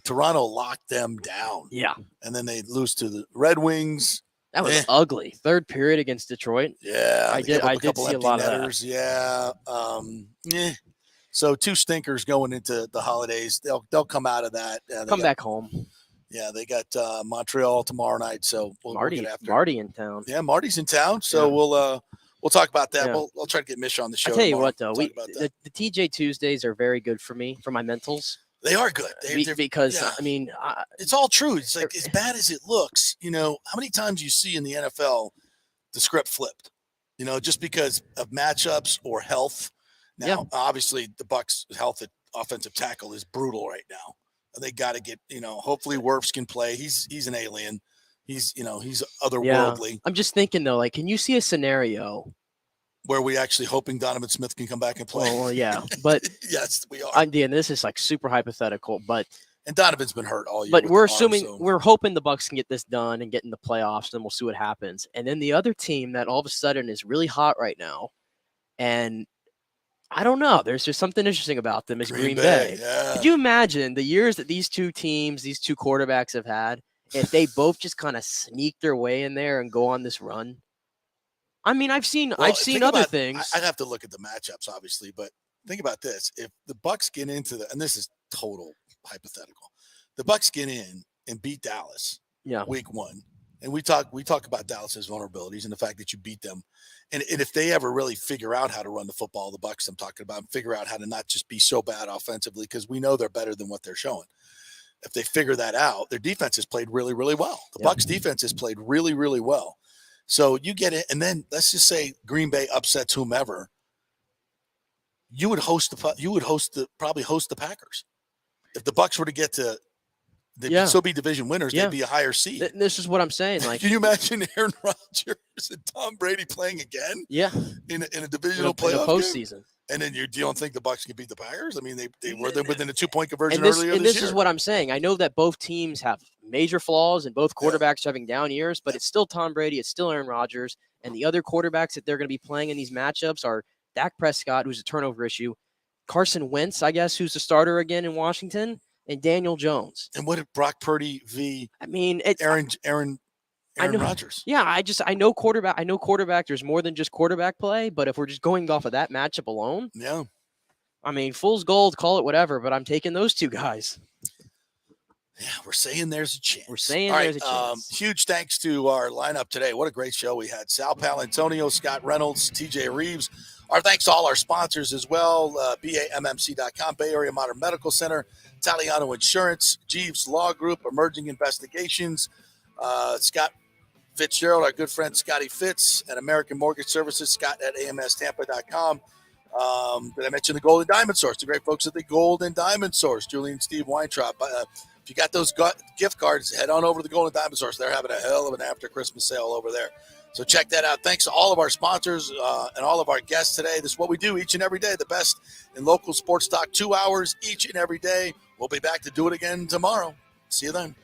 Toronto locked them down. Yeah. And then they lose to the Red Wings. That was ugly. Third period against Detroit. Yeah. I did see a lot of that. Yeah. So 2 stinkers going into the holidays. They'll come out of that. Come back home. Yeah, they got Montreal tomorrow night. So we'll get after Marty in town. Yeah, Marty's in town. So We'll talk about that. Yeah. We'll try to get Mish on the show. I tell you tomorrow. what, though, Talk about that. the TJ Tuesdays are very good for me, for my mentals. They are good. Because, yeah. I mean, it's all true. It's like as bad as it looks, how many times you see in the NFL the script flipped, just because of matchups or health. Now, obviously, the Bucs' health at offensive tackle is brutal right now. They got to get, hopefully Wirfs can play. He's an alien. He's otherworldly. Yeah. I'm just thinking, though, like, can you see a scenario where we actually hoping Donovan Smith can come back and play? Well, yeah, but yes, we are. And this is like super hypothetical, but Donovan's been hurt all year. But we're assuming we're hoping the Bucs can get this done and get in the playoffs, and we'll see what happens. And then the other team that all of a sudden is really hot right now, and I don't know, there's just something interesting about them is Green Bay. Yeah. Could you imagine the years that these two teams, these two quarterbacks have had, if they both just kind of sneak their way in there and go on this run? I mean, I've seen other things. I'd have to look at the matchups, obviously, but think about this: if the Bucs get into and this is total hypothetical, the Bucs get in and beat Dallas, week 1, and we talk about Dallas's vulnerabilities and the fact that you beat them, and if they ever really figure out how to run the football, the Bucs I'm talking about, and figure out how to not just be so bad offensively, because we know they're better than what they're showing. If they figure that out, their defense has played really, really well. The Bucs defense has played really, really well. So you get it, and then let's just say Green Bay upsets whomever. You would probably host the Packers. If the Bucs were to get to, they'd still be division winners. They'd be a higher seed. This is what I'm saying. Like, can you imagine Aaron Rodgers and Tom Brady playing again? Yeah, in a divisional playoff postseason. Game? And then you don't think the Bucs can beat the Packers? I mean, they were within a 2-point conversion earlier this year. And this is what I'm saying. I know that both teams have major flaws and both quarterbacks are having down years, but it's still Tom Brady, it's still Aaron Rodgers, and the other quarterbacks that they're going to be playing in these matchups are Dak Prescott, who's a turnover issue, Carson Wentz, I guess, who's the starter again in Washington, and Daniel Jones. And what if Brock Purdy v. I mean, Aaron Rodgers? Yeah, I know quarterback. There's more than just quarterback play, but if we're just going off of that matchup alone, I mean, fool's gold, call it whatever, but I'm taking those two guys. Yeah, we're saying there's a chance. We're saying there's a chance. Huge thanks to our lineup today. What a great show we had. Sal Palantonio, Scott Reynolds, TJ Reeves. Our thanks to all our sponsors as well. BAMMC.com, Bay Area Modern Medical Center, Italiano Insurance, Jeeves Law Group, Emerging Investigations, Scott Fitzgerald, our good friend Scotty Fitz, and American Mortgage Services, Scott at AMSTampa.com. Did I mention the Golden Diamond Source? The great folks at the Golden Diamond Source, Julie and Steve Weintraub. If you got those gift cards, head on over to the Golden Diamond Source. They're having a hell of an after-Christmas sale over there. So check that out. Thanks to all of our sponsors and all of our guests today. This is what we do each and every day, the best in local sports talk, 2 hours each and every day. We'll be back to do it again tomorrow. See you then.